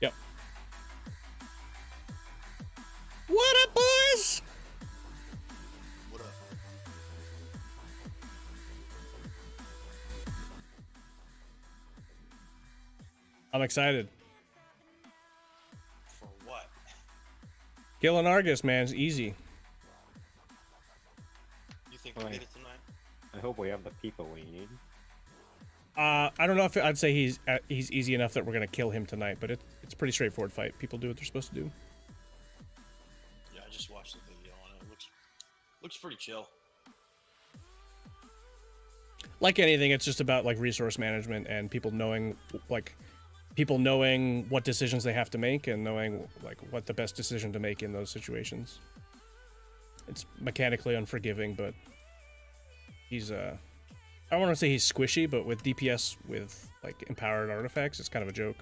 Yep. What up, boys? What up? I'm excited. For what? Killing Argus, man, is easy. You think we'll Right. get it tonight? I hope we have the people we need. I don't know if I'd say he's easy enough that we're gonna kill him tonight, but it's a pretty straightforward fight. People do what they're supposed to do. Yeah, I just watched the video and it looks pretty chill. Like anything, it's just about like resource management and people knowing what decisions they have to make and knowing like what the best decision to make in those situations. It's mechanically unforgiving, but he's I don't want to say he's squishy, but with DPS with like empowered artifacts, it's kind of a joke.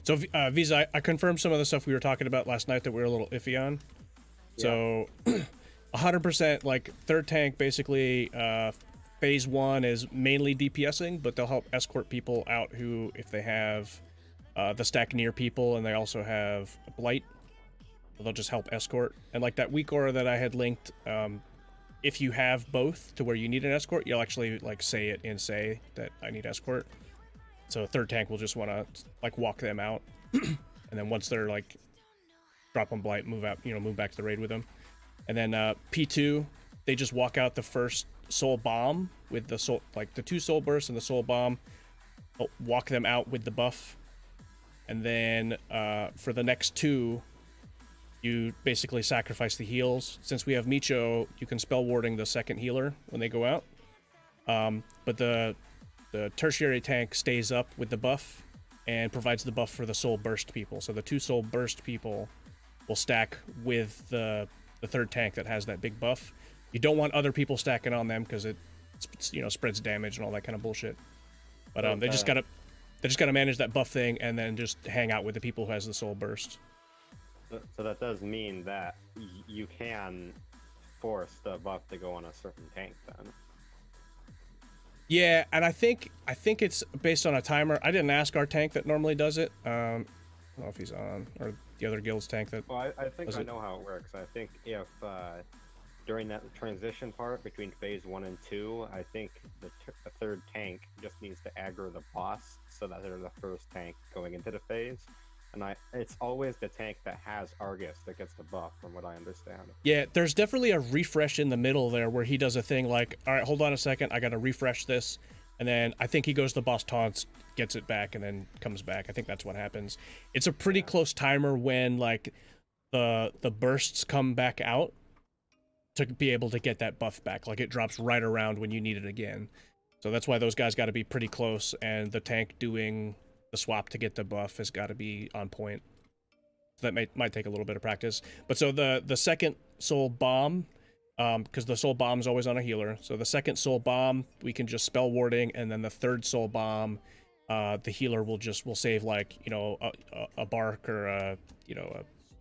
So, Visa, I confirmed some of the stuff we were talking about last night that we were a little iffy on. So, 100% like third tank, basically, phase 1 is mainly DPSing, but they'll help escort people out who, if they have the stack near people and they also have a blight, they'll just help escort. And like that weak aura that I had linked, if you have both to where you need an escort, you'll actually like say it in say that I need escort. So third tank will just want to like walk them out, and then once they're like drop on blight, move out, move back to the raid with them. And then P2, they just walk out the first soul bomb with the soul, like the 2 soul bursts and the soul bomb, walk them out with the buff. And then for the next 2, you basically sacrifice the heals. Since we have Micho, you can spell warding the second healer when they go out. But the tertiary tank stays up with the buff and provides the buff for the soul burst people. So the 2 soul burst people will stack with the third tank that has that big buff. You don't want other people stacking on them because it spreads damage and all that kind of bullshit. But they just gotta manage that buff thing and then just hang out with the people who has the soul burst. So that does mean that you can force the buff to go on a certain tank then. Yeah, and I think it's based on a timer. I didn't ask our tank that normally does it. I don't know if he's on, or the other guild's tank that. Well, I think I it. know how it works. I think if during that transition part between phase 1 and 2, I think the third tank just needs to aggro the boss so that they're the first tank going into the phase. And it's always the tank that has Argus that gets the buff, from what I understand. Yeah, there's definitely a refresh in the middle there where he does a thing like, all right, hold on a second, I gotta refresh this, and then I think he goes to boss taunts, gets it back, and then comes back. I think that's what happens. It's a pretty close timer when like the bursts come back out to be able to get that buff back. Like it drops right around when you need it again. So that's why those guys got to be pretty close, and the tank doing the swap to get the buff has got to be on point. So that might take a little bit of practice. But so the second soul bomb, because the soul bomb is always on a healer. So the second soul bomb, we can just spell warding, and then the third soul bomb, the healer will save like a bark or a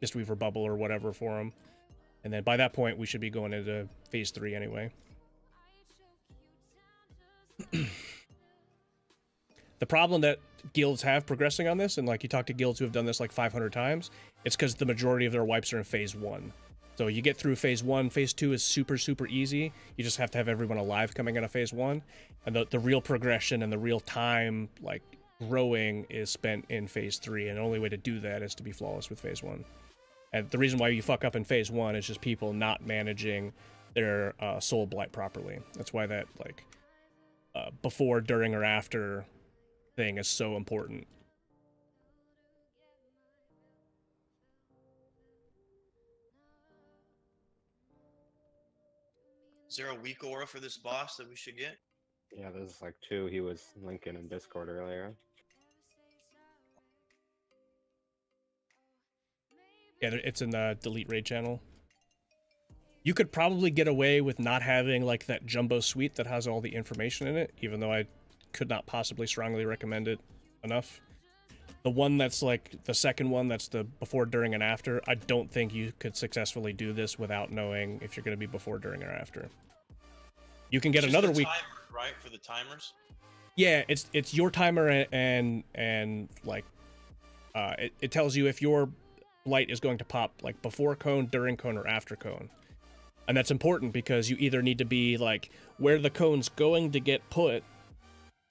Mistweaver bubble or whatever for him. And then by that point, we should be going into phase 3 anyway. The problem that guilds have progressing on this, and like you talk to guilds who have done this like 500 times, it's because the majority of their wipes are in phase 1. So you get through phase 1, phase 2 is super, super easy. You just have to have everyone alive coming out of phase 1. And the real progression and the real time, like, growing is spent in phase 3. And the only way to do that is to be flawless with phase 1. And the reason why you fuck up in phase 1 is just people not managing their soul blight properly. That's why that, like, before, during, or after thing is so important. Is there a weak aura for this boss that we should get? Yeah, there's like 2 he was linking in Discord earlier. Yeah, it's in the delete raid channel. You could probably get away with not having like that jumbo suite that has all the information in it, even though I could not possibly strongly recommend it enough. The one that's like the second one, that's the before, during, and after, I don't think you could successfully do this without knowing if you're going to be before, during, or after. You can get another week, timer, right, for the timers. Yeah, it's your timer, and like it tells you if your blight is going to pop like before cone, during cone, or after cone. And that's important because you either need to be like where the cone's going to get put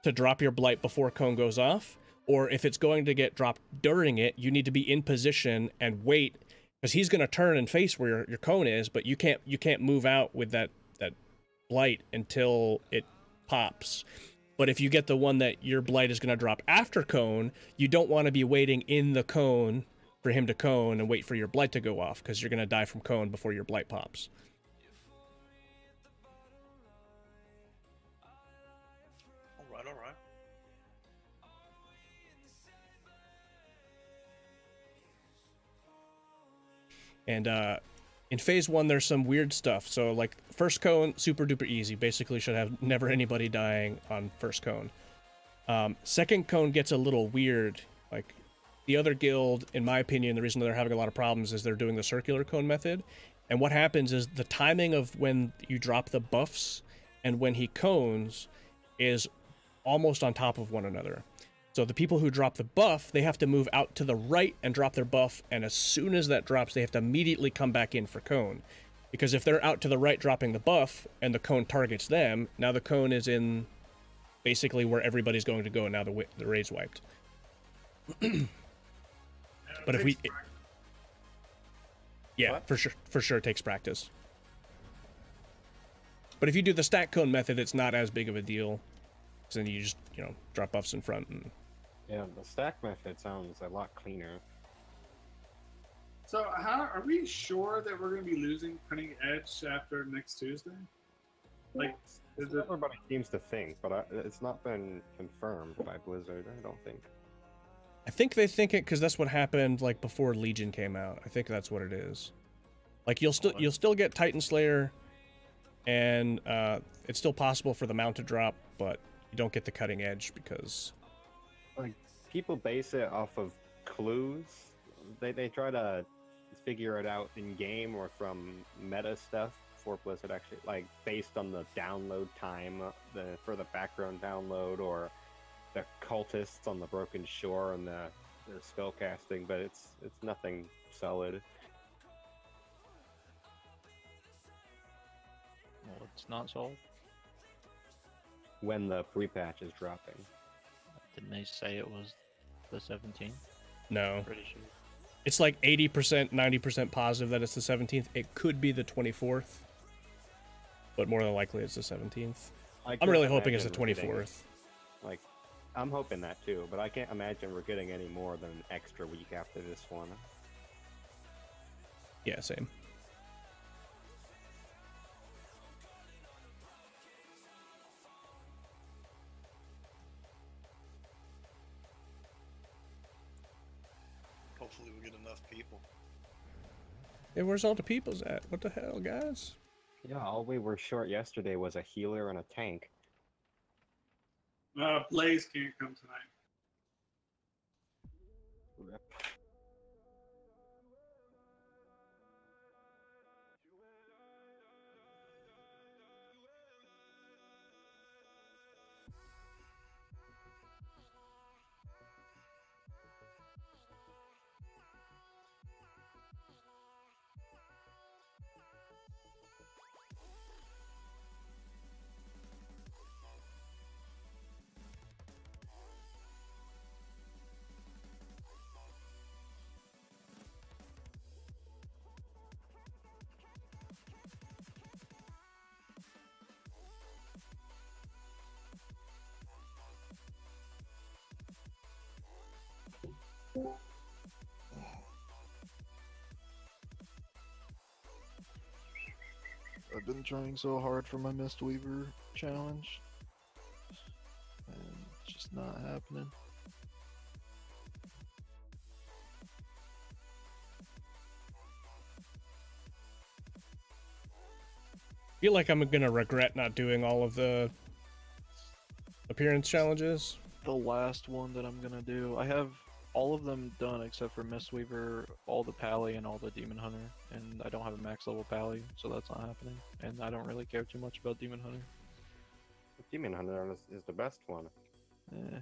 to drop your blight before cone goes off, or if it's going to get dropped during it, you need to be in position and wait, because he's going to turn and face where your cone is, but you can't move out with that blight until it pops. But if you get the one that your blight is going to drop after cone, you don't want to be waiting in the cone for him to cone and wait for your blight to go off, because you're going to die from cone before your blight pops. All right. And in phase 1, there's some weird stuff. So like first cone, super duper easy. Basically should have never anybody dying on first cone. Second cone gets a little weird. Like the other guild, in my opinion, the reason they're having a lot of problems is they're doing the circular cone method. And what happens is the timing of when you drop the buffs and when he cones is almost on top of one another. So the people who drop the buff, they have to move out to the right and drop their buff, and as soon as that drops, they have to immediately come back in for cone. Because if they're out to the right dropping the buff, and the cone targets them, now the cone is in basically where everybody's going to go, and now the raid's wiped. But if we... Yeah, What? for sure it takes practice. But if you do the stack cone method, it's not as big of a deal. So then you just, drop buffs in front and... Yeah, the stack method sounds a lot cleaner. So, are we sure that we're going to be losing Cutting Edge after next Tuesday? Like, is it... Everybody seems to think, but it's not been confirmed by Blizzard, I don't think. I think they think it because that's what happened like before Legion came out. I think that's what it is. Like you'll still get Titan Slayer, and it's still possible for the mount to drop, but you don't get the Cutting Edge because Like people base it off of clues. They try to figure it out in game or from meta stuff before Blizzard actually, like based on the download time, for the background download, or the cultists on the Broken Shore and their spell casting, but it's nothing solid. Well, it's not sold. When the pre-patch is dropping. Didn't they say it was the 17th? no. Pretty sure. It's like 80%, 90% positive that it's the 17th. It could be the 24th, but more than likely it's the 17th. I'm really hoping it's the 24th. Like, I'm hoping that too, but I can't imagine we're getting any more than an extra week after this one. Yeah, same. Hopefully we get enough people. Hey, where's all the peoples at? What the hell, guys? Yeah, all we were short yesterday was a healer and a tank. Blaze can't come tonight. Rip. I've been trying so hard for my Mistweaver challenge, and it's just not happening. feel like I'm gonna regret not doing all of the appearance challenges. The last one that I'm gonna do, I have all of them done except for Mistweaver, all the Pally, and all the Demon Hunter. And I don't have a max level Pally, so that's not happening. And I don't really care too much about Demon Hunter. Demon Hunter is the best one. Eh.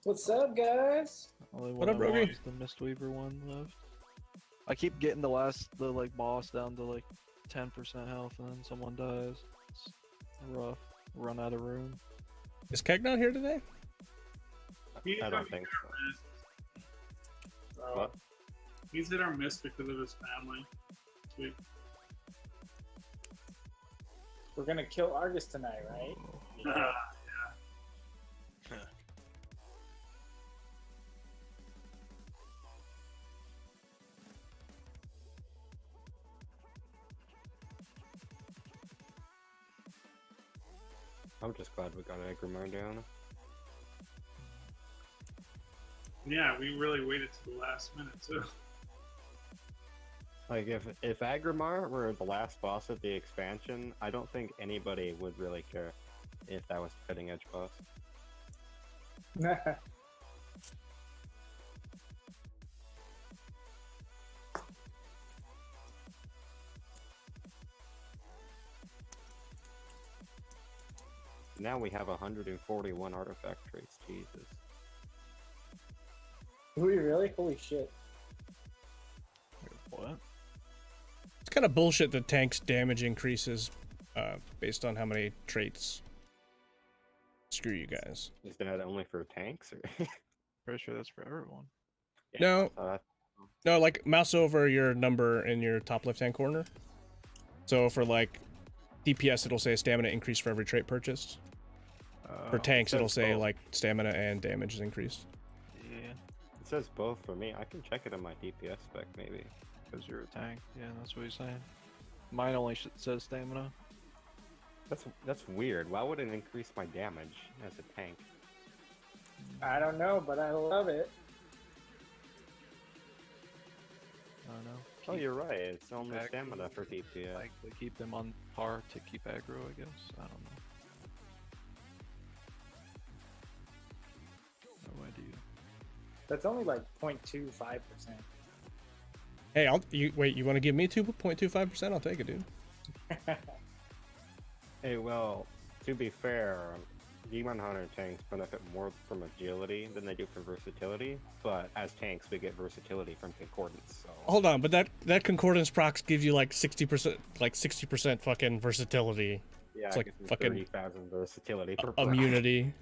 What's up, guys? Only What one up, I Rogie? want is the Mistweaver one left. I keep getting the like boss down to like 10% health, and then someone dies. It's rough. Run out of room. Is Keg not here today? I don't think so. What? He's hit or miss because of his family. Sweet. We're gonna kill Argus tonight, right? Yeah. I'm just glad we got Agrimar down. Yeah, we really waited to the last minute too. Like if Agrimar were the last boss of the expansion, I don't think anybody would really care if that was the cutting edge boss. Now we have 141 artifact traits. Jesus. Do we really? Holy shit. What? It's kind of bullshit that tanks damage increases based on how many traits. Screw you guys. Is that only for tanks? Or? Pretty sure that's for everyone. No. So No, like mouse over your number in your top left-hand corner. So for like DPS, it'll say stamina increase for every trait purchased. For tanks, it'll say like stamina and damage is increased. Yeah, it says both for me. I can check it on my DPS spec maybe. because you're a tank. Yeah, that's what he's saying. Mine only says stamina. That's weird. Why would it increase my damage as a tank? I don't know, but I love it. I don't know. Oh, you're right. It's only aggro. stamina for DPS. Like they keep them on par to keep aggro, I guess. I don't know. No idea. That's only like 0.25%. Hey, you want to give me 2.25%? I'll take it, dude. Hey, well, to be fair, Demon Hunter tanks benefit more from agility than they do from versatility, but as tanks we get versatility from concordance. So. Hold on, but that concordance procs gives you like 60% fucking versatility. Yeah, It's like it gives me fucking 30,000 versatility per proc. immunity.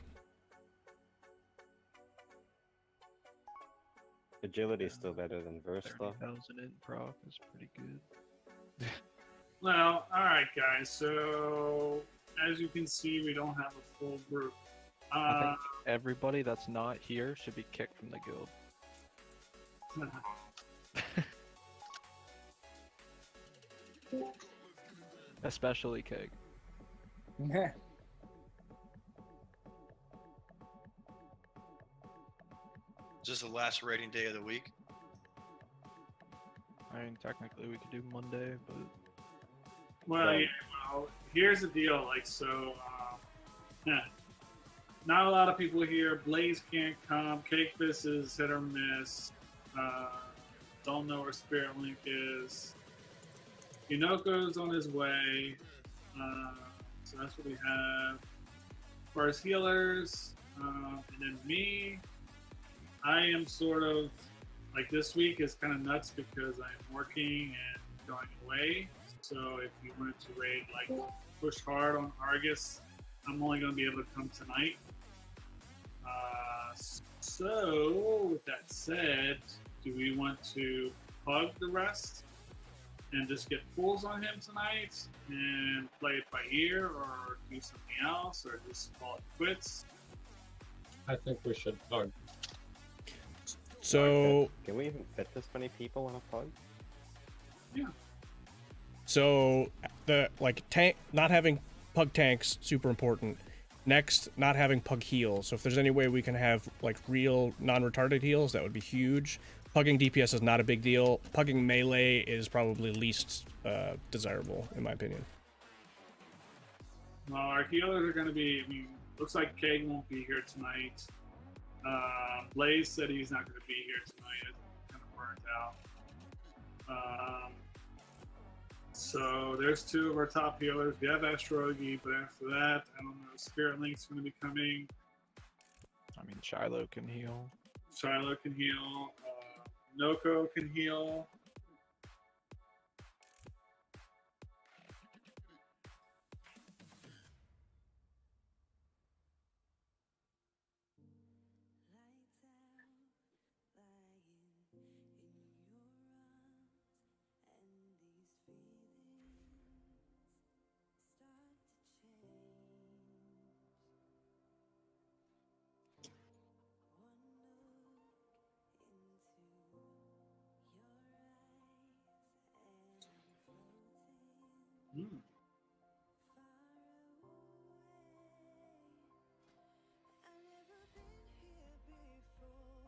Agility is still better than verse, though. 30,000 in proc is pretty good. Well, alright guys, so as you can see we don't have a full group. I think everybody that's not here should be kicked from the guild. Especially Keg. Is this the last rating day of the week? I mean, technically we could do Monday, but Well, Right. yeah, well, here's the deal. Like, so, not a lot of people here. Blaze can't come. Cakefist is hit or miss. Don't know where Spirit Link is. Inoko's on his way. So that's what we have. As far as healers, and then me, I am sort of like this week is kind of nuts because I'm working and going away. So if you wanted to raid, like push hard on Argus, I'm only going to be able to come tonight. So with that said, do we want to plug the rest and just get pulls on him tonight and play it by ear, or do something else, or just call it quits? I think we should plug. So Can we even fit this many people on a plug? So the tank not having pug tanks super important. Next, not having pug heals. So if there's any way we can have like real non-retarded heals, that would be huge. pugging DPS is not a big deal. Pugging melee is probably least desirable, in my opinion. Well, our healers are going to be. I mean, looks like Keg won't be here tonight. Blaze said he's not going to be here tonight. It's kind of burnt out. So there's two of our top healers. We have Astrogi, but after that, I don't know. Spirit Link's going to be coming. I mean, Shiloh can heal. Shiloh can heal. Noko can heal.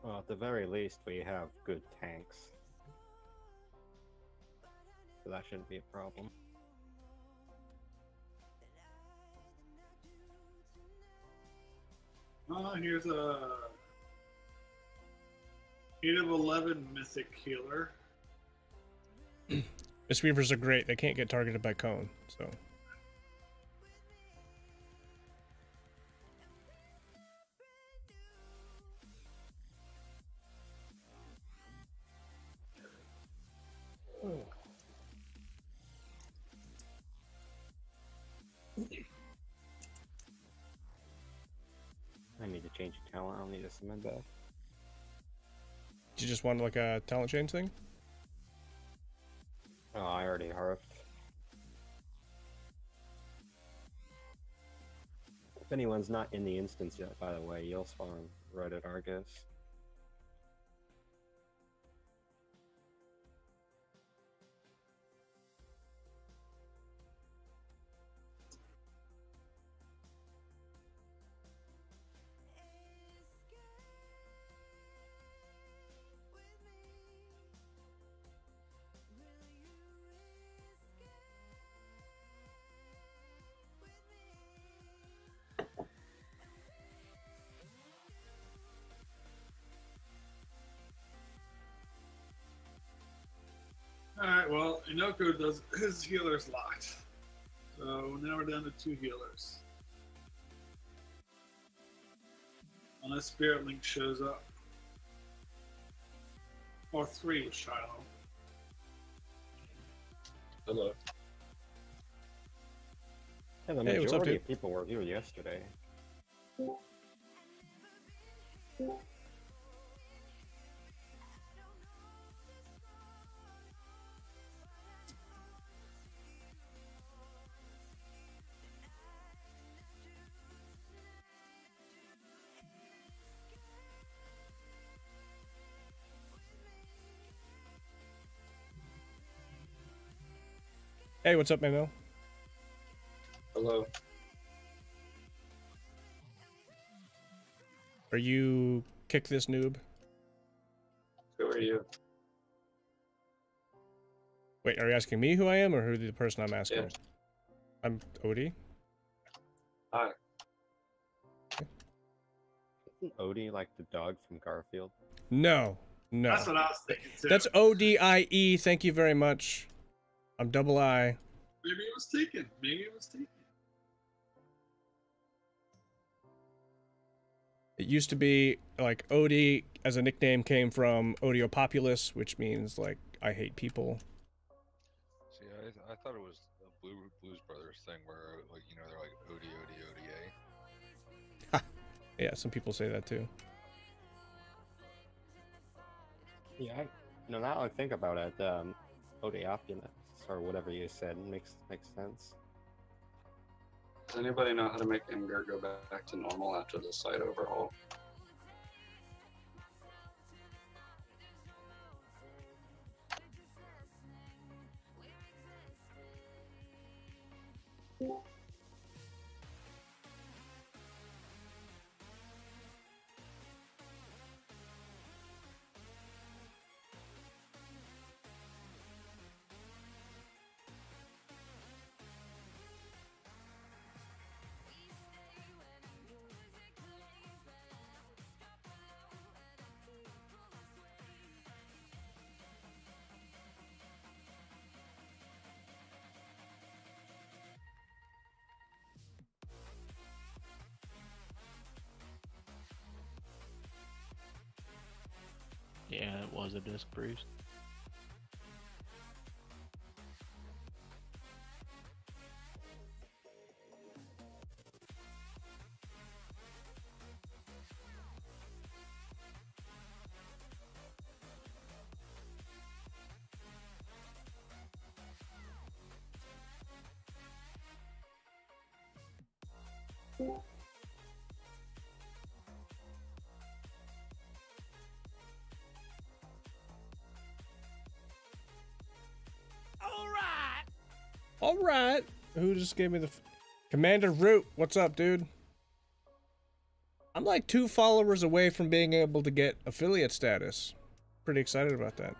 Well, at the very least, we have good tanks. So that shouldn't be a problem. Here's a 8 of 11 mythic healer. Mistweavers are great. They can't get targeted by cone, so. I need to change the talent. I'll need to summon back. Do you just want like a talent change thing? Oh, I already harped. If anyone's not in the instance yet, by the way, you'll spawn right at Argus. Alright, well, Inoko does his healers locked. So now we're down to 2 healers. Unless Spirit Link shows up. Or 3 with Shiloh. Hello. Yeah, the Hey, what's up, majority dude? of people were here yesterday. Hey, what's up, Manuel? Hello. Are you kick this noob? Who are you? Wait, are you asking me who I am or who the person I'm asking? Yeah. I'm Odie. Hi. Isn't Odie like the dog from Garfield? No, no. That's what I was thinking too. That's ODIE. Thank you very much. I'm double I. Maybe it was taken. Maybe it was taken. It used to be like Odie as a nickname came from Odio Populus, which means like I hate people. See, I thought it was a Blues Brothers thing where, like, you know, they're like ODA. Yeah, some people say that too. Yeah, now that I think about it, Odeopulus, or whatever you said, makes sense. Does anybody know how to make Imgur go back to normal after the site overhaul? Yeah, it was a disc priest. All right. Who just gave me the Commander Root? What's up, dude? I'm like 2 followers away from being able to get affiliate status. Pretty excited about that.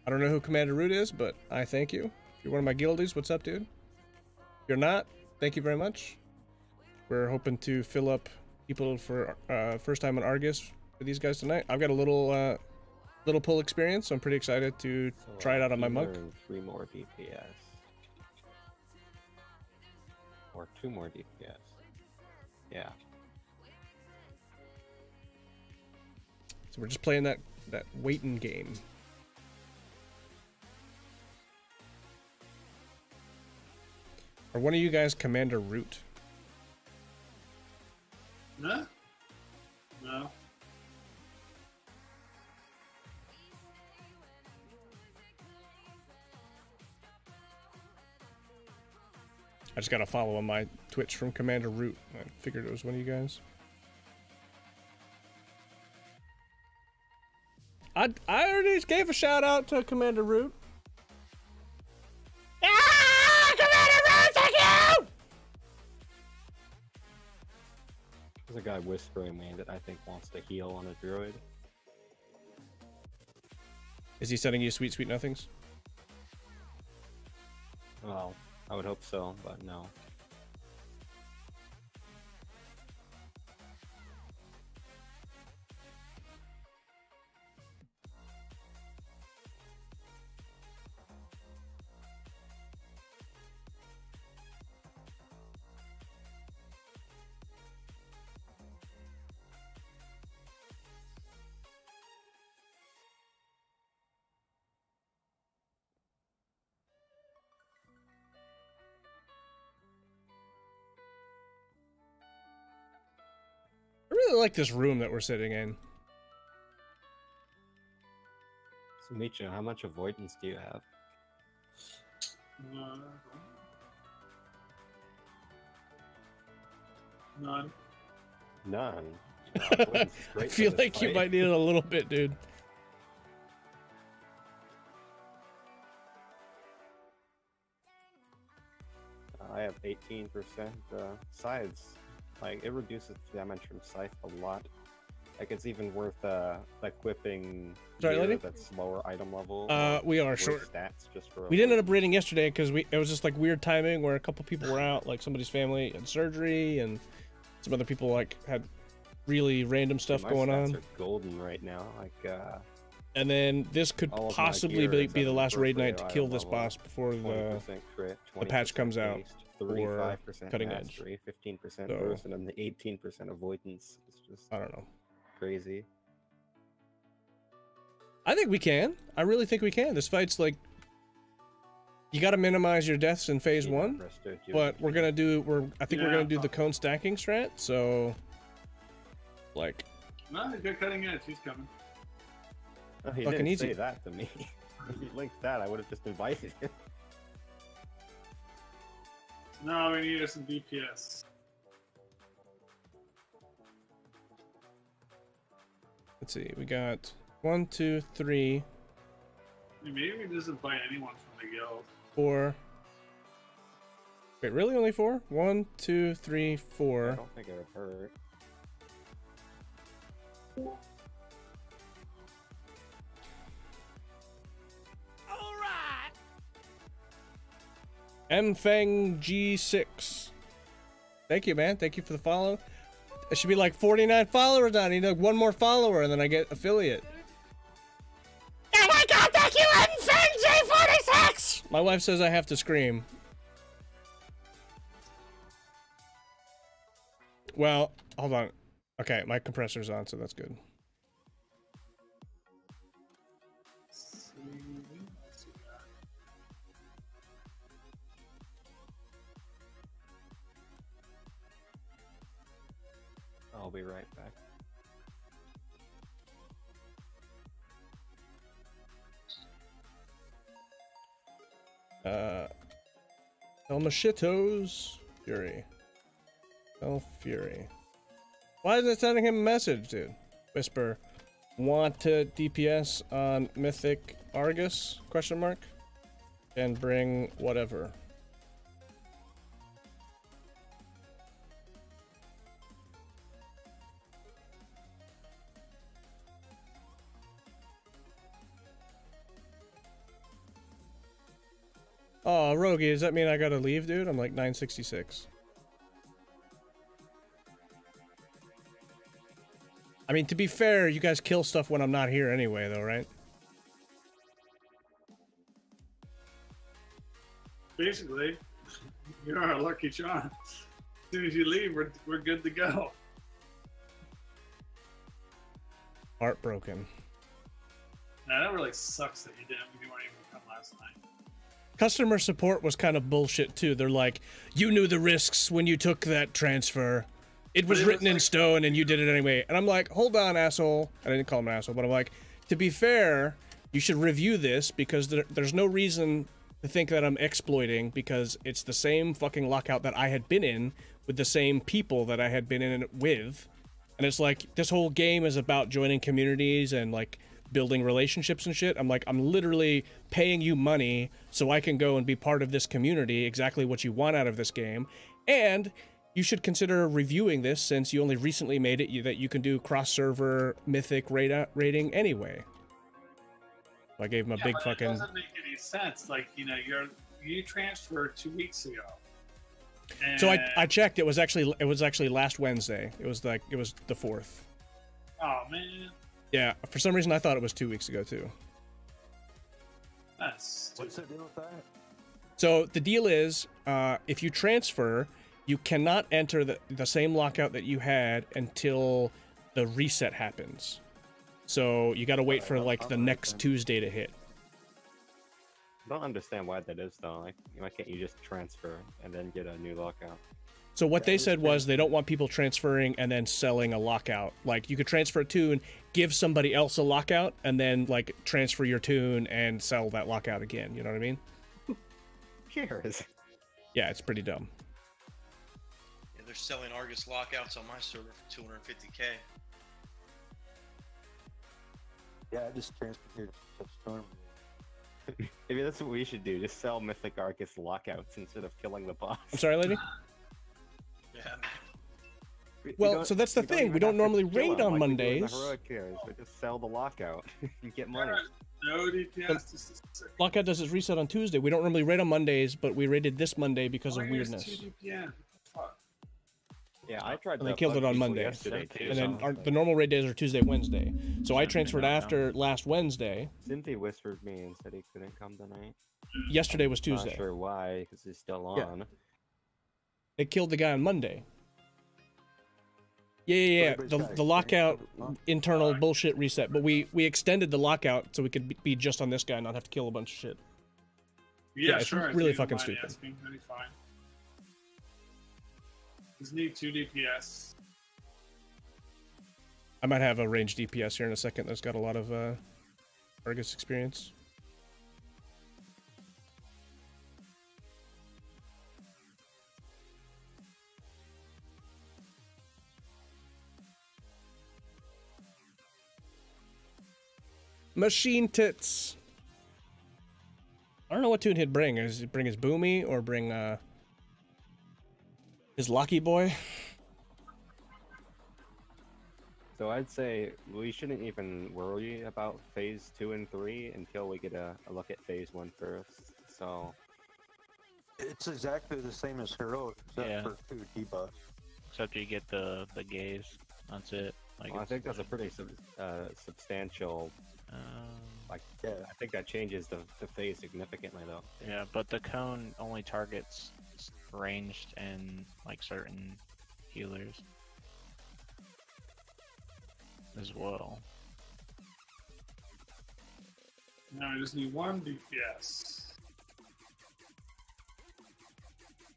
I don't know who Commander Root is, but I thank you. If you're one of my guildies, what's up, dude? If you're not, thank you very much. We're hoping to fill up people for first time on Argus for these guys tonight. I've got a little pull experience, so I'm pretty excited to try it out on my mug. 3 more DPS. Or 2 more DPS. Yeah. So we're just playing that waiting game. Are one of you guys Commander Root? No. No. I just got a follow on my Twitch from Commander Root. I figured it was one of you guys. I already gave a shout out to Commander Root. Ah, Commander Root, thank you! There's a guy whispering me that I think wants to heal on a druid. Is he sending you sweet, sweet nothings? Well, I would hope so, but no. I really like this room that we're sitting in. So, Micho, how much avoidance do you have? None. None. I feel like you might need it a little bit, dude. I have 18% sides. Like, it reduces damage from Scythe a lot. Like, it's even worth equipping Sorry, gear lady? that's lower item level. We are worse short. Stats just for We didn't end up raiding yesterday because it was just like weird timing where a couple people were out, like somebody's family had surgery and some other people like had really random stuff My going stats on. are golden right now. Like, And then this could all of my possibly gear is be at the an last raid night appropriate to kill item this level. boss before 20% crit, the patch 20% comes out haste, for 35% cutting edge. mastery, 15% So- burst, and then the 18% avoidance. It's just I don't know. crazy. I think we can. I really think we can. This fight's like you got to minimize your deaths in phase 1, but we're gonna do. I think we're gonna do the cone stacking strat. So, like, No, he's got cutting edge. He's coming. Oh, he Fucking didn't easy. say that to me. If he linked that, I would have just invited him. No, we need some DPS. let's see. We got 1, 2, 3, Maybe we just invite anyone from the guild. 4. Wait, really? Only 4? 1, 2, 3, I 4. don't think it would hurt. Mfeng G6. Thank you, man. Thank you for the follow. It should be like 49 followers now. I need like 1 more follower and then I get affiliate. Oh my god, thank you, Mfeng G46! My wife says I have to scream. Well, hold on. Okay, my compressor's on, so that's good. be right back. Elmashitos Fury. El Fury. Why is it sending him a message, dude? Whisper. Want to DPS on Mythic Argus? Question mark. And bring whatever. Oh, Rogi, does that mean I gotta leave, dude? I'm like 966. I mean, to be fair, you guys kill stuff when I'm not here anyway, though, right? Basically, you're our lucky charm. As soon as you leave, we're good to go. Heartbroken. Nah, that really sucks that you didn't. You weren't able to come last night. Customer support was kind of bullshit, too. They're like, you knew the risks when you took that transfer. It was written in stone and you did it anyway. And I'm like, hold on, asshole. I didn't call him an asshole, but I'm like, to be fair, you should review this because there's no reason to think that I'm exploiting because it's the same fucking lockout that I had been in with the same people that I had been in it with. And it's like, this whole game is about joining communities and like building relationships and shit. I'm like, I'm literally paying you money so I can go and be part of this community, exactly what you want out of this game. And you should consider reviewing this since you only recently made it that you can do cross-server mythic rating anyway. So I gave him a big fucking... It doesn't make any sense. Like, you know, you transferred 2 weeks ago. And... So I checked. It was actually last Wednesday. It was the 4th. Oh man. Yeah. For some reason, I thought it was 2 weeks ago too. That's what's the deal with that? So the deal is, if you transfer, you cannot enter the same lockout that you had until the reset happens. So you got to wait for like the next Tuesday to hit. I don't understand why that is though. Like, why can't you just transfer and then get a new lockout? So what they said was they don't want people transferring and then selling a lockout. Like you could transfer a tune, give somebody else a lockout, and then like transfer your tune and sell that lockout again. You know what I mean? Cares. Yeah, it's pretty dumb. Yeah, they're selling Argus lockouts on my server for 250K. Yeah, I just transferred here to Storm. Maybe that's what we should do. Just sell Mythic Argus lockouts instead of killing the boss. I'm sorry, lady? Yeah. Well, so that's the thing. We don't normally raid on Mondays. We just sell the lockout and get money. No DPS. Lockout does its reset on Tuesday. We don't normally raid on Mondays, but we raided this Monday because of weirdness. Yeah, I tried. And they killed it on Monday. Yesterday too. And then the normal raid days are Tuesday, Wednesday. So I transferred after last Wednesday. Cynthia whispered me and said he couldn't come tonight. Yesterday was Tuesday. Not sure why, because he's still on. Yeah. They killed the guy on Monday. Yeah. The lockout internal bullshit reset, but we extended the lockout so we could be just on this guy and not have to kill a bunch of shit. Yeah, it's sure. really fucking stupid. That'd be fine. Just need 2 DPS. I might have a ranged DPS here in a second that's got a lot of Argus experience. Machine tits. I don't know what tune he'd bring. Is he bring his Boomy or bring his Lucky Boy? So I'd say we shouldn't even worry about phase 2 and 3 until we get a look at phase 1 first. So it's exactly the same as heroic, except for 2 debuffs. Except you get the gaze. That's it. Like well, I think that's a pretty substantial. Like, yeah, I think that changes the phase significantly, though. Yeah, but the cone only targets ranged and like certain healers as well. Now I just need 1 DPS.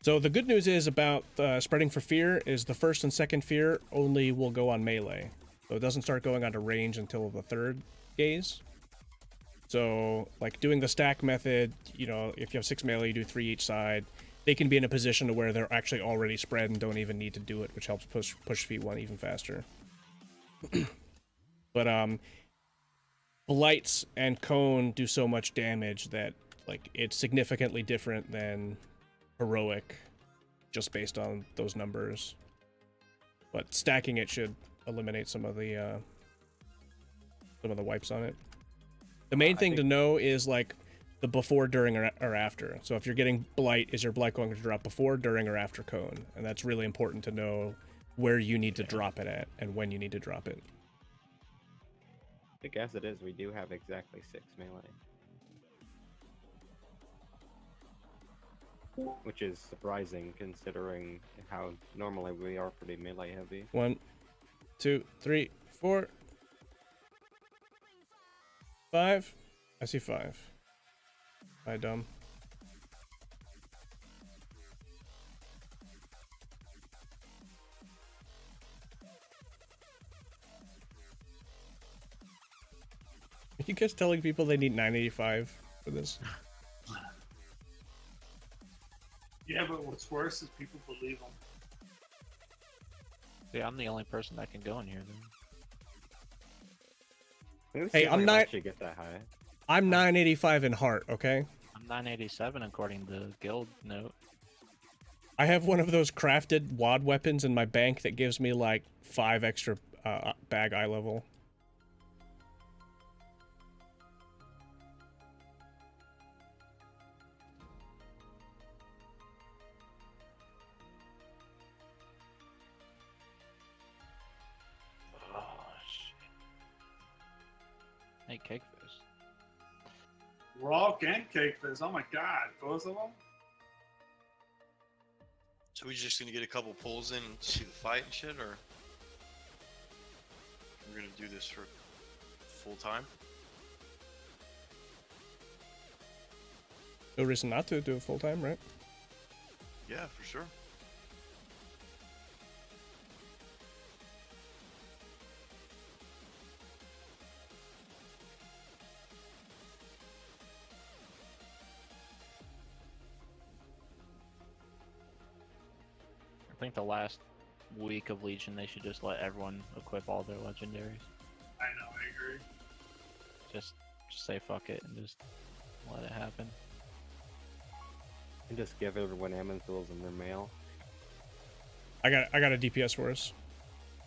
So the good news is about spreading for fear is the first and second fear only will go on melee. So it doesn't start going onto range until the third gaze. So like doing the stack method, you know, if you have 6 melee, you do 3 each side. They can be in a position to where they're actually already spread and don't even need to do it, which helps push feat 1 even faster. But Blights and Cone do so much damage that like it's significantly different than Heroic, just based on those numbers. But stacking it should eliminate some of the wipes on it. The main thing to know is like the before, during, or after. So if you're getting Blight, is your Blight going to drop before, during, or after Cone? And that's really important to know where you need to drop it at and when you need to drop it. I think as it is, we do have exactly 6 melee. Which is surprising considering how normally we are pretty melee heavy. 1, 2, 3, 4, 5. I see 5. Hi, dumb. Are you guys telling people they need 985 for this? Yeah, but what's worse is people believe them. Yeah, I'm the only person that can go in here then. Hey, I'm not. Get that high. I'm 985 in heart. Okay. I'm 987 according to guild note. I have one of those crafted wad weapons in my bank that gives me like 5 extra bag eye level. Hey, Cakefish. Rock and Cakefish. Oh my god, both of them? So we just gonna get a couple pulls in and see the fight and shit, or we're gonna do this for full time? No reason not to do it full time, right? Yeah, for sure. I think the last week of Legion, they should just let everyone equip all their legendaries. I know, I agree. Just say fuck it and just let it happen. And just give everyone Amanthils in their mail. I got a DPS for us.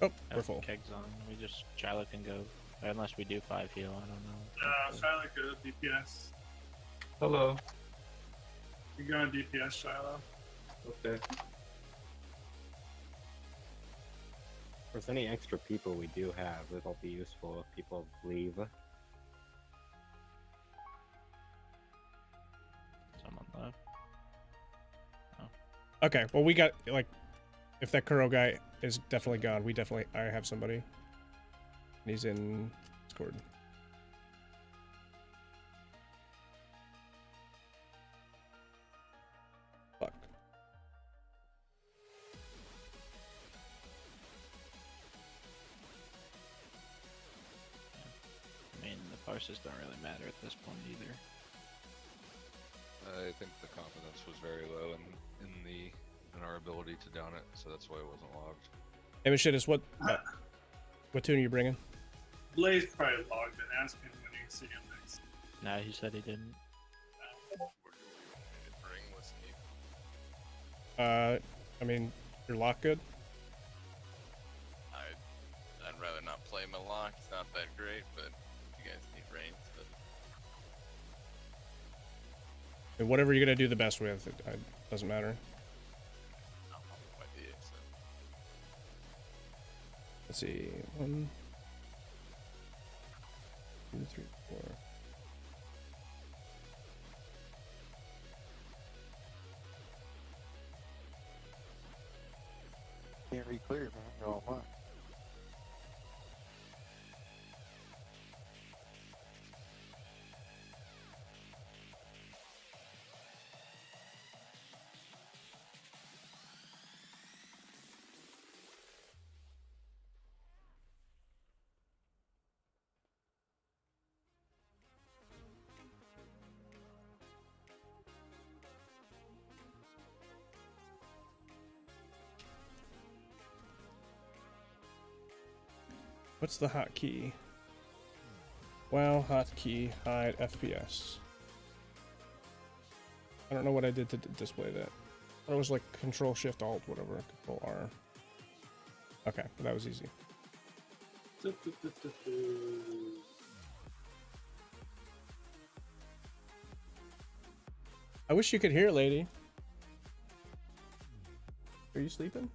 Oh, we're full. Kegs on. We just Shiloh can go unless we do 5 heal. I don't know. Shiloh good DPS. Hello. You go on DPS, Shiloh. Okay. If there's any extra people we do have, it'll be useful if people leave. Someone left. Okay, well we got like, if that Kuro guy is definitely gone, I have somebody. He's in Discord. Fuck. I mean, the parses don't really matter at this point either. I think the confidence was very low in our ability to down it, so that's why it wasn't logged. Hey, Machitis, what tune are you bringing? Blaze probably logged in. Ask him when you see him next. No, he said he didn't. I mean, your lock good? I'd rather not play my lock. It's not that great, but you guys need range. But... And whatever you're gonna do the best with, it doesn't matter. Let's see, 1, 2, 3, 4. Can't re-clear, man. You're all fine. What's the hotkey? Wow, hotkey, hide, FPS. I don't know what I did to display that. It was like Control Shift Alt, whatever. Control R. Okay, that was easy. I wish you could hear, lady. Are you sleeping?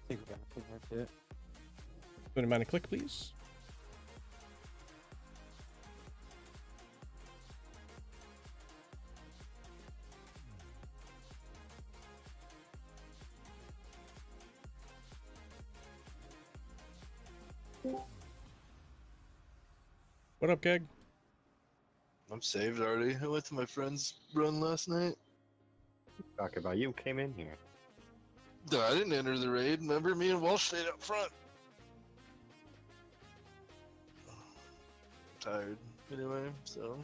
I think that's it. Would you mind a click, please? What up, Keg? I'm saved already. I went to my friend's run last night. Talk about you came in here. Duh, I didn't enter the raid. Remember, me and Walsh stayed up front. Tired. Anyway, so.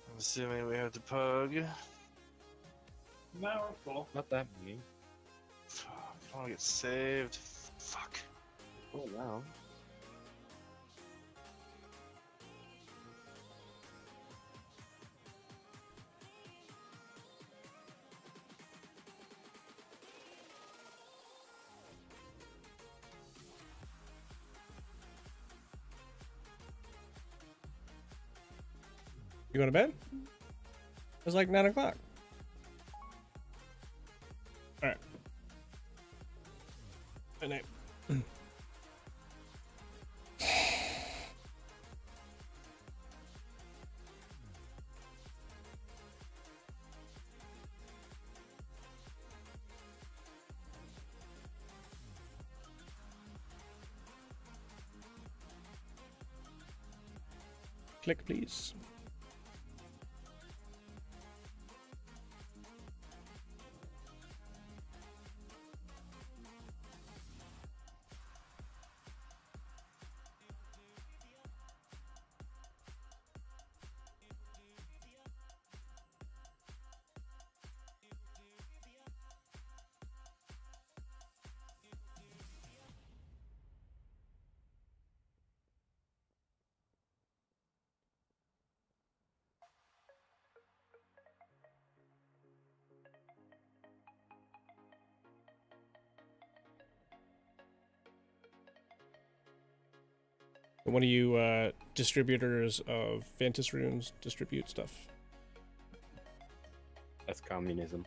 I'm assuming we have to pug. Now we're full. Not that many. I want to get saved. Fuck. Oh wow. You going to bed? It's like 9 o'clock. All right. Good night. Click, please. One of you distributors of Ventus runes distribute stuff. That's communism.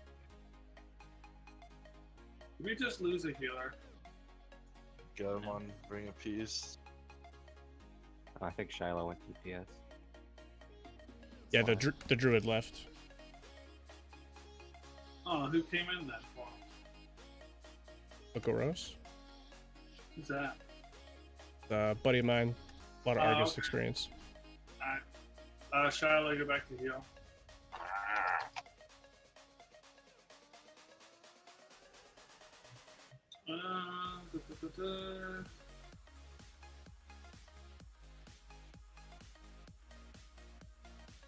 Did we just lose a healer? Got him on Bring a Peace. I think Shiloh went TPS. Yeah, the druid left. Oh, who came in that far? Loco Rose. Who's that? Buddy of mine. A lot of Argus Okay. experience. Alright. Shiloh, go back to heal.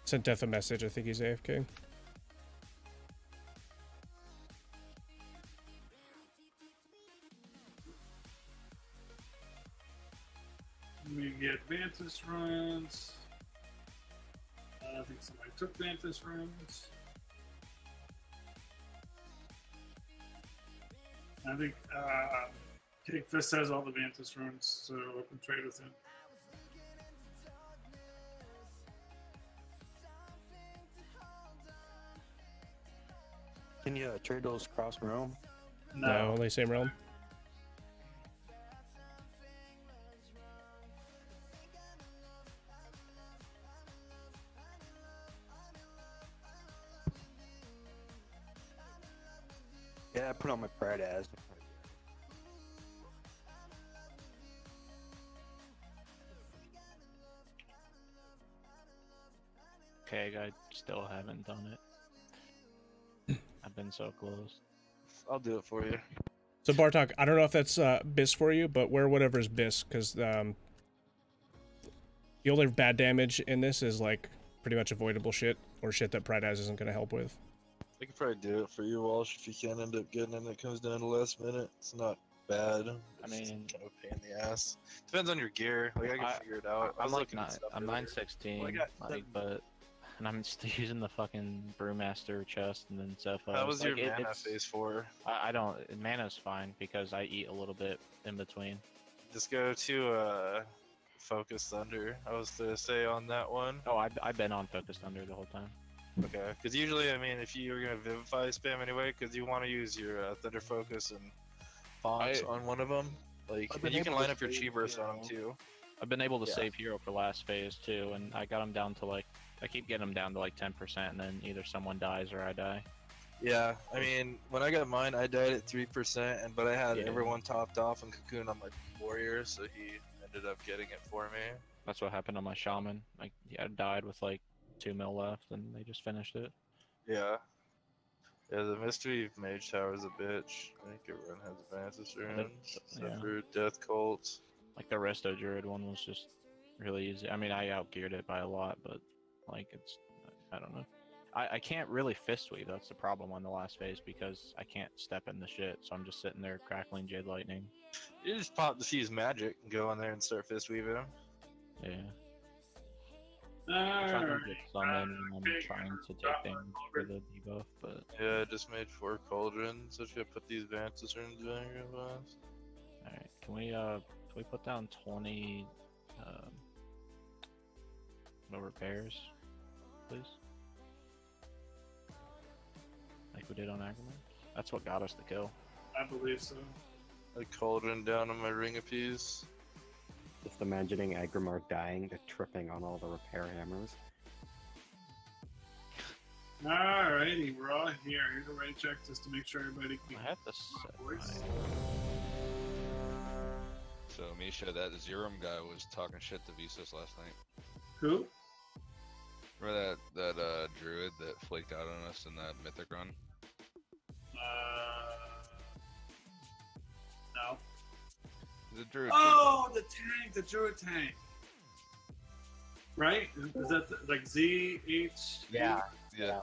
Sent Death a message. I think he's AFK. We get Vantus runes. I think somebody took Vantus runes. I think Cake Fist has all the Vantus runes, so I can trade with him. Can you trade those cross realm? No, only same realm. Yeah, I put on my pride as. Okay, I still haven't done it. I've been so close. I'll do it for you. So Bartok, I don't know if that's BIS for you, but wear whatever's BIS, because The only bad damage in this is like pretty much avoidable shit or shit that Pride Eyes isn't going to help with. I could probably do it for you, Walsh, if you can't end up getting it and it comes down to the last minute. It's not bad. I mean, kind of a pain in the ass. Depends on your gear. Like, I can figure it out. I'm like I'm 916, and I'm still using the fucking Brewmaster chest and then Zephyr. How was your mana phase 4? I don't. Mana's fine because I eat a little bit in between. Just go to Focus Thunder. I was to say on that one. Oh, I've been on Focus Thunder the whole time. Okay, because usually, I mean, if you were gonna Vivify spam anyway, because you want to use your Thunder Focus and Fonts on one of them, like, and you can line up your Chi Burst on them too. I've been able to save hero for last phase too, and I got him down to like, I keep getting him down to like 10%, and then either someone dies or I die. Yeah, I mean, when I got mine, I died at 3%, but I had everyone topped off and Cocoon on my Warrior, so he ended up getting it for me. That's what happened on my Shaman. Like, I died with like 2 mil left, and they just finished it. Yeah. Yeah, the Mystery Mage Tower is a bitch. I think everyone has advances runes, except for Death Cult. Like the Resto Druid one was just really easy. I mean, I outgeared it by a lot, but like it's, I don't know. I can't really fist weave. That's the problem on the last phase because I can't step in the shit. So I'm just sitting there crackling Jade Lightning. You just pop the Fuse Magic and go in there and start fist weaving them. Yeah. I'm trying to get summon and I'm trying to take damage for the debuff, but yeah, I just made 4 cauldrons. So I should put these Vantage runes in real fast. Alright, can we put down 20 no repairs, please? Like we did on Agriman? That's what got us the kill. I believe so. A cauldron down on my Ring of Peace. Just imagining Agrimar dying to tripping on all the repair hammers. Alrighty, we're all here. Here's a raid check just to make sure everybody can. I have to set voice. So, Misha, that Zerum guy was talking shit to Visas last night. Who? Remember that druid that flaked out on us in that mythic run? No. The druid. Oh, the tank, the druid tank. Right? Is that like ZH? Yeah. Yeah.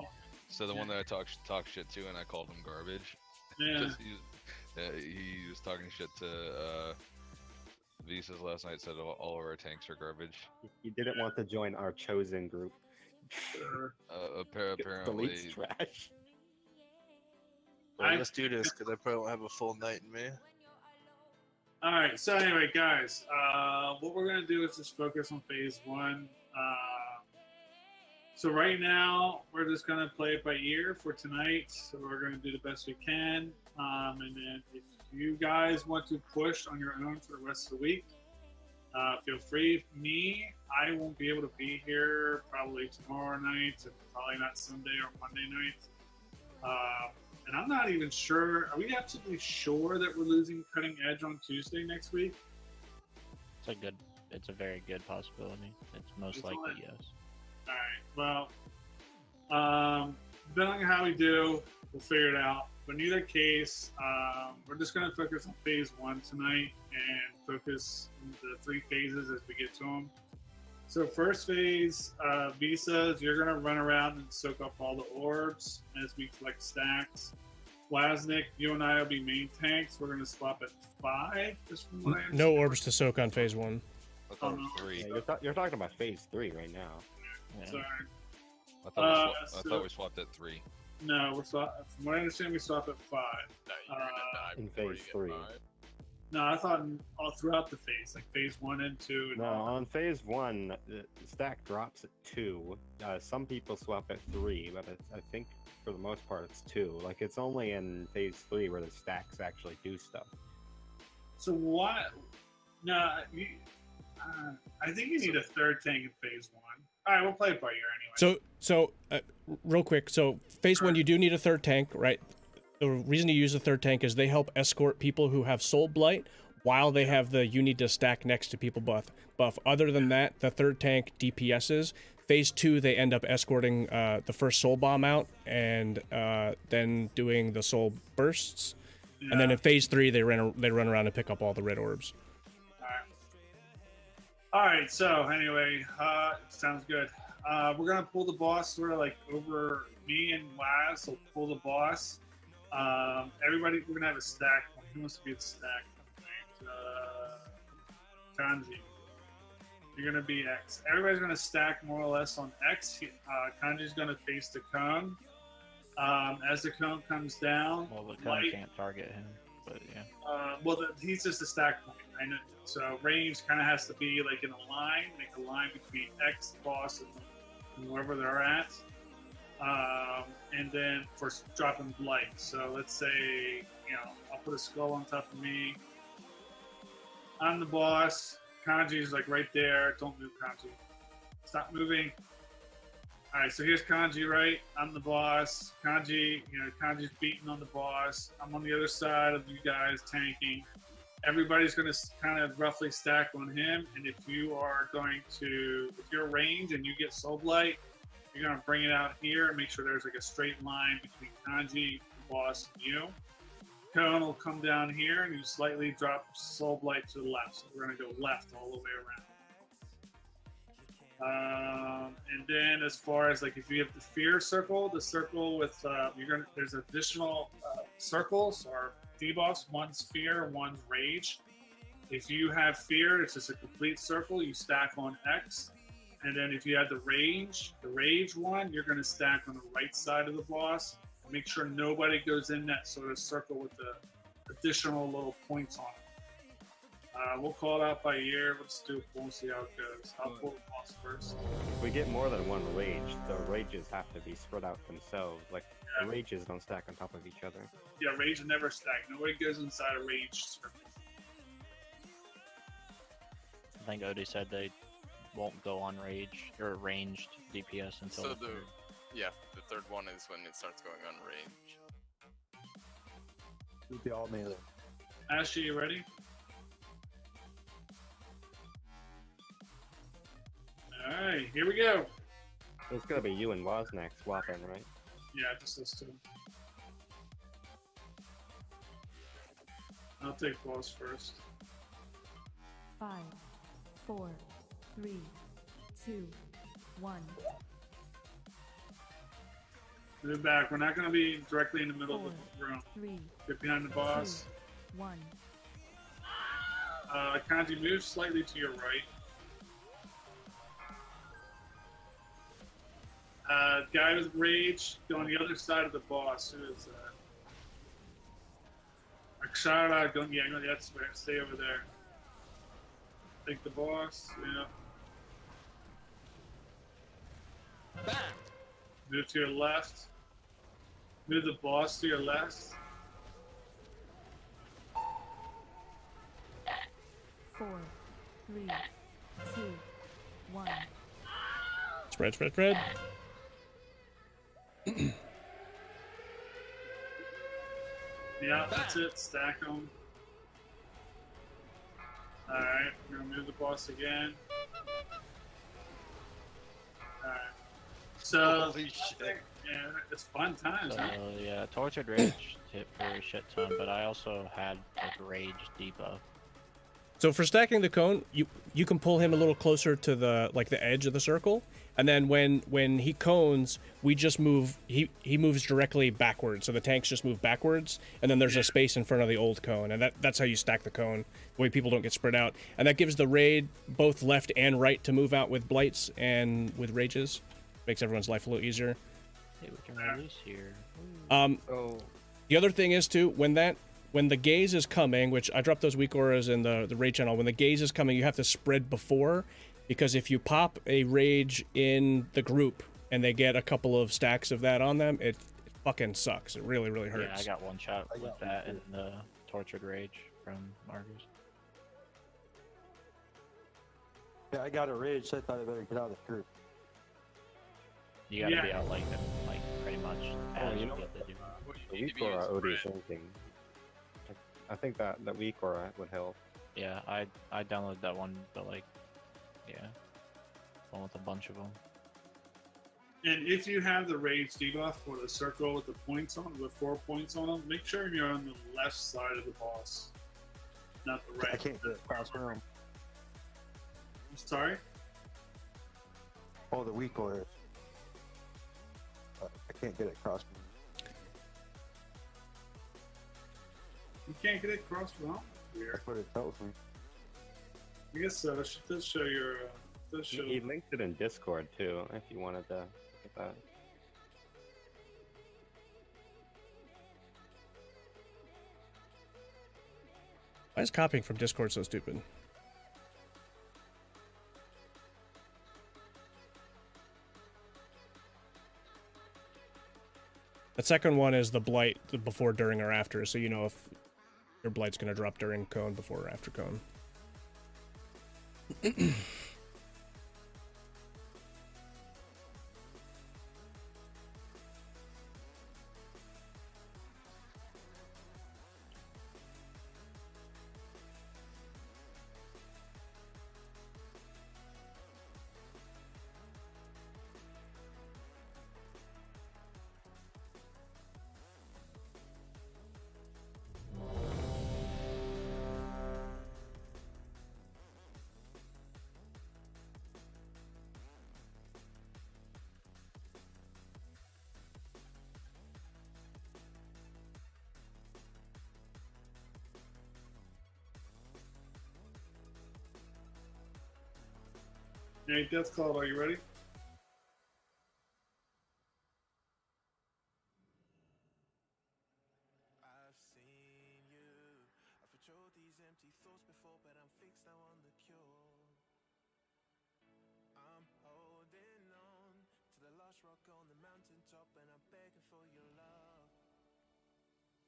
So the one that I talked shit to and I called him garbage. Yeah. He was talking shit to Visas last night. Said all of our tanks are garbage. He didn't want to join our chosen group. Apparently. Delete's trash. Well, let's do this because I probably won't have a full night in me. Alright, so anyway, guys, what we're going to do is just focus on phase 1. So right now, we're just going to play it by ear for tonight. So we're going to do the best we can. And then if you guys want to push on your own for the rest of the week, feel free. Me, I won't be able to be here probably tomorrow night, and probably not Sunday or Monday night. And I'm not even sure. Are we absolutely sure that we're losing Cutting Edge on Tuesday next week? It's a very good possibility. It's most likely yes. Alright, well, depending on how we do, we'll figure it out. But in either case, we're just going to focus on phase 1 tonight and focus on the 3 phases as we get to them. So first phase, Visas, you're going to run around and soak up all the orbs as we collect stacks. Waznik, you and I will be main tanks. We're going to swap at 5. Just from what I understand. No orbs to soak on phase 1. I thought it was 3. Yeah, you're talking about phase 3 right now. Yeah. Sorry. I thought we swapped at 3. No, we're from what I understand, we swap at 5. No, you're gonna die in before phase you 3. get 5. No, I thought all throughout the phase, like phase 1 and 2. And No, all. on phase 1, the stack drops at 2. Some people swap at 3, but I think for the most part it's 2. Like, it's only in phase 3 where the stacks actually do stuff. So what? No, I think you need a 3rd tank in phase 1. All right, we'll play it by ear anyway. So real quick. So phase 1, you do need a 3rd tank, right? The reason you use a 3rd tank is they help escort people who have Soul Blight while they have the you need to stack next to people buff. Other than that, the 3rd tank DPSs. Phase 2, they end up escorting the first Soul Bomb out and then doing the Soul Bursts. And then in phase 3, they run around and pick up all the red orbs. All right. So anyway, sounds good. We're gonna pull the boss sort of like over me and Laz. So pull the boss. Everybody, we're gonna have a stack. Who wants to be the stack? Kanji. You're gonna be X. Everybody's gonna stack more or less on X. Kanji's gonna face the cone. As the cone comes down, Well, the cone can't target him, but yeah. He's just a stack point. I know. So range kind of has to be like in a line, make a line between X, boss, and wherever they're at. And then for dropping blight. So let's say, I'll put a skull on top of me. I'm the boss. Kanji's like right there. Don't move, Kanji. Stop moving. All right, so here's Kanji, right? I'm the boss. Kanji, Kanji's beating on the boss. I'm on the other side of you guys tanking. Everybody's going to kind of roughly stack on him. And if you're range and you get Soul Blight, you're going to bring it out here and make sure there's like a straight line between Kanji, the boss, and you. Cone will come down here and you slightly drop Soul Blight to the left. So we're going to go left all the way around. And then as far as like if you have the fear circle, the circle with there's additional circles or debuffs. One's fear, one's rage. If you have fear, it's just a complete circle. You stack on X. And then if you have the rage one, you're going to stack on the right side of the boss. Make sure nobody goes in that sort of circle with the additional little points on it. We'll call it out by ear. Let's do it. We'll see how it goes. I'll pull the boss first. If we get more than one rage, the rages have to be spread out themselves. Like, the rages don't stack on top of each other. Yeah, rage never stack. Nobody goes inside a rage circle. I think Odie said they won't go on rage or ranged DPS until So the third one is when it starts going on range. We'll be all melee. Ashley, you ready? Alright, here we go. It's gonna be you and Wozniak swapping, right? Yeah, just those two. I'll take boss first. 5, 4, 3, 2, 1. Move back. We're not going to be directly in the middle of the room. 3, Get behind the boss. 2, 1. Kanji, move slightly to your right. Guy with rage, go on the other side of the boss. Who is that? Akshara, that's where. Stay over there. Take the boss. Yeah. Move to your left. Move the boss to your left. 4, 3, 2, 1. Spread. Yeah, that's it. Stack them. Alright, we're gonna move the boss again. Alright. So, Holy shit. Yeah, it's fun times. So, yeah, Tortured Rage hit for a shit ton, but I also had like Rage debuff. So for stacking the cone, you can pull him a little closer to the edge of the circle, and then when he cones, we just move. He moves directly backwards, so the tanks just move backwards, and then there's a space in front of the old cone, and that's how you stack the cone. The way people don't get spread out, and that gives the raid both left and right to move out with blights and with rages. Makes everyone's life a little easier. Hey, we can release here. The other thing is too, when the gaze is coming, which I dropped those weak auras in the raid channel, when the gaze is coming, you have to spread before, because if you pop a rage in the group and they get a couple of stacks of that on them, it fucking sucks. It really, really hurts. Yeah, I got one shot with that in the Tortured Rage from Marcus. Yeah, I got a rage, so I thought I better get out of the group. You gotta be out like pretty much as you you know, get to do. The weak aura Odie is anything. I think that weak aura would help. Yeah, I downloaded that one, but yeah, one with a bunch of them. And if you have the rage debuff for the circle with the points on, with 4 points on them, make sure you're on the left side of the boss, not the right. I can't get across the room. Sorry? Oh, the weak lawyers. I can't get it across me. You can't get it across from home? Weird. That's what it tells me. I guess so. It does show your. Does show. He linked it in Discord too, if you wanted to look at that. Why is copying from Discord so stupid? The second one is the blight, the before, during, or after, so you know if your blight's going to drop during cone, before, or after cone. Hey, Death Cloud, are you ready?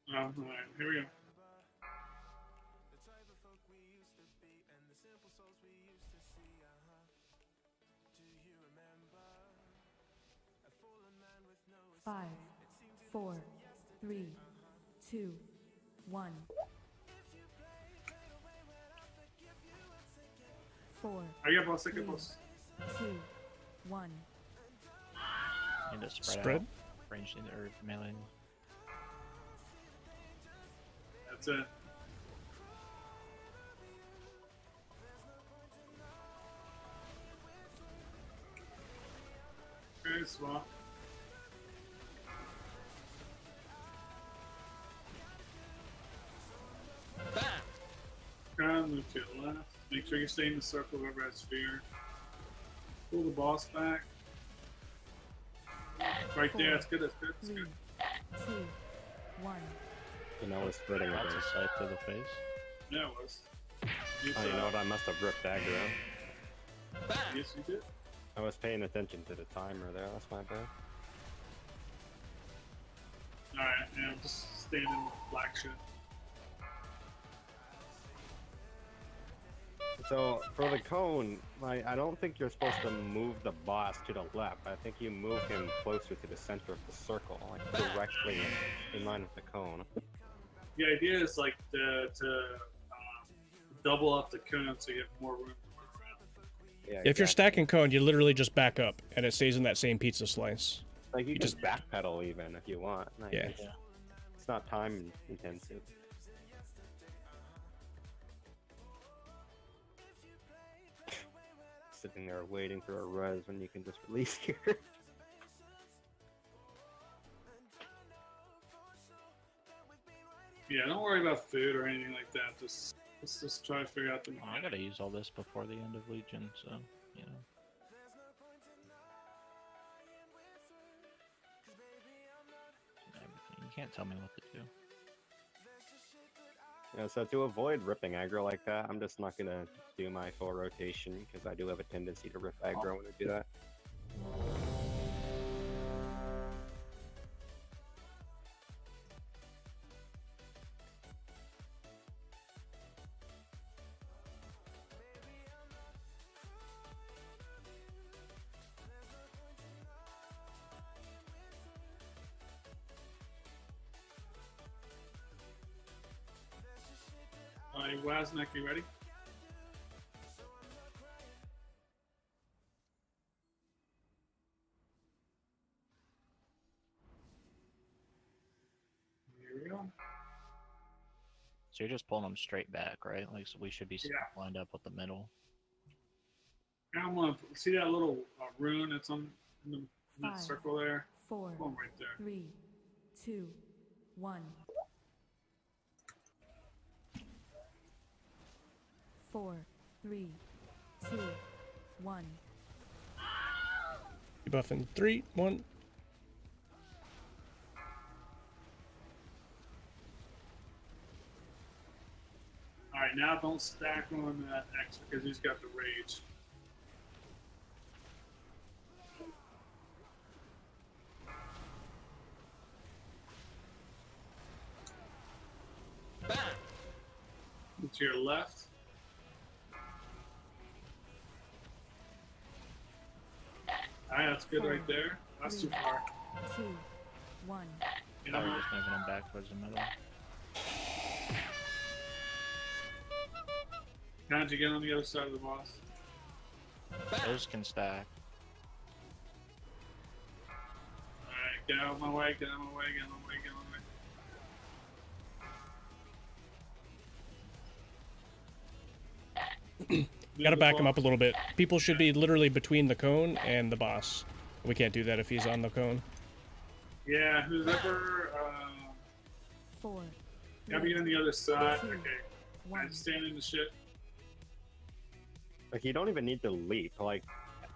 Alright, here we go. Five, four, three, two, one. 4. Ahí ya boss, que boss. 2, 1. Need to spread. Spread? Out. Ranged in or melee. That's it. Okay, swap. Kind of move to the left. Make sure you stay in the circle of every sphere. Pull the boss back. Right there, that's good, that's good, that's good. 2, 1. You know, it's spreading a That's bit. a sight to the face. Yeah, it was. Oh, you know what? I must have ripped aggro. Yes, you did. I was paying attention to the timer there. That's my bad. Alright, yeah, just stand in black shit. So for the cone, like, I don't think you're supposed to move the boss to the left. I think you move him closer to the center of the circle, like directly in line with the cone. The idea is like to double up the cone so you have more room to move around. Yeah, If you're stacking cone, you literally just back up, and it stays in that same pizza slice. like you can just backpedal even if you want. Like, Yeah. it's not time intensive. Sitting there waiting for a res when you can just release here. Yeah, don't worry about food or anything like that. Let's just try to figure out the. I gotta use all this before the end of Legion, so you know. Everything. You can't tell me what to do. Yeah, so to avoid ripping aggro like that, I'm just not gonna do my full rotation because I do have a tendency to rip aggro when I do that. Alright, Wasnak, you ready? Here we go. So you're just pulling them straight back, right? Like, so we should be lined up with the middle. Now I'm gonna see that little rune that's on in that 5, circle there. 4, One right there. 3, 2, 1. 4, 3, 2, 1. Buffing 3, 1. All right, now don't stack on that X because he's got the rage. To your left. Alright, that's good right there. That's too far. 2, 1. You Now know, we're just moving them back towards the middle. how'd you get on the other side of the boss? Those can stack. Alright, get out of my way, get out of my way, get out of my way, get out of my way. Gotta back him up a little bit. People should be literally between the cone and the boss. We can't do that if he's on the cone. Yeah, who's ever 4. gotta be on the other side. 2, Okay. 1. I'm standing in the shit. Like, you don't even need to leap. Like,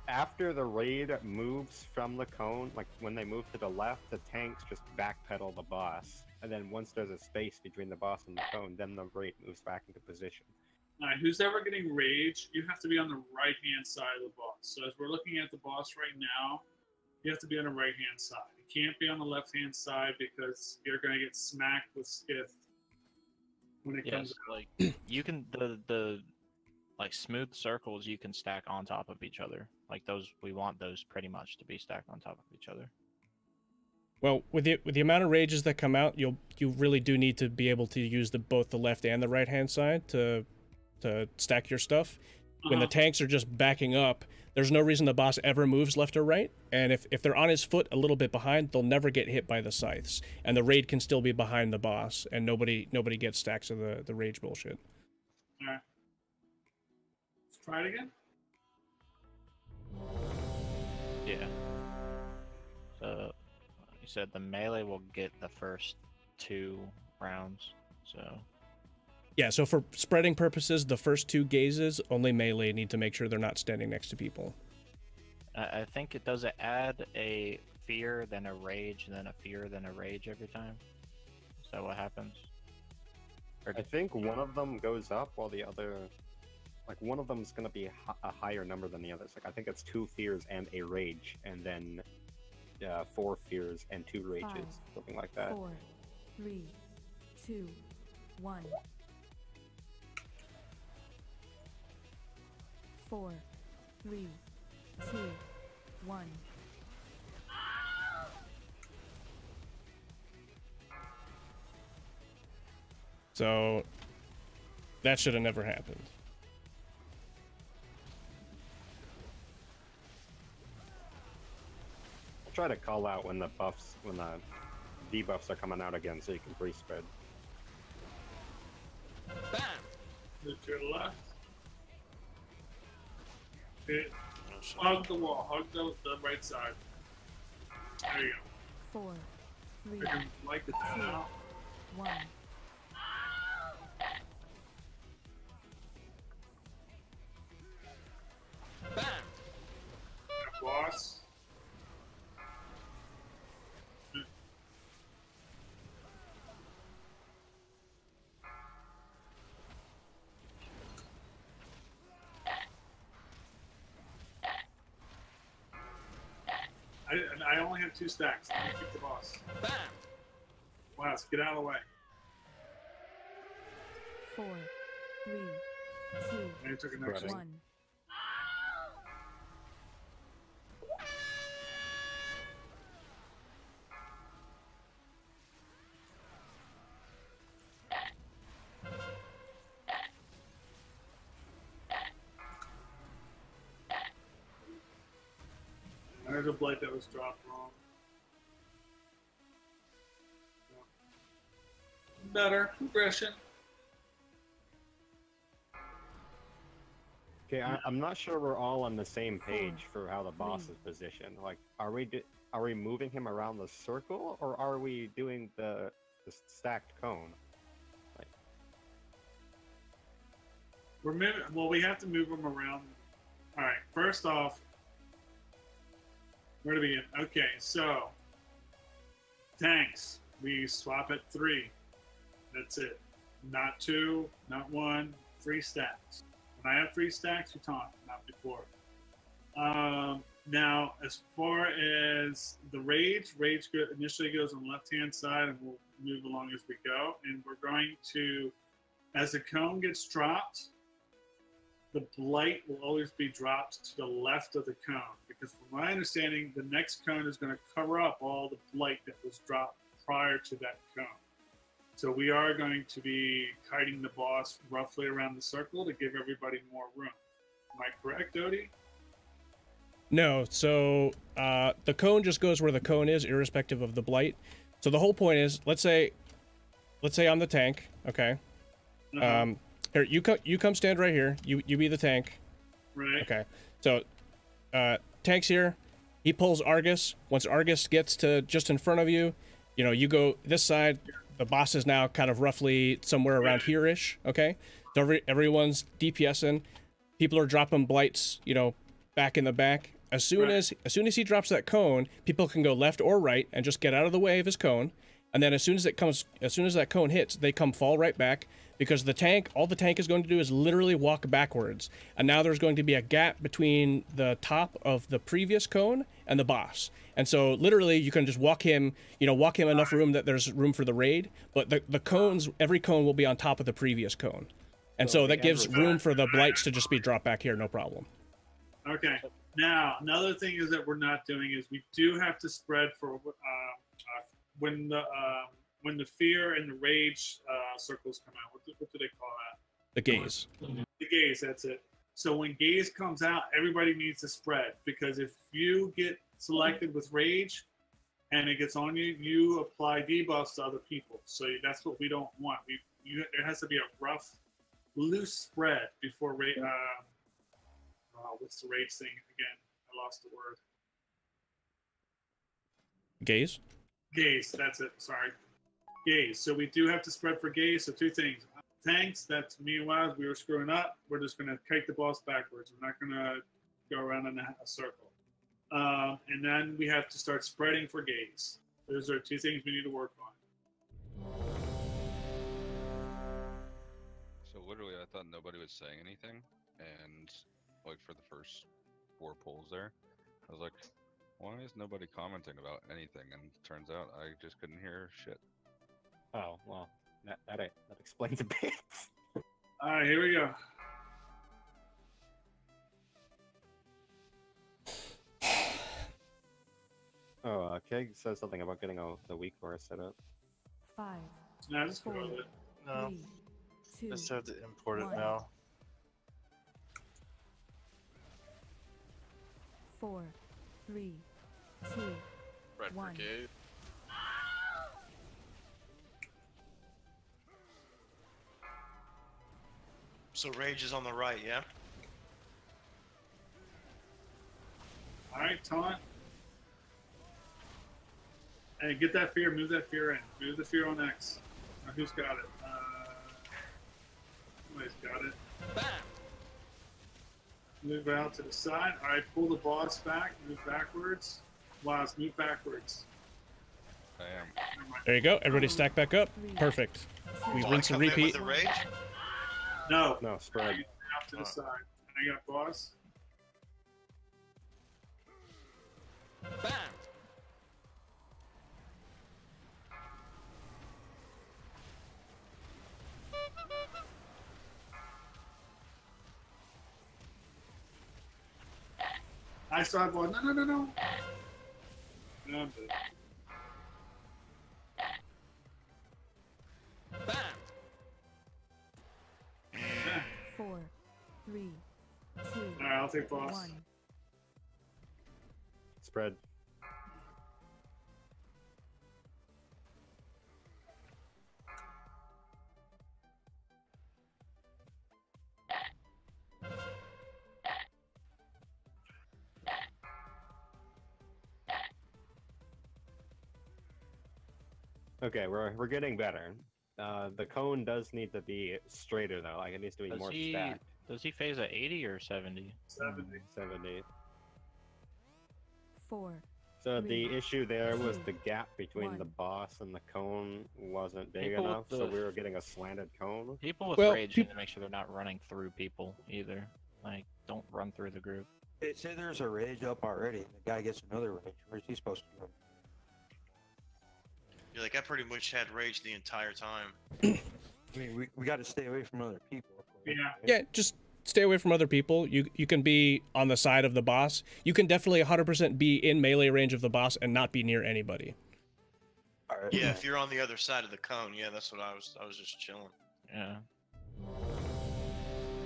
after the raid moves from the cone, like when they move to the left, the tanks just backpedal the boss. And then once there's a space between the boss and the cone, then the raid moves back into position. Alright, who's ever getting rage, you have to be on the right hand side of the boss. So as we're looking at the boss right now, you have to be on the right hand side. You can't be on the left hand side because you're gonna get smacked with skiff when it comes out. Like you can the like smooth circles you can stack on top of each other. Like those, we want those pretty much to be stacked on top of each other. Well, with the amount of rages that come out, you really do need to be able to use both the left and the right hand side to stack your stuff. When the tanks are just backing up, there's no reason the boss ever moves left or right, and if they're on his foot a little bit behind, they'll never get hit by the scythes, and the raid can still be behind the boss, and nobody gets stacks of the rage bullshit. Alright. Let's try it again. Yeah. So you said the melee will get the first 2 rounds, so Yeah, so for spreading purposes, the first 2 gazes, only melee need to make sure they're not standing next to people. I think it does add a fear, then a rage, then a fear, then a rage every time. Is that what happens? Or I think one of them goes up while the other, like one of them's gonna be a higher number than the others. Like I think it's 2 fears and a rage, and then 4 fears and 2 rages, 5, something like that. 4, 3, 2, 1. 4, 3, 2, 1. So that should have never happened. I'll try to call out when the debuffs are coming out again, so you can pre-spread. Bam! Move to your left. Okay. Hug the wall. Hug the right side. There you go. 4, 3, I can like it 2, now. 1. Bam! Boss. I only have 2 stacks. Keep the boss. Bam! Wow, let's get out of the way. 4, 3, 2, And you took another 1. There's a blade that was dropped wrong. Better progression. Okay, I'm not sure we're all on the same page for how the boss is positioned. Like, are we moving him around the circle, or are we doing the stacked cone? Like, well, we have to move him around. All right. First off, where to begin? Okay, so tanks. We swap at 3. That's it. Not 2, not 1. 3 stacks. When I have 3 stacks, you taunt, not before. Now, as far as the rage initially goes on the left-hand side, and we'll move along as we go. And we're going to, as the cone gets dropped, the blight will always be dropped to the left of the cone. Because from my understanding, the next cone is going to cover up all the blight that was dropped prior to that cone. So we are going to be kiting the boss roughly around the circle to give everybody more room. Am I correct, Odie? No, so the cone just goes where the cone is, irrespective of the blight. So the whole point is, let's say I'm the tank, okay? Here, you come stand right here. You be the tank. Right. Okay. So tank's here. He pulls Argus. Once Argus gets to just in front of you, you know, you go this side. The boss is now kind of roughly somewhere around here-ish, okay? So everyone's DPSing. People are dropping blights, you know, back in the back. As soon as he drops that cone, people can go left or right and just get out of the way of his cone. And then as soon as that cone hits, they fall right back, because all the tank is going to do is literally walk backwards. And now there's going to be a gap between the top of the previous cone and the boss. And so literally you can just walk him enough room that there's room for the raid, but the cones, every cone will be on top of the previous cone. And so that gives room for the blights to just be dropped back here, no problem. Okay. Now, another thing is that we're not doing is we do have to spread for when the fear and the rage circles come out. What do they call that? The gaze. The gaze, that's it. So when gaze comes out, everybody needs to spread, because if you get selected with rage and it gets on you, you apply debuffs to other people. So that's what we don't want. There has to be a rough, loose spread before rage. What's the rage thing again? I lost the word. Gaze? Gaze, that's it. Sorry. Gaze. So we do have to spread for gaze. So 2 things. Tanks, that's me and Waz. We were screwing up. We're just going to kite the boss backwards. We're not going to go around in a circle. And then we have to start spreading for gaze. Those are 2 things we need to work on. So literally, I thought nobody was saying anything, and like for the first 4 polls there, I was like, why is nobody commenting about anything? And turns out I just couldn't hear shit. Oh, well, that explains a bit. All right, here we go. Oh, Keg says something about getting the weak bar set up. 5. No, just go with it. No. 3, 2, Just have to import it 1. now. 4, 3, 2, Red 1. Brigade. So rage is on the right, yeah? All right, taunt. Hey, get that fear. Move that fear in. Move the fear on X. Now, who's got it? Somebody's got it. Bam! Move out to the side. All right, pull the boss back. Move backwards. Waz, move backwards. I am. There you go. Everybody stack back up. Perfect. We rinse and repeat. With the rage? No. No, spread. Out to the side. And I got boss. Bam! I saw ball. No. No, I'm good. Bam! 4, 3, 2, All right, I'll take boss. 1. Spread. Okay, we're getting better. The cone does need to be straighter though. Like it needs to be more stacked. Does he phase at 80 or 70? 70. 4. So Three, the issue there was two, the gap between the one. boss and the cone wasn't big People with enough, so the- we were getting a slanted cone. People with Well, rage need to make sure they're not running through people either. Like, don't run through the group. They say there's a rage up already. The guy gets another rage. Where's he supposed to go? You're like, I pretty much had rage the entire time. I mean, we got to stay away from other people. Yeah, just stay away from other people. You can be on the side of the boss. You can definitely 100% be in melee range of the boss and not be near anybody. Yeah, if you're on the other side of the cone, yeah, that's what I was just chilling. Yeah.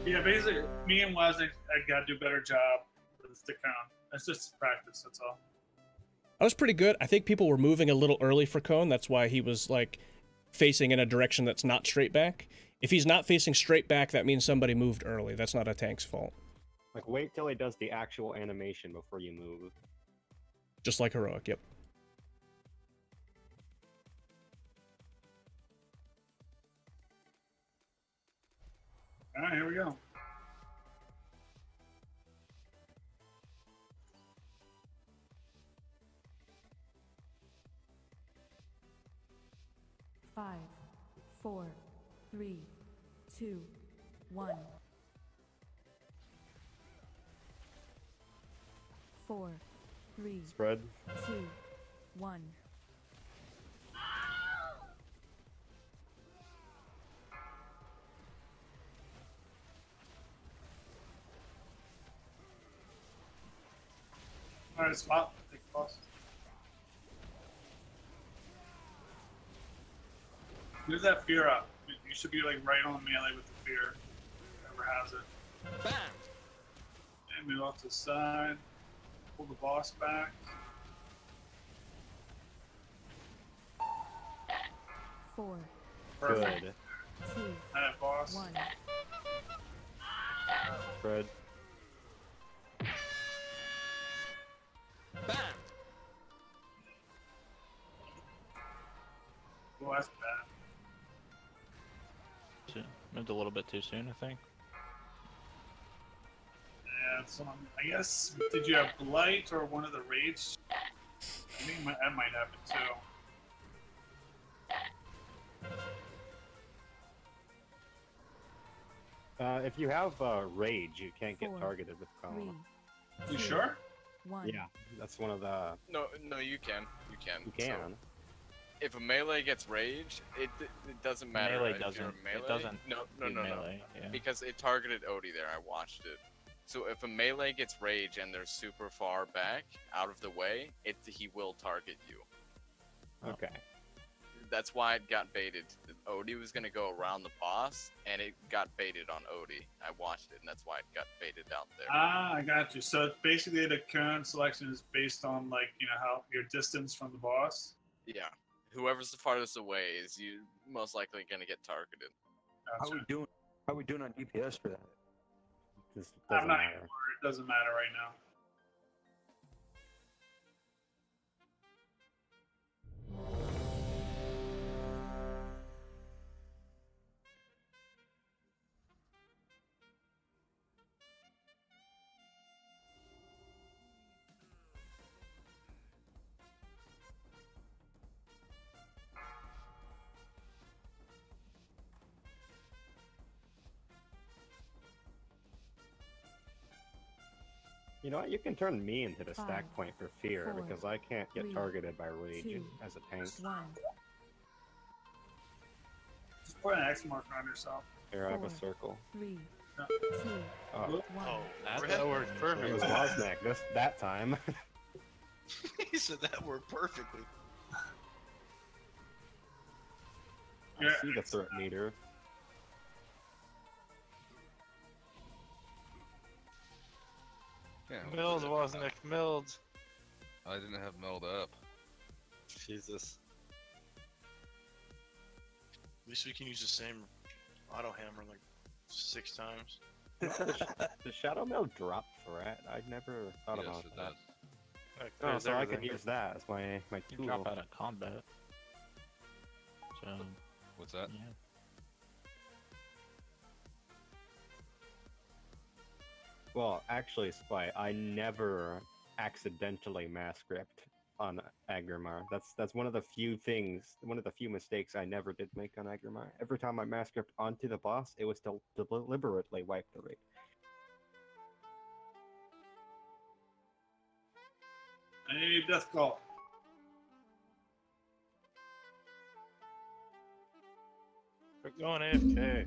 Yeah, basically, me and Wesnick, I gotta do a better job with the cone. That's just practice, that's all. I was pretty good. I think people were moving a little early for cone. That's why he was like facing in a direction that's not straight back. If he's not facing straight back, that means somebody moved early. That's not a tank's fault. Like wait till he does the actual animation before you move. Just like heroic, yep. Alright, here we go. Five, 4, 3, 2, 1. 4, 3, Spread. 2, 1. Alright, spot. Take the boss. There's that fear up. You should be like right on melee with the fear. Whoever has it. Bam! And move off to the side. Pull the boss back. 4, Good. 2, That boss. 1. Spread. Bam! Oh, that's bad. Moved a little bit too soon, I think. Yeah, so I guess, did you have Blight or one of the Rage? I think that might happen too. If you have rage, you can't get 4, targeted with cone. 3, You sure? 1. Yeah, that's one of the. No, you can. You can. You can. So, if a melee gets rage, it doesn't matter. Melee If doesn't. you're a melee, It doesn't. No. do melee, yeah. Because it targeted Odie there. I watched it. So if a melee gets rage and they're super far back, out of the way, he will target you. Okay. That's why it got baited. Odie was gonna go around the boss, and it got baited on Odie. I watched it, and that's why it got baited out there. Ah, I got you. So it's basically the cone selection is based on like, you know, how your distance from the boss. Yeah. Whoever's the farthest away is you most likely gonna get targeted. How we doing? How we doing on DPS for that? This I'm doesn't not matter. even worried. It doesn't matter right now. You know what? You can turn me into the stack 5, point for fear 4, because I can't get 3, targeted by rage 2, as a tank. 1. Just put an X marker on yourself. Here, I have a 4, circle. 3, No. 2, Oh, 1. That worked it perfectly. was Wozniak that time. He said that worked perfectly. I see the threat meter. Yeah, Milled wasn't it? Milled. I didn't have meld up. Jesus. At least we can use the same auto hammer like 6 times. Does Shadow Mail drop threat? I'd never thought Yes, about it that. does. Oh, so I could use that as my You tool. drop out of combat. So. What's that? Yeah. Well, actually, Spy, I never accidentally mass script on Agrimar. That's one of the few things, one of the few mistakes I never did make on Agrimar. Every time I mass script onto the boss, it was to deliberately wipe the raid. Hey, death call. We're going AFK.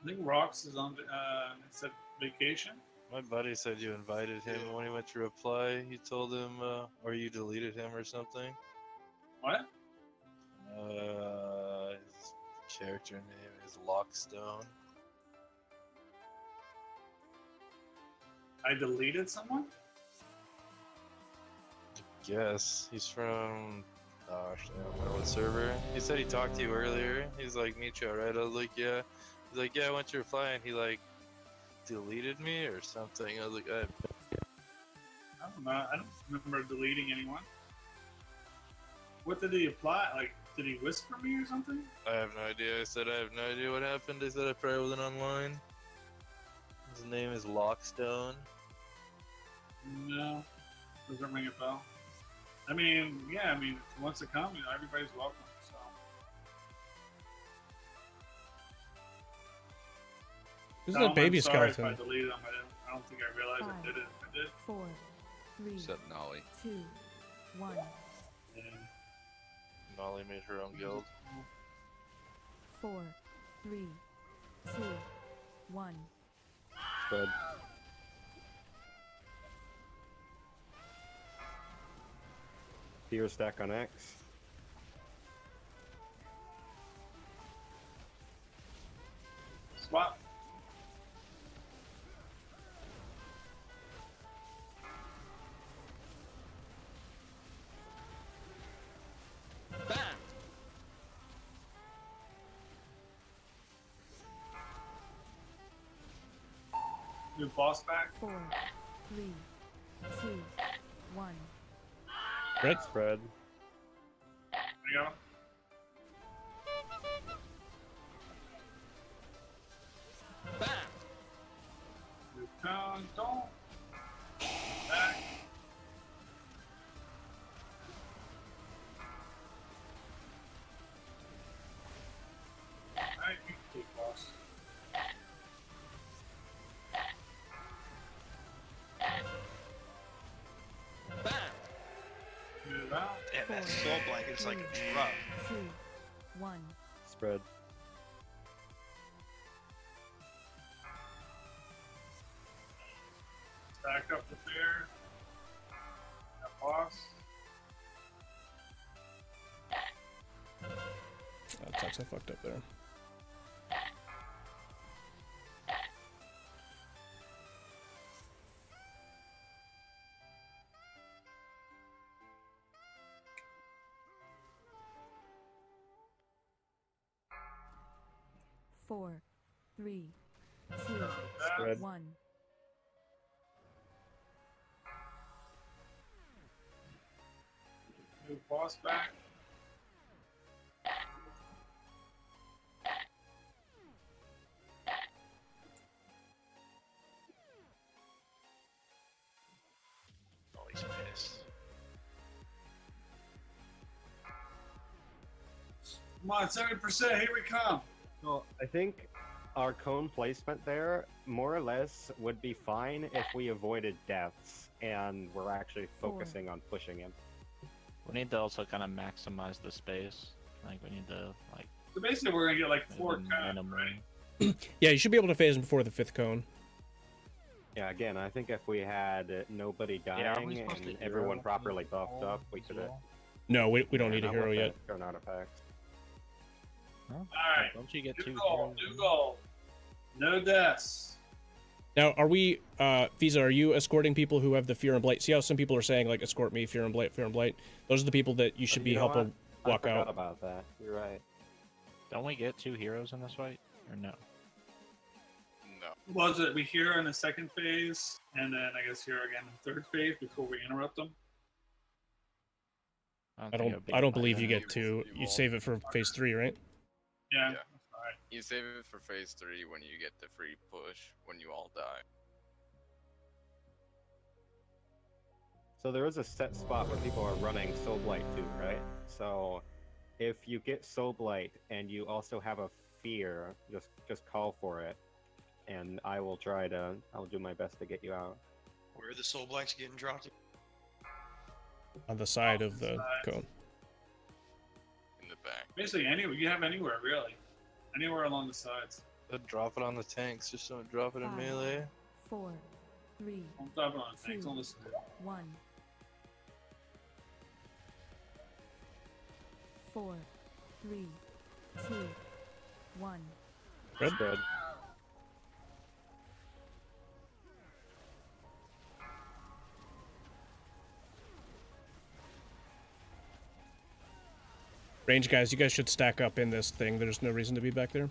I think Rox is on said vacation. My buddy said you invited him, and when he went to reply, you told him, or you deleted him or something. What? His character name is Lockstone. I deleted someone? Yes, he's from. Gosh, I don't know what server. He said he talked to you earlier. He's like, meet you, right? I was like, yeah. He's like, yeah, I went to reply, and he like deleted me or something. I was like, I don't know. I don't remember deleting anyone. What did he apply? Like, did he whisper me or something? I have no idea. I said I have no idea what happened. I said I probably wasn't online. His name is Lockstone. No, doesn't ring a bell. I mean, yeah, I mean, if he wants to come, you know, everybody's welcome. So. This is a baby I'm sorry skeleton. if I deleted him. I don't think I realized I did it. If I did. 4, 3, Except Nolly. 2, 1. Yeah. Nolly made her own guild. 4, 3, 2, 1. Spread. Fear stack on X. Swap. Bam! New boss back. 4, 3, 2, 1. Red. Spread. There you go. Bam! New cone. Don't. Back. Alright, you can take boss. Bam! Move out. Damn, that Four, soul blanket's like a three, drug. 2, 1. Spread. Stack up the fear. That boss. That sucks. I fucked up there. Four, 3, 2, Spread. 1. New boss back. Oh, he's pissed. Come on, 70%. Here we come. Well, I think our cone placement there, more or less, would be fine if we avoided deaths and we're actually focusing on pushing him. We need to also kind of maximize the space. Like we need to like. So basically, we're gonna get like 4 cones, minimum. right? Yeah, you should be able to phase him before the 5th cone. Yeah, again, I think if we had nobody Yeah, are dying we supposed to and hero everyone properly buffed up, we as could have. well? No, we don't need a hero yet. Turn artifacts. Huh? Alright. Don't you get New two goal. heroes? New goal. No deaths. Now, are we, Visa, are you escorting people who have the Fear and Blight? See how some people are saying, like, escort me, Fear and Blight, Fear and Blight? Those are the people that you should be helping walk I forgot out. about that. You're right. Don't we get 2 heroes in this fight? Or no? No. Was it we hear in the second phase, and then I guess here again in the third phase before we interrupt them? I don't believe you get two. You save it for phase 3, right? Yeah. Yeah. You save it for phase 3 when you get the free push when you all die. So there is a set spot where people are running Soul Blight too, right? So if you get Soul Blight and you also have a fear, just call for it, and I'll do my best to get you out. Where are the soul blights getting dropped? On the side of the cone. In the back. Basically, anywhere you have anywhere really, anywhere along the sides. Drop it on the tanks, just don't drop it in 5, melee. 4, 3, Don't drop it on tanks. 2, Don't listen to it. 1. 4, 3, 2, 1. Red? Spread. Range guys, you guys should stack up in this thing. There's no reason to be back there.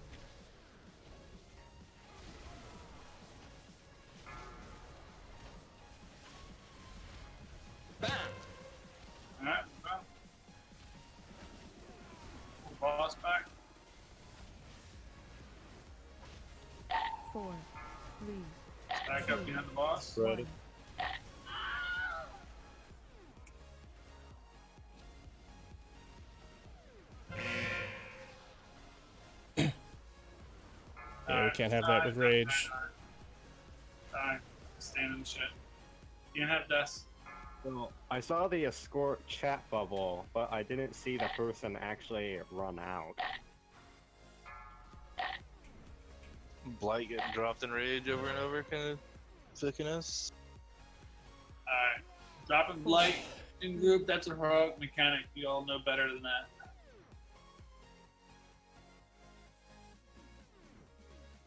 Alright, well. Boss back. 4, 3, Back up behind the boss. Ready. Yeah, we can't have that with rage. Die. Stand in the shit. Can't have deaths. So I saw the escort chat bubble, but I didn't see the person actually run out. Blight getting dropped in rage over and over, kind of thickness. Alright. Dropping blight in group, that's a heroic mechanic. You all know better than that.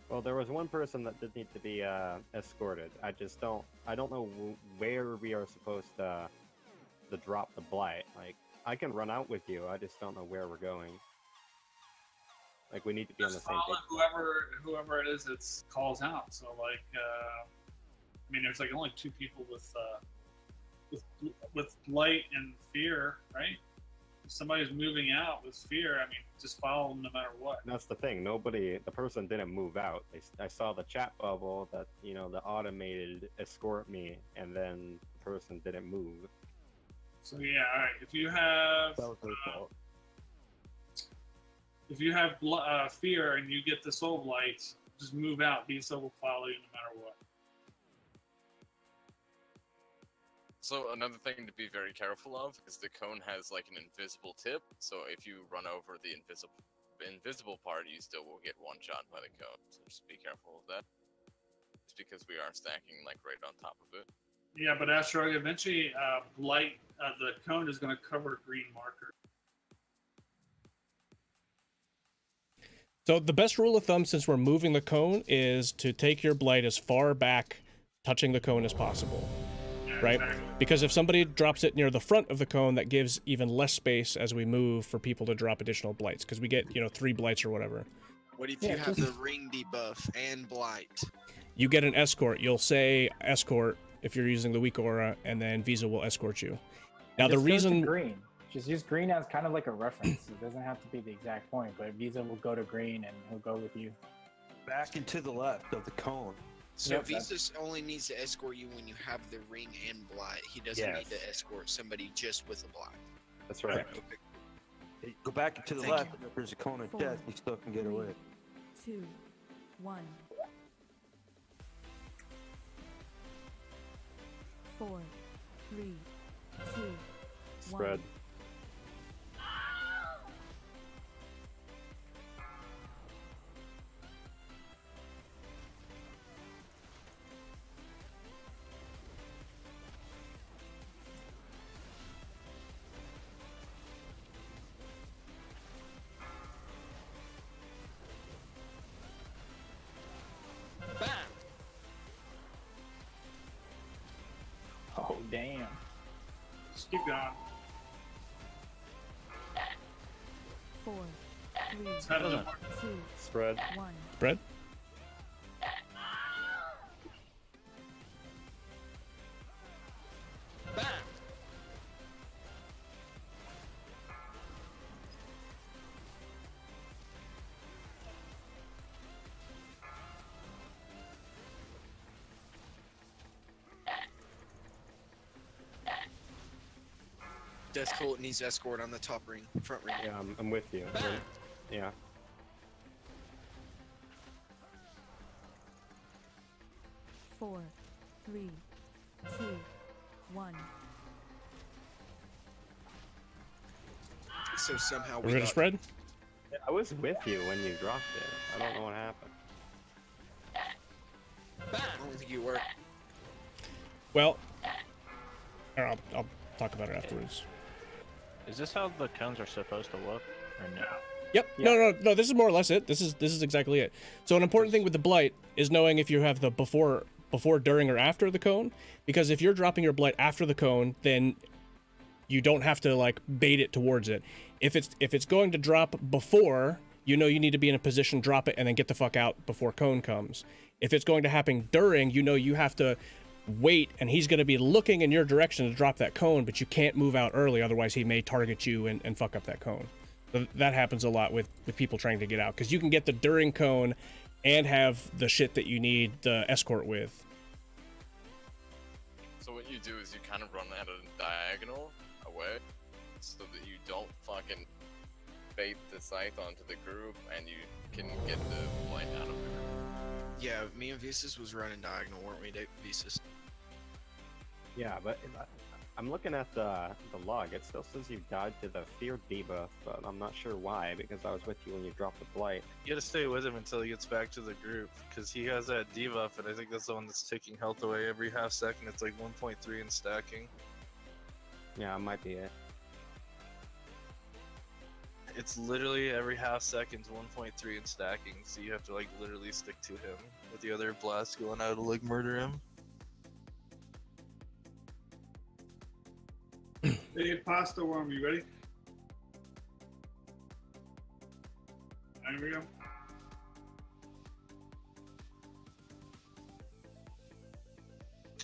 Well, there was one person that did need to be escorted. I don't know where we are supposed to drop the blight. Like, I can run out with you. I just don't know where we're going. Like, we need to be on the Just same follow page. whoever it is that calls out. So like, I mean, there's like only 2 people with blight and fear, right? If somebody's moving out with fear, I mean, just follow them no matter what. That's the thing. The person didn't move out. I saw the chat bubble that, the automated escort me, and then the person didn't move. So yeah, all right. If you have That was their fault. if you have fear and you get the soul blight, just move out. Visa will follow you no matter what. So another thing to be very careful of is the cone has like an invisible tip. So if you run over the invisible part, you still will get one shot by the cone. So just be careful of that. It's because we are stacking like right on top of it. Yeah, but Asteroid, eventually, blight, the cone is going to cover green marker. So the best rule of thumb, since we're moving the cone, is to take your blight as far back, touching the cone as possible. Right? Exactly. Because if somebody drops it near the front of the cone, that gives even less space as we move for people to drop additional blights. Because we get, 3 blights or whatever. What if you have the ring debuff and blight? You get an escort. You'll say escort if you're using the weak aura, and then Visa will escort you. Now the reason green. Just use green as kind of like a reference. It doesn't have to be the exact point, but Visa will go to green and he'll go with you. Back and to the left of the cone. So Visa only needs to escort you when you have the ring and blight. He doesn't need to escort somebody just with a blight. That's right. Okay. Go back and to the left, and if there's a cone of death, you still can get away. 2, 1. 4, 3, 2, 1. Spread. Oh, damn. Just keep going. 4, 3, Spread. 2, Spread. 1. Spread. Death Cult needs escort on the top ring, front ring. Yeah, I'm with you. Yeah. 4, 3, 2, 1. So somehow We're we gonna got spread. I was with you when you dropped it. I don't know what happened. I don't think you were. Well, I'll talk about it afterwards. Is this how the cones are supposed to look, or no? Yep. No. This is more or less it. This is exactly it. So an important thing with the blight is knowing if you have the before, during, or after the cone. Because if you're dropping your blight after the cone, then you don't have to like bait it towards it. If it's going to drop before, you know you need to be in a position, drop it, and then get the fuck out before cone comes. If it's going to happen during, you know you have to wait, and he's going to be looking in your direction to drop that cone, but you can't move out early, otherwise he may target you and fuck up that cone. So that happens a lot with people trying to get out, because you can get the during cone and have the shit that you need the escort with. So what you do is you kind of run at a diagonal away, so that you don't fucking bait the scythe onto the group, and you can get the blight out of the group. Yeah, me and Visas was running diagonal, weren't we, Visas? Yeah, but I'm looking at the log. It still says you died to the fear debuff, but I'm not sure why, because I was with you when you dropped the blight. You gotta stay with him until he gets back to the group, because he has that debuff, and I think that's the one that's taking health away every half second. It's like 1.3 in stacking. Yeah, it might be it. It's literally every half second's 1.3 in stacking, so you have to like literally stick to him with the other blast going out to like murder him. Hey, pasta worm, you ready? There we go.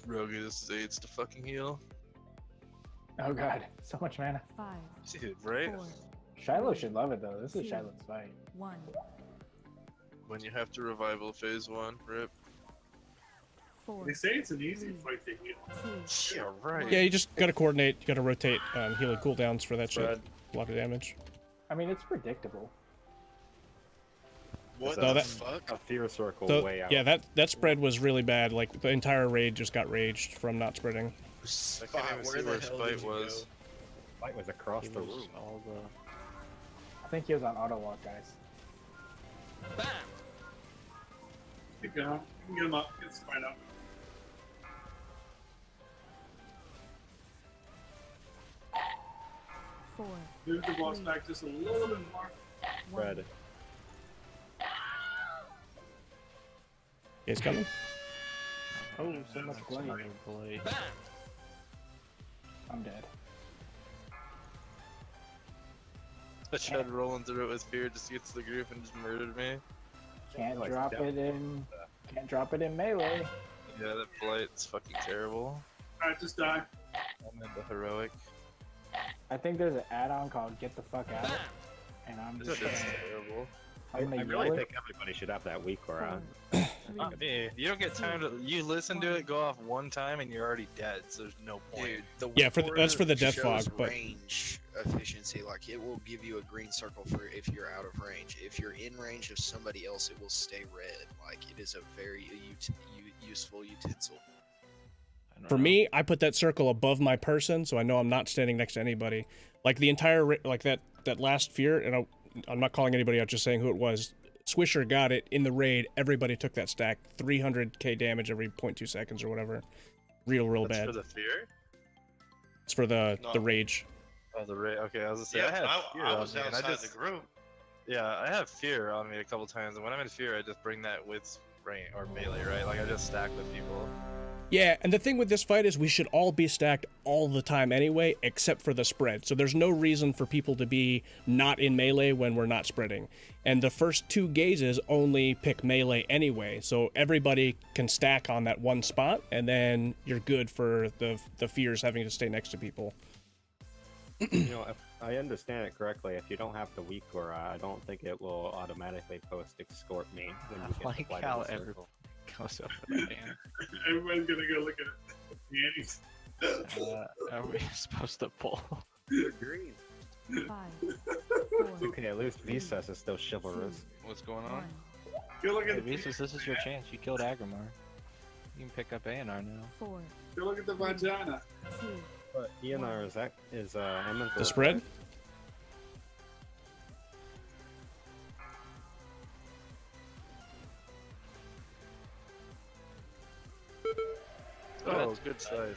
Rogi, this is AIDS to fucking heal. Oh god, so much mana. 5, Dude, right? 4, Shiloh should love it though. This is 2, Shiloh's fight. 1. When you have to revival phase 1, rip. 4. They say it's an easy fight to heal. 2, Yeah, right. Yeah, you just gotta coordinate. You gotta rotate healing cooldowns for that Spread. shit. A lot of damage. I mean, it's predictable. What No, the that- fuck? A fear circle So, way out. yeah, that spread was really bad. Like the entire raid just got raged from not spreading. Spot, I can't even where see the where hell Spite did you was. Light was across He the was room. all the. I think he was on auto walk, guys. Keep going. You can get him up. Get Spite up. Four, Move the boss back just a little bit more. Red. He's coming. Oh, so much blade. Blade. I'm dead. I tried rolling through it with fear just to get to the group and just murdered me. Can't Like drop that. it in. Can't drop it in melee. Yeah, that blight's fucking terrible. Alright, just die. I'm in the heroic. I think there's an add-on called "Get the Fuck Out," and I'm This just. shit's terrible. I I'm gonna really yell think it. everybody should have that weak aura. Not me. You don't get time to. You listen to it go off one time and you're already dead, so there's no point. Dude, the Yeah, that's for the Warrior death fog, shows but- range efficiency. Like it will give you a green circle for if you're out of range. If you're in range of somebody else, it will stay red. Like it is a very useful utensil. For me, I put that circle above my person, so I know I'm not standing next to anybody. Like the entire, like that last fear, and I'm not calling anybody out, just saying who it was. Swisher got it in the raid. Everybody took that stack. 300k damage every 0.2 seconds or whatever. Real That's bad. for the fear? It's for the No. rage. Oh, the rage. Okay, I was gonna say, Yeah, I have fear I on was me, and outside I just, the group. Yeah, I have fear on me a couple times, and when I'm in fear, I just bring that with range or melee, right? Like I just stack with people. Yeah, and the thing with this fight is we should all be stacked all the time anyway, except for the spread. So there's no reason for people to be not in melee when we're not spreading. And the first two gazes only pick melee anyway, so everybody can stack on that one spot, and then you're good for the fears having to stay next to people. You know, if I understand it correctly, if you don't have the weak aura, I don't think it will automatically post escort me when you get like applied how to the every- circle. Goes up with the hand. Everybody's gonna go look at the panties. Are we supposed to pull? You're green. 5, 4, Okay, at least Visas is still chivalrous. What's going on? Go look Hey, at Visas, this is your chance. You killed Agrimar. You can pick up A&R now. 4, Go look at the vagina. 2, But ENR is Emmen's The spread? Oh, good side.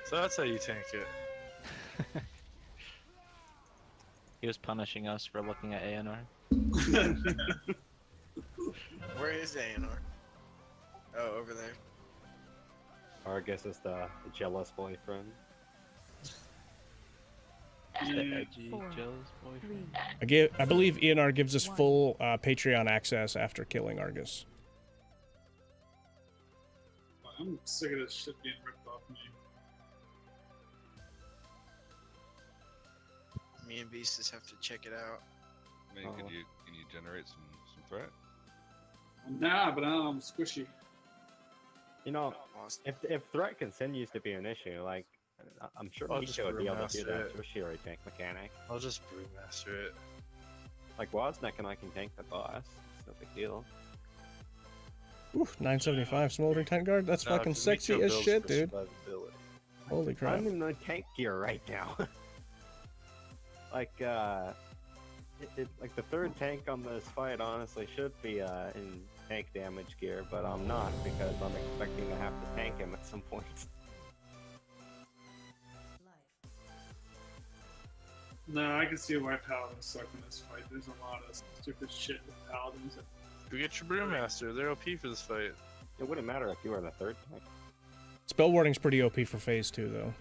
So that's how you tank it. He was punishing us for looking at A&R. Where is A&R? Oh, over there. Argus is the jealous boyfriend. The edgy, 4, jealous boyfriend. 3, I believe ENR gives us full Patreon access after killing Argus. I'm sick of this shit being ripped off me. Me and Beastus have to check it out. I mean, can you generate some threat? Nah, but I'm squishy. You know, if threat continues to be an issue, like I'm sure I'll just Misha would be able to do brewmaster that it. tertiary tank mechanic. I'll just brewmaster it. Like Wozniak and I can tank the boss. It's no big deal. Ooh, 975 Smoldering Tent Guard? That's No, fucking 'cause sexy Micho as builds shit, for dude. survivability. Holy crap. I'm in the tank gear right now. like like the third tank on this fight honestly should be in tank damage gear, but I'm not because I'm expecting to have to tank him at some point. No, I can see why paladins suck in this fight. There's a lot of stupid shit with paladins. Go get your brewmaster. They're OP for this fight. It wouldn't matter if you were the third tank. Spell Warding's pretty OP for phase 2, though.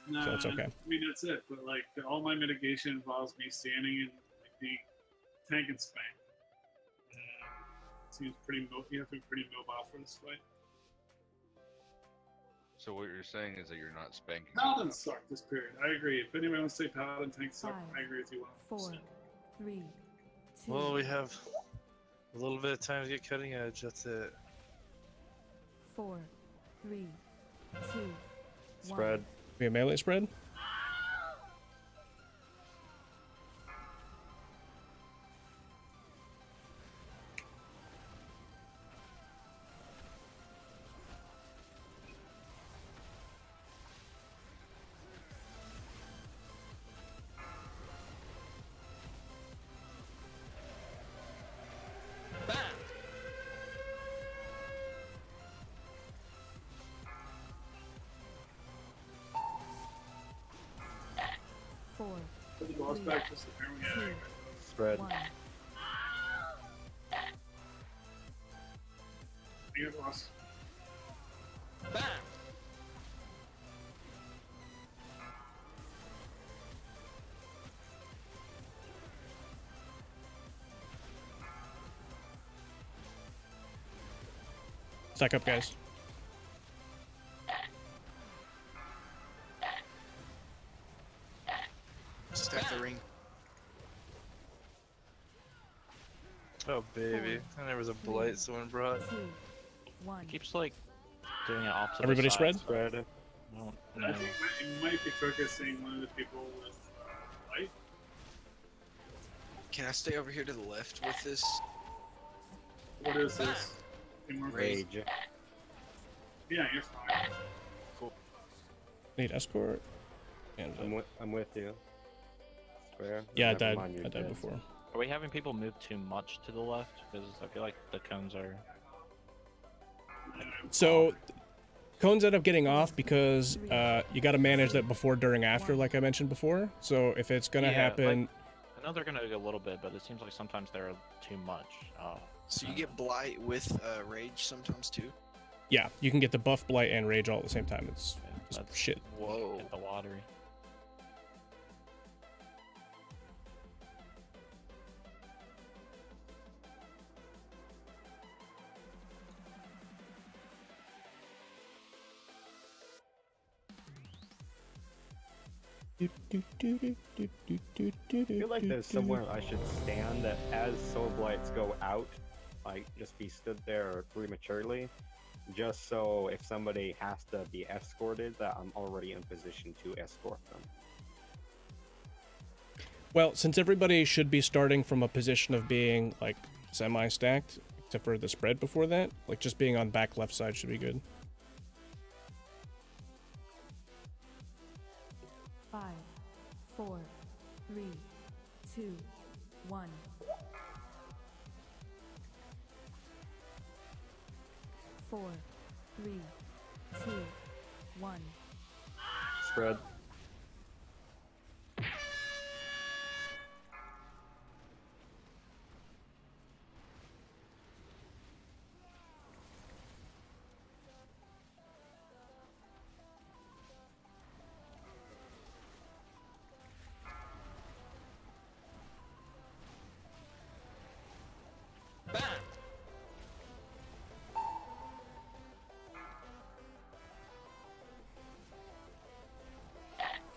No, So it's okay. I mean that's it. But like all my mitigation involves me standing and like being tank and spank. Seems pretty you have to be pretty mobile for this fight. So what you're saying is that you're not spanking. Paladins suck this period. I agree. If anyone wants to say paladin tanks suck, 5, I agree with you 4, 100%. 3, 2, Well, we have a little bit of time to get cutting edge. That's it. 4, 3, 2, 1. Spread. We have melee spread? Put the boss back just apparently. Spread. 1. I get lost. Stack up, guys. Stack the ring. Oh baby, and there was a blight someone brought. 2, 1. Keeps like doing it opposite. Everybody spread? Spread. I don't I know. think it might be focusing one of the people with light. Can I stay over here to the left with this? What is this? Rage. Yeah, you're fine. Cool. Need escort. And I'm with you. Square. yeah, I Never died. mind, you're I died dead. before. Are we having people move too much to the left? Because I feel like the cones are. So cones end up getting off because you got to manage that before, during, after, like I mentioned before. So if it's gonna Yeah, happen, like, I know they're gonna do a little bit, but it seems like sometimes they're too much. So you get blight with rage sometimes too. yeah, you can get the buff, blight, and rage all at the same time. It's just That's- shit. Whoa. Get the watery. I feel like there's somewhere I should stand that as soul blights go out, like just be stood there prematurely, just so if somebody has to be escorted, that I'm already in position to escort them. Well, since everybody should be starting from a position of being like semi-stacked, except for the spread before that, like just being on back left side should be good. 5, 4, 3, 2, 1. Four, 3, 2, 1. Spread.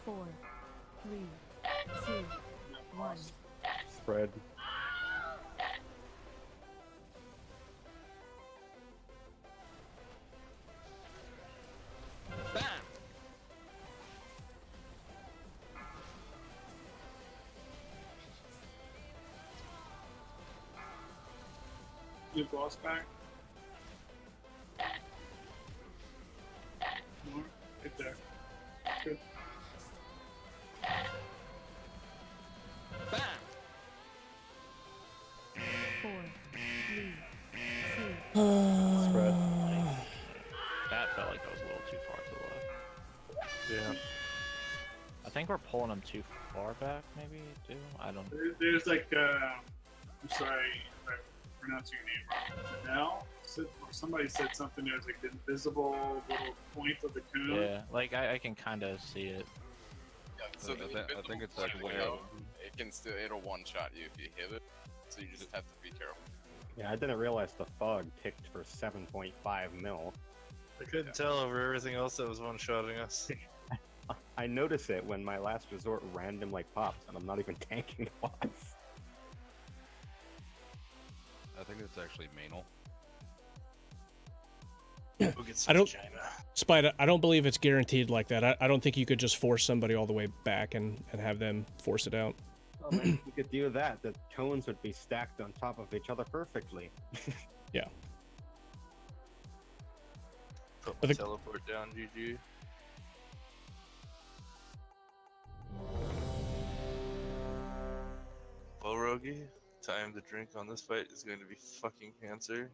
Four, 3, 2, 1. Spread. New boss back. More. Right there. Good. Four, 3, 2. Spread. That felt like that was a little too far to the left. Yeah. I think we're pulling them too far back, maybe, too? I don't know. There's like, I'm sorry if I'm pronouncing your name wrong. Now, somebody said something. There's like the invisible little point of the cone. Yeah, like I can kind of see it. Yeah, so the I think it's invisible actually cone, it can still, it'll one-shot you if you hit it. So you just have to be careful. Yeah, I didn't realize the fog ticked for 7.5 mil. I couldn't tell over everything else that was one-shotting us. I notice it when my last resort randomly pops, and I'm not even tanking once. I think it's actually Manal. I don't, Spite, I don't believe it's guaranteed like that. I don't think you could just force somebody all the way back and have them force it out. Well, man, you could do that. The cones would be stacked on top of each other perfectly. Yeah. Put my teleport down, GG. Well, Rogi, time to drink on this fight is going to be fucking cancer.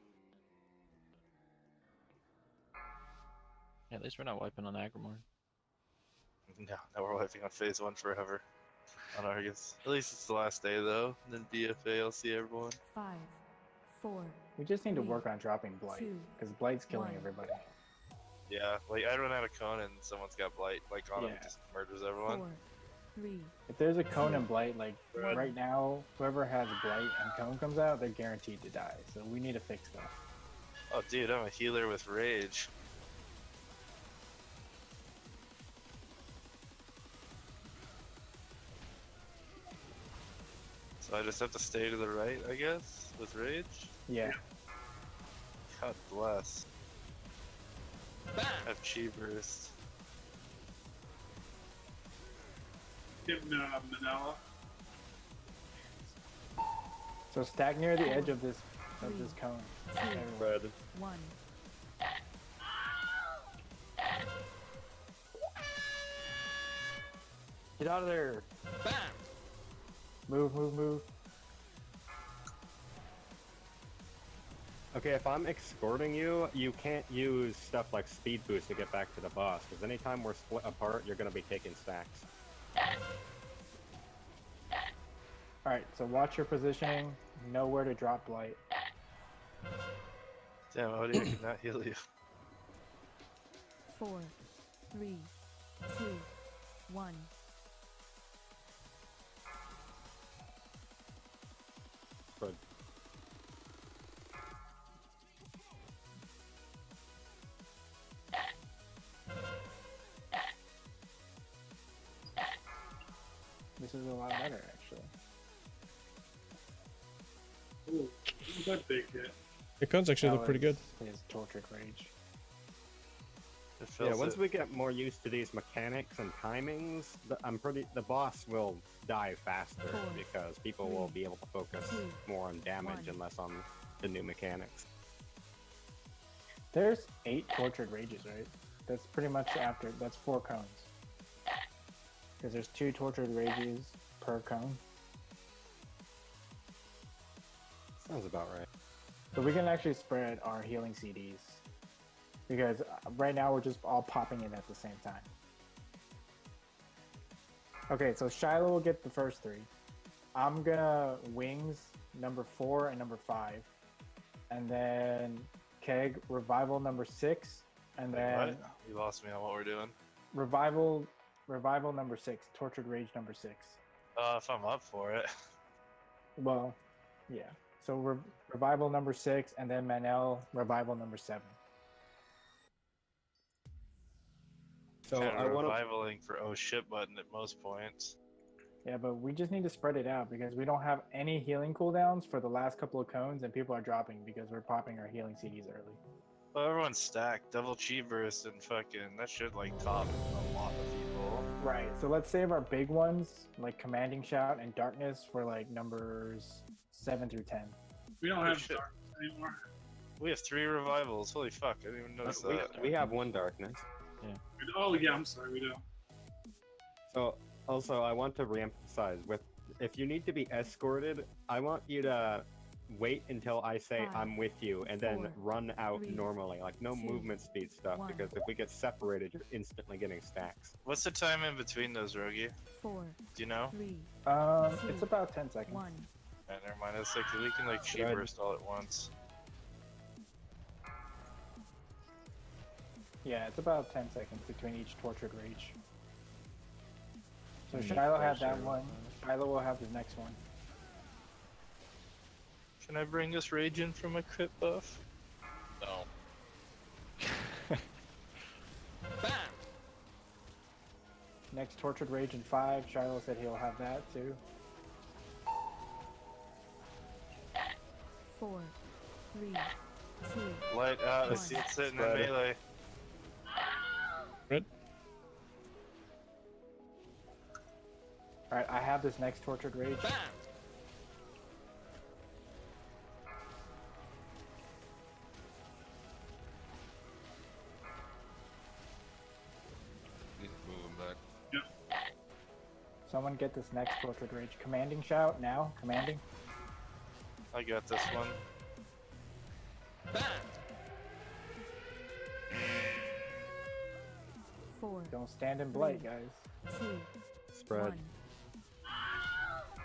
Yeah, at least we're not wiping on Agrimore. No, now we're wiping on phase 1 forever. On Argus. At least it's the last day though. Then DFA, I'll see everyone. 5, 4. We just need to 3, work on dropping Blight, 2, because Blight's killing 1. everybody. Yeah, like I run out of cone and someone's got Blight. Like Autumn just murders everyone. 4, 3. If there's a cone and Blight, like Right. right now, whoever has Blight and cone comes out, they're guaranteed to die. So we need to fix that. Oh dude, I'm a healer with rage. So I just have to stay to the right, I guess, with rage? Yeah. God bless. I have chi burst. Give Manila. So stack near the edge of this cone. 2, Red. 1. Get out of there! Move, move, move. Okay, if I'm escorting you, you can't use stuff like speed boost to get back to the boss, because anytime we're split apart, you're going to be taking stacks. Alright, so watch your positioning, know where to drop Blight. Damn, Odie, I could not heal you. 4, 3, 2, 1. But This is a lot better, actually. Ooh, that big hit. Your cones actually look pretty good. His Tortric Rage. Yeah, once we get more used to these mechanics and timings, the boss will die faster because people will be able to focus more on damage and less on the new mechanics. There's 8 tortured rages, right? That's pretty much after. That's 4 cones. Because there's 2 tortured rages per cone. Sounds about right. So we can actually spread our healing CDs. Because right now we're just all popping in at the same time. Okay, so Shiloh will get the first 3. I'm gonna wings number 4 and number 5. And then Keg, revival number 6. And then What? You lost me on what we're doing. revival number 6, tortured rage number 6. If I'm up for it. Well, yeah. So revival number 6, and then Manel revival number 7. So Kinda I want to. revivaling for oh shit button at most points. Yeah, but we just need to spread it out because we don't have any healing cooldowns for the last couple of cones, and people are dropping because we're popping our healing CDs early. Well, everyone's stacked. Double chi burst and fucking that should like top a lot of people. Right. So let's save our big ones like commanding shout and darkness for like numbers 7 through 10. We don't Oh, have shit. darkness anymore. We have 3 revivals. Holy fuck! I didn't even notice that. We have 1 darkness. Oh yeah, I'm sorry, we don't. So also, I want to reemphasize if you need to be escorted, I want you to wait until I say 5, I'm with you, and then 4, run out 3, normally, like no 2, movement speed stuff. 1. Because if we get separated, you're instantly getting stacks. What's the time in between those, Rogi? 4, Do you know? 3, It's about 10 seconds. 1. Never mind. It's like we can like chi Good. burst all at once. Yeah, it's about 10 seconds between each tortured rage. So Shiloh had that one. Shiloh will have the next one. Can I bring this rage in from a crit buff? No. Next tortured rage in 5. Shiloh said he'll have that too. 4, 3, 2. Light out. I 1. see it sitting in Spread it. melee. Red. Alright, I have this next tortured rage. Need to move him back. Someone get this next tortured rage. Commanding shout now. Commanding. I got this one. Four, Don't stand in blight, guys. 2, Spread. 1.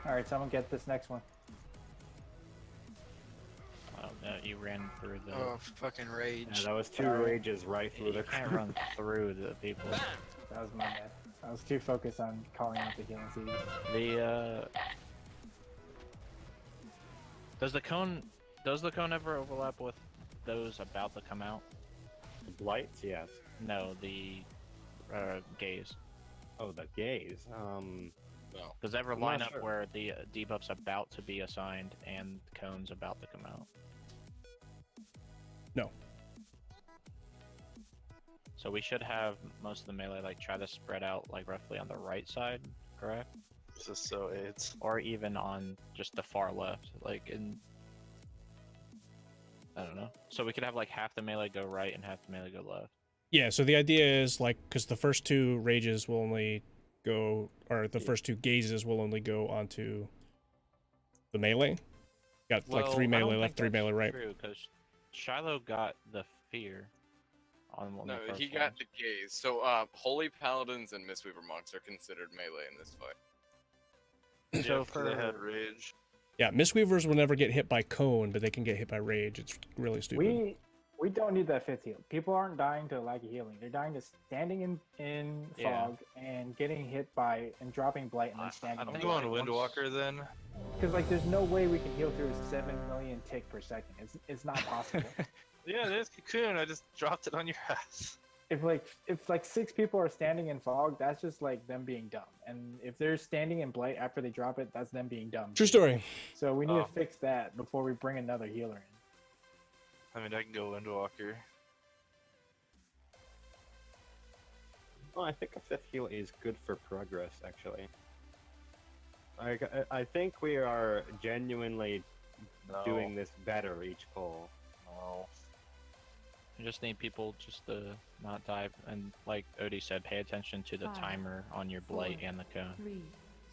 Alright, someone get this next one. Oh no, you ran through the. Oh, fucking rage. Yeah, that was 2 Sorry. rages right through You the can't run through the people. That was my bad. I was too focused on calling out the healing seeds. The does the cone ever overlap with those about to come out? The blights, yes. No, the gaze. Oh, the gaze. No. Does it ever I'm line not up sure. where the debuff's about to be assigned and cone's about to come out? No. So we should have most of the melee like try to spread out like roughly on the right side, correct? Just so it's. Or even on just the far left, like in. I don't know. So we could have like half the melee go right and half the melee go left. Yeah, so the idea is like because the first 2 rages will only go, or the first 2 gazes will only go onto the melee. Got like 3 melee left, 3 melee right. True, because Shiloh got the fear on one No, of the first he got ones. the gaze. So, Holy Paladins and Mistweaver Monks are considered melee in this fight. So Yeah, for they had rage. Yeah, Mistweavers will never get hit by cone, but they can get hit by rage. It's really stupid. We don't need that 5th heal. People aren't dying to lack of healing. They're dying to standing in Yeah. fog and getting hit by and dropping blight and then standing. I'm going Windwalker then. Because like, there's no way we can heal through a 7 million tick per second. It's not possible. Yeah, there's Cocoon. I just dropped it on your ass. if 6 people are standing in fog, that's just like them being dumb. And if they're standing in blight after they drop it, that's them being dumb. True story. So we need Oh. to fix that before we bring another healer in. I mean, I can go Windwalker. Well, I think a 5th heal is good for progress, actually. I think we are genuinely doing this better each pull. No. You just need people just to not dive, and like Odie said, pay attention to the timer on your blight and the cone.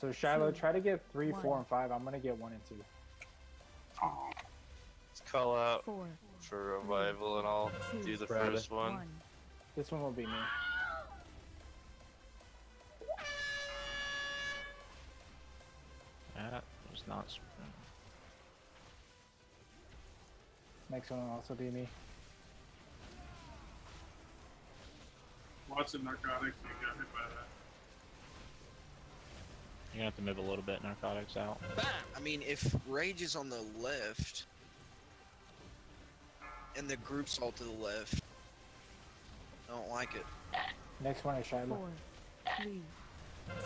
So Shiloh, try to get 3, 4, and 5. I'm gonna get 1 and 2. Let's call out for revival and I'll do the first one. This one will be me. That was not. Next one will also be me. Watching narcotics, you got hit by that. You're gonna have to move a little bit narcotics out. I mean, if Rage is on the left, and the group's all to the left, I don't like it. Next one is Shiloh. 4, 3,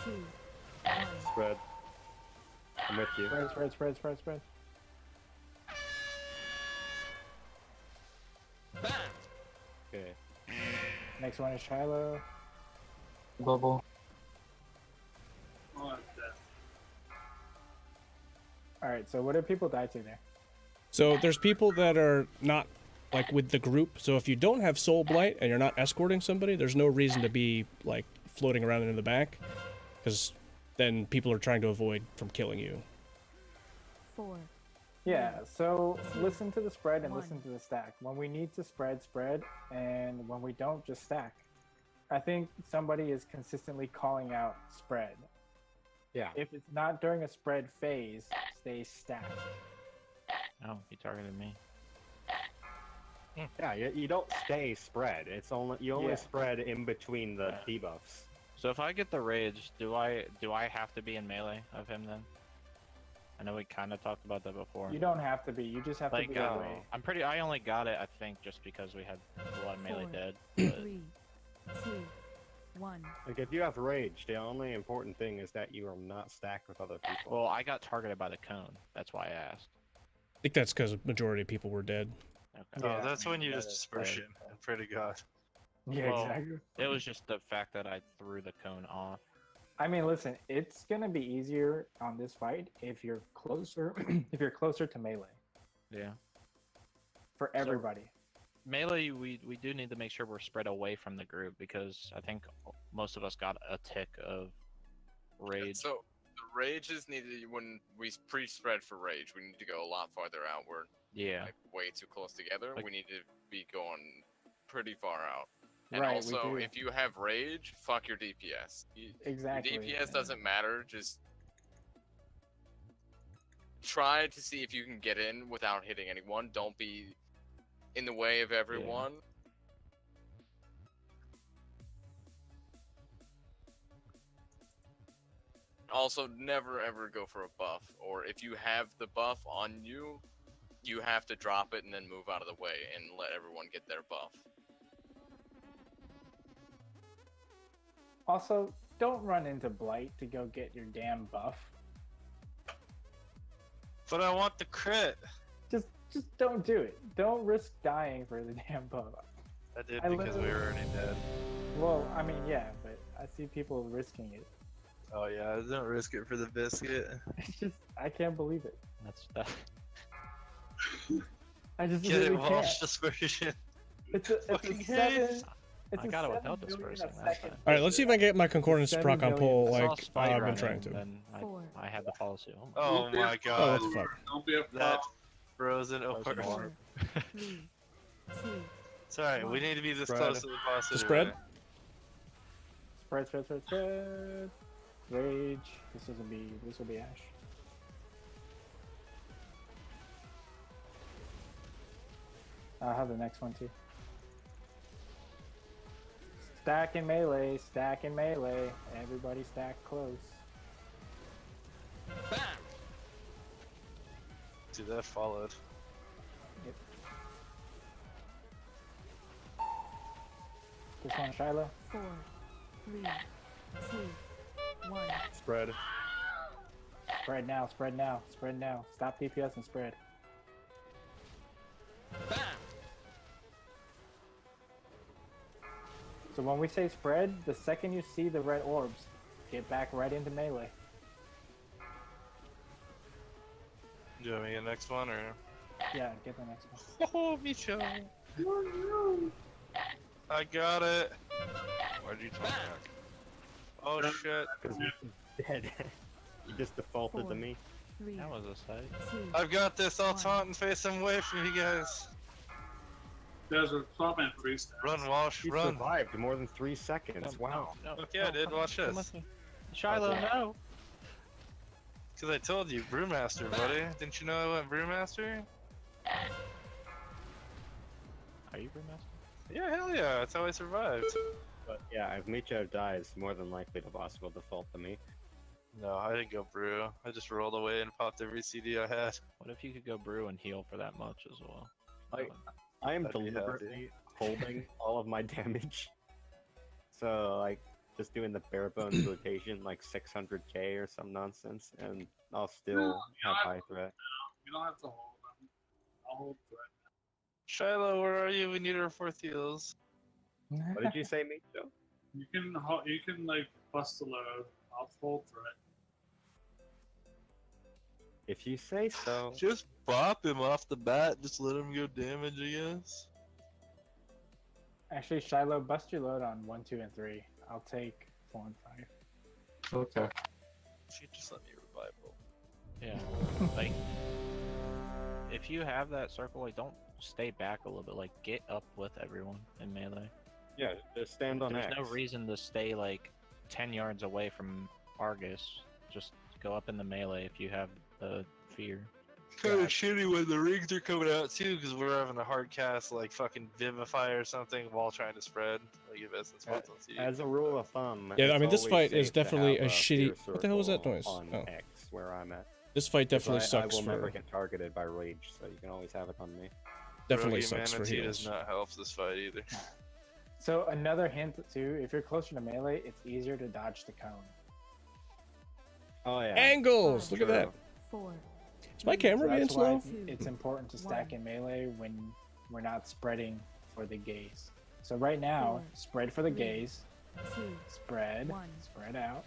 2, 1. Spread. I'm with you. Spread. Okay. Next one is Shiloh. Bubble. Oh, that's death. Alright, so what do people die to there? So there's people that are not like with the group. So if you don't have Soul Blight and you're not escorting somebody, there's no reason to be like floating around in the back, because then people are trying to avoid from killing you. 4. Yeah, so listen to the spread and listen to the stack. When we need to spread, and when we don't, just stack. I think somebody is consistently calling out spread. Yeah. If it's not during a spread phase, stay stacked. Oh, he targeted me. Yeah, you don't stay spread. It's only you only Yeah. spread in between the debuffs. So if I get the rage, do I have to be in melee of him then? I know we kind of talked about that before. You don't have to be. You just have Like, to be away. I only got it, I think, just because we had a lot of melee 4, dead. 3, 2, 1. Like if you have rage, the only important thing is that you are not stacked with other people. Well, I got targeted by the cone. That's why I asked. I think that's because majority of people were dead. Okay. Oh, that's when you That just is dispersion and pray to God. Yeah, Well, exactly. It was just the fact that I threw the cone off. I mean, listen, it's gonna be easier on this fight if you're closer. If you're closer to melee Yeah. for everybody. Melee, we do need to make sure we're spread away from the group, because I think most of us got a tick of rage. So the rage is needed when we pre-spread for rage. We need to go a lot farther outward. Yeah. Like way too close together. Like- We need to be going pretty far out. And Right, we also, do. if you have rage, fuck your DPS. Exactly. Your DPS doesn't matter. Just try to see if you can get in without hitting anyone. Don't be in the way of everyone. Also, never ever go for a buff. Or if you have the buff on you, you have to drop it and then move out of the way and let everyone get their buff. Also, don't run into Blight to go get your damn buff. But I want the crit. Just don't do it. Don't risk dying for the damn buff. I did I because we literally- were already dead. Well, I mean, yeah, but I see people risking it. Oh yeah, don't risk it for the biscuit. It's just, I can't believe it. That's that. I just Get it, really can't. Walsh dispersion. It's a Fucking 7. It's I a got it 7 without billion dispersing a last second. time. All right, let's see if I can get my concordance 7 proc on billion. pull I saw like Spidey I've been run trying in, to. then I had the follow suit. Oh be my a god. Oh, what the fuck? Don't be a That fuck. frozen Frozen orb. orb. 3, 2, It's alright, we need to be this Spread. close to the boss. To anyway. spread? Spread. Rage. This will be Ash. I'll have the next one too. Stack and melee. Everybody stack close. Dude, that followed. This one, Shiloh. 4, 3, 2, 1. Spread. Spread now. Stop DPS and spread. So when we say spread, the second you see the red orbs, get back right into melee. Do you want me to get the next one or? Yeah, get the next one. Oh, Micho. I got it. Why'd you talk back? Oh shit. Dead. You just defaulted to me. That was a sight. I've got this. I'll taunt and face him away from you guys. Guys are stopping 3 steps. Run, Walsh, He run. survived more than 3 seconds. Wow. Okay, I did. Watch this. Shiloh, no. Because I told you, Brewmaster, buddy. Didn't you know I went Brewmaster? Are you Brewmaster? Yeah, hell yeah. That's how I survived. But yeah, if Micho dies, more than likely the boss will default to me. No, I didn't go Brew. I just rolled away and popped every CD I had. What if you could go brew and heal for that much as well? I am That'd be deliberately holding all of my damage. So, like, just doing the bare bones rotation, like 600k or some nonsense, and I'll still have high threat. You don't have to hold them. I'll hold threat. Shiloh, where are you? We need our 4th heals. What did you say, Micho? You can like bust a load. I'll hold threat. If you say so. Just bop him off the bat. Just let him go damage, I guess. Actually, Shiloh, bust your load on 1, 2, and 3. I'll take 4 and 5. Okay. She just let me revival. Yeah. Like, if you have that circle, like, don't stay back a little bit. Like, get up with everyone in melee. Yeah, just stand on There's X. no reason to stay, like, 10 yards away from Argus. Just go up in the melee if you have the fear. Kind of shitty when the rings are coming out too, because we're having a hard cast like fucking Vivify or something while trying to spread. Like if Essence spots on C. As a rule of thumb, Yeah, I it's mean, this always fight is safe to definitely have a shitty. fear What the hell was that circle noise? on Oh. X, where I'm at. This fight definitely 'Cause sucks I will for. never get targeted by rage, so you can always have it on me. Definitely Rogue sucks for Manatee heals. does not help this fight either. So another hint too, if you're closer to melee, it's easier to dodge the cone. Oh yeah. Angles! Look at that. 4. Is my camera being That's why slow? it's important to stack in melee when we're not spreading for the gaze. So right now, spread for the gaze, 2. spread, 1. spread out.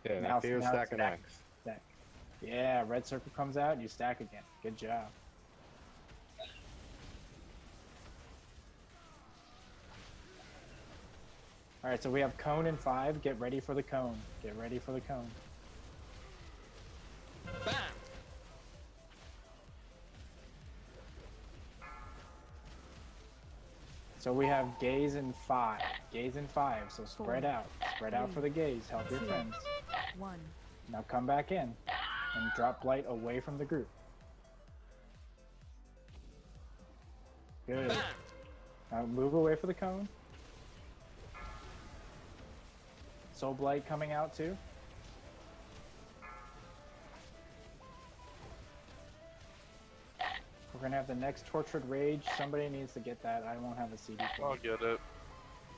Yeah, Now- fear now stack and stack. X. Stack. Yeah, red circle comes out, you stack again. Good job. Alright, so we have cone in 5. Get ready for the cone. Get ready for the cone. So we have gaze in 5. Gaze in 5. So spread out. Spread out for the gaze. Help your 2, friends. 1. Now come back in and drop blight away from the group. Good. Now move away for the cone. Soul blight coming out too. We're gonna have the next tortured rage. Somebody needs to get that. I won't have a CD for I'll it. get it.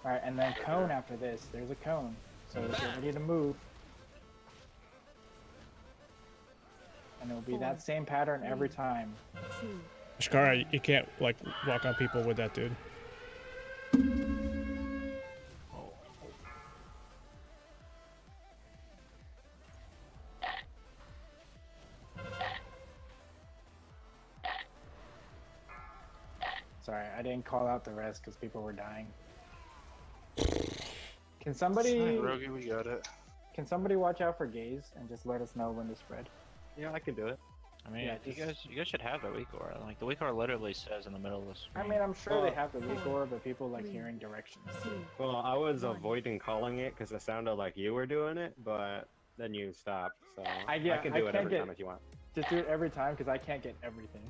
Alright, and then cone after this. There's a cone. So get ready to move. And it'll be that same pattern every time. 2. Shikara, you can't like walk on people with that, dude. Sorry, I didn't call out the rest because people were dying. Can somebody Rogi, we got it. can somebody watch out for gaze and just let us know when to spread? Yeah, I can do it. I mean, Yeah, you guys should have the weak aura. Like the weak aura literally says in the middle of the I screen. mean, I'm sure they Well, have the weak 4, aura, but people like 3, hearing directions. 2. Well, I was 1. avoiding calling it because it sounded like you were doing it, but then you stopped. So I yeah, can I do it can't every get- time if you want. Just do it every time because I can't get everything.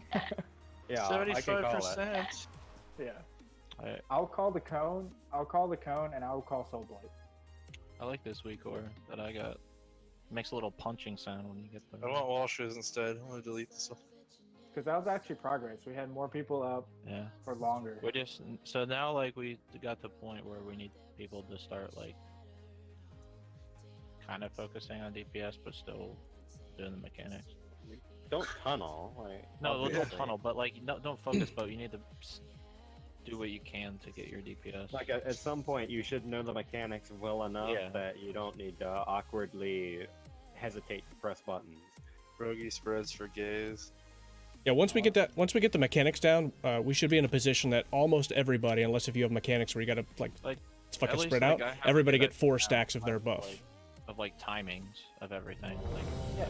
Yeah, I can call it. 75%. Yeah. I'll call the cone. I'll call the cone, and I'll call soul blight. I like this weak aura that I got. Makes a little punching sound when you get the. I want Walsh's instead. I want to delete this one. Because that was actually progress. We had more people up Yeah. for longer. We just so now like we got to the point where we need people to start like kind of focusing on DPS but still doing the mechanics. don't tunnel. Like, No, don't obviously. tunnel, but like, no, don't focus boat. You need to do what you can to get your DPS. Like at some point, you should know the mechanics well enough that you don't need to awkwardly hesitate to press buttons. Rogie spreads for gaze. Yeah, once we get the mechanics down, we should be in a position that almost everybody, unless if you have mechanics where you gotta like fucking at least, spread like, out, I have everybody to do get that 4 stacks of their buff. Of like timings of everything. Like, Yeah,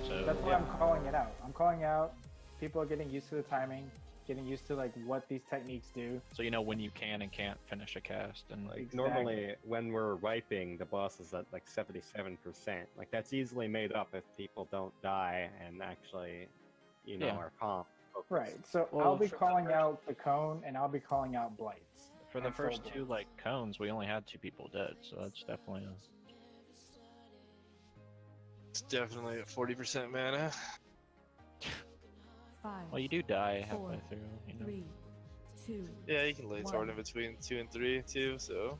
so that's why I'm calling it out. I'm calling out. People are getting used to the timing, getting used to like what these techniques do. So you know when you can and can't finish a cast, and like Normally, when we're wiping, the boss is at like 77%. Like that's easily made up if people don't die and actually, you know, Yeah. are calm. Right. So Well, I'll be for the calling out the cone, and I'll be calling out blights. for the and first soul 2 like cones, we only had 2 people dead, so that's definitely It's definitely at 40% mana. 5, well, you do die 4, halfway through. You know? 3, 2. Yeah, you can lay 1. torn in between 2 and 3 too. So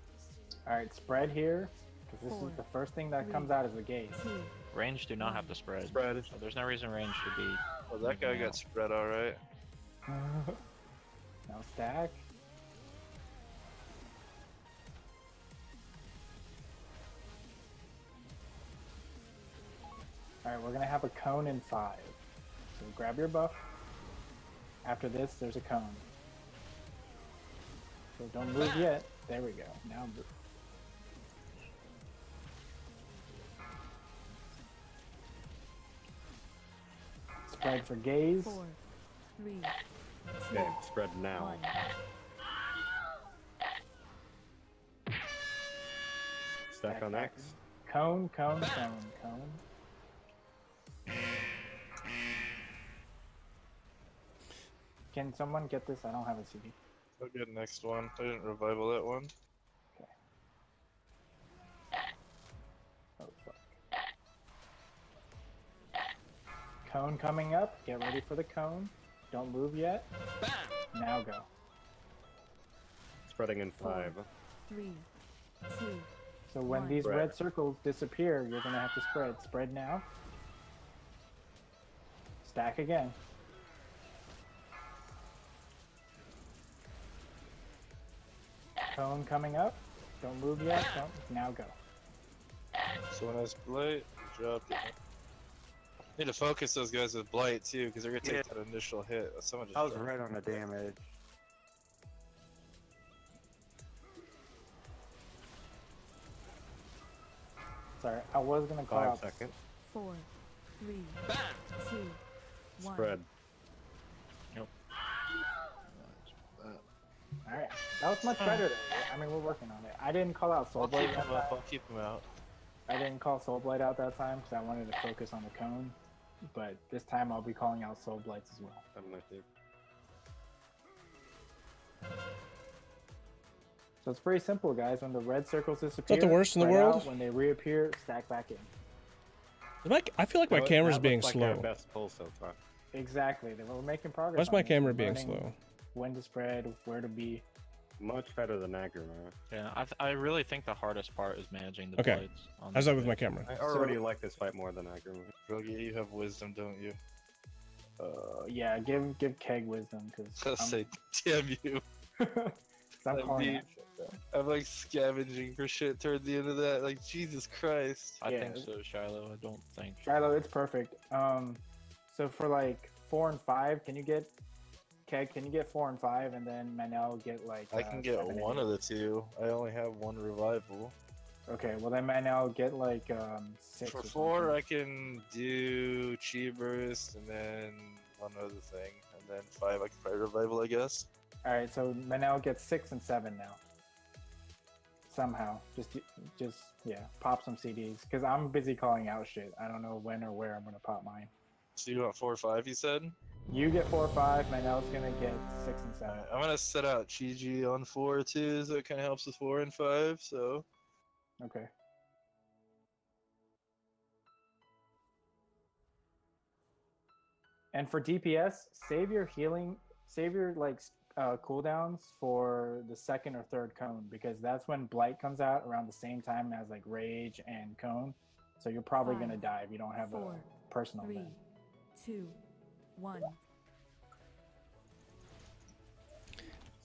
All right, spread here, because this 4, is the first thing that 3, comes out is the gaze. 2. Range do not have to spread. Spread. So there's no reason range should be. well, that guy got spread all right. Now stack. All right, we're gonna have a cone in 5. So grab your buff. After this, there's a cone. So don't move yet. There we go. Now move. Spread for gaze. 4, 3, 2. Okay, spread now. 1. Stack on X. Cone, cone, cone, cone. Can someone get this? I don't have a CD. I'll get next one. I didn't revival that one. Oh, fuck. Cone coming up. Get ready for the cone. Don't move yet. Now go. Spreading in 5. 3, 2. So when 1. these Spread. red circles disappear, you're gonna have to spread. Spread now. Stack again. Cone coming up. Don't move yet. Don't. Now go. So when I was blight, dropped it. Need to focus those guys with blight too, because they're gonna take that initial hit. Someone just I was dropped right on the damage. Sorry, I was gonna call 5 out. seconds. 4, 3, 2, 1. Spread. All right, that was much better. Though. I mean, we're working on it. I didn't call out Soul I'll Blade. keep that him up. time. I'll keep him out. I didn't call Soul Blade out that time because I wanted to focus on the cone. But this time I'll be calling out Soul Blights as well. I'm with you. So it's pretty simple, guys. When the red circles disappear, the worst in the spread world? out. When they reappear, stack back in. I feel like my That- camera's that being looks like our slow. best pull so far. Exactly. We're making progress. Why's on my this. camera We're being learning slow? When to spread, where to be. Much better than Agrima. Yeah, I really think the hardest part is managing the Okay. blades. on How's the that with my blade. camera? I already like this fight more than Agrima. Rogie, you have wisdom, don't you? Yeah, give Keg wisdom because I'll say, damn you. I'm I calling mean, that shit, though. I'm like scavenging for shit toward the end of that. Like, Jesus Christ. I Yeah. think so, Shiloh. I don't think. Shiloh, it's perfect. So for like 4 and 5, can you get Keg? Can you get 4 and 5, and then Manel get like? I can get 7 and one 8? of the two. I only have one revival. Okay, well then Manel get like 6. For or 4, something. I can do Chi Burst and then one other thing. And then 5, I can probably revival, I guess. All right, so Manel gets 6 and 7 now. Somehow, just yeah, pop some CDs because I'm busy calling out shit. I don't know when or where I'm gonna pop mine. So you want 4 or 5, you said? You get 4 or 5. Manel's gonna get 6 and 7. I'm gonna set out Chi on 4 too, so it kind of helps with 4 and 5. So Okay. And for DPS, save your healing, save your like cooldowns for the second or third cone because that's when Blight comes out around the same time as like Rage and Cone. So you're probably 5, gonna die if you don't have 4, a personal 3, event. 2, 1.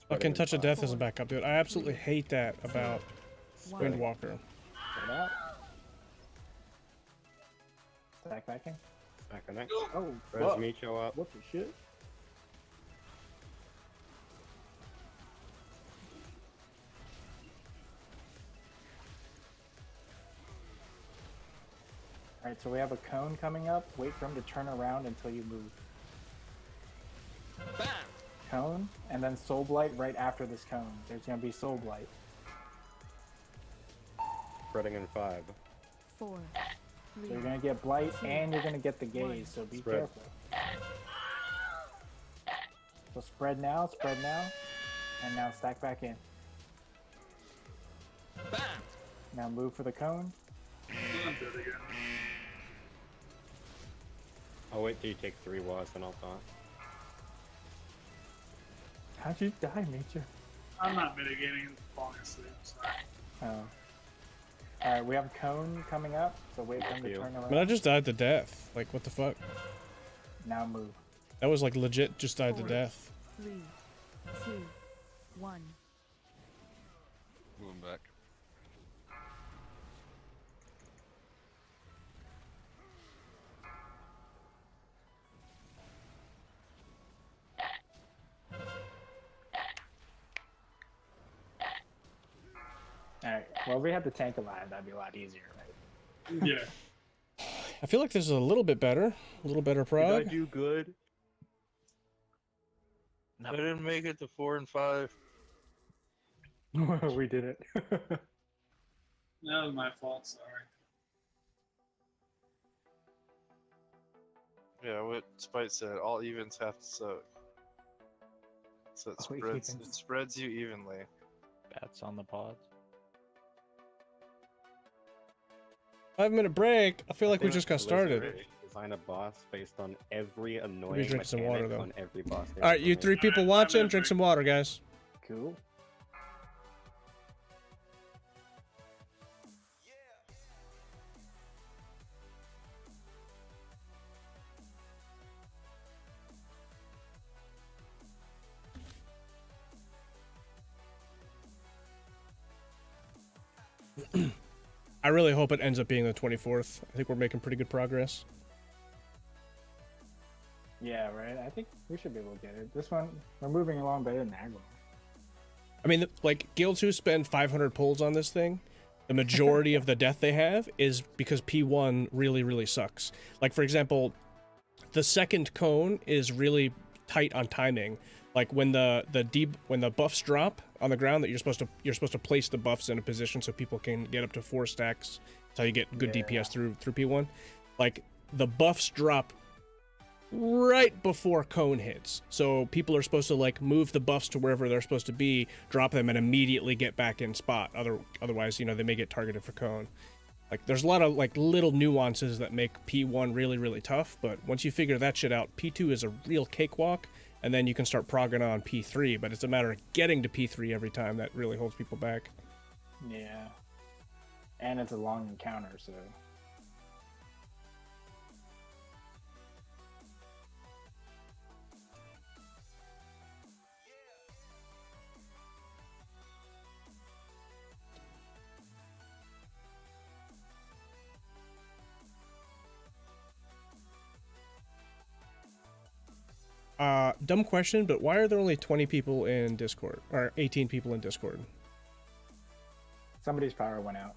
Fucking Touch of Death as a 4, backup, dude. I absolutely hate that about 1. Windwalker. Get out. Stack backing. Back on it. Oh, Res fuck. Micho up. What the shit? Alright, so we have a cone coming up. Wait for him to turn around until you move. Bam! Cone, and then Soul Blight right after this cone. There's gonna be Soul Blight. Spreading in 5. 4, 3. So you're gonna get Blight and you're gonna get the gaze, so be Spread. careful. So spread now, and now stack back in. Bam! Now move for the cone. I'll wait till you take 3 was and I'll taunt. How'd you die, Nature? I'm not mitigating, falling asleep. Sorry. Oh. Alright, we have a cone coming up, so wait for him to turn around. But I just died to death. Like, what the fuck? Now move. That was like legit just died to 4, death. 3, 2, 1. Moving back. Alright, well, if we had the tank alive, that'd be a lot easier, right? Yeah. I feel like this is a little bit better. A little better Did I prog. do good? I didn't make it to 4 and 5. We did it. That was my fault. Sorry. Yeah, what Spite said, all evens have to suck. So All it evens. spreads you evenly. Bats on the pods. 5-minute break. I feel like we think just got Blizzard started. Design a boss based on every annoying drink some water, mechanic though. on every boss. All right, you 3 people watching, drink some water, guys. Cool. I really hope it ends up being the 24th. I think we're making pretty good progress. Yeah, right? I think we should be able to get it. This one, we're moving along better than Agro. I mean, like, guilds who spend 500 pulls on this thing, the majority of the death they have is because P1 really, really sucks. Like, for example, the second cone is really tight on timing. Like, when when the buffs drop on the ground, that you're supposed to place the buffs in a position so people can get up to 4 stacks. That's how you get good DPS through P1. Like, the buffs drop right before cone hits, so people are supposed to like move the buffs to wherever they're supposed to be, drop them, and immediately get back in spot. Otherwise, you know, they may get targeted for cone. Like, there's a lot of like little nuances that make P1 really, really tough, but once you figure that shit out, P2 is a real cakewalk, and then you can start progging on P3, but it's a matter of getting to P3 every time that really holds people back. Yeah. And it's a long encounter, so... Dumb question, but why are there only 20 people in Discord? Or 18 people in Discord? Somebody's power went out.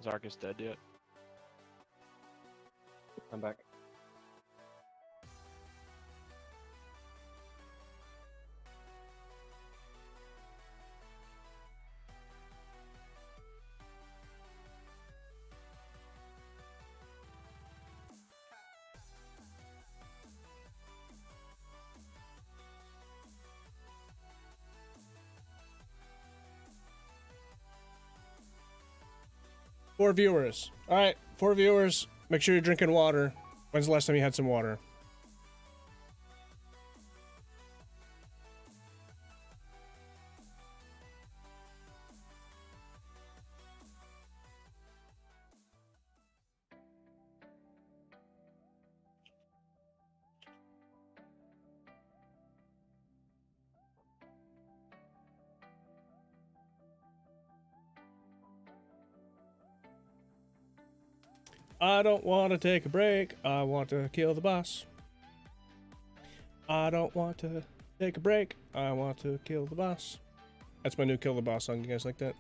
Is Arcus dead yet? I'm back. 4 viewers. All right, 4 viewers. Make sure you're drinking water. When's the last time you had some water? I don't want to take a break. I want to kill the boss. I don't want to take a break. I want to kill the boss. That's my new Kill the Boss song. You guys like that?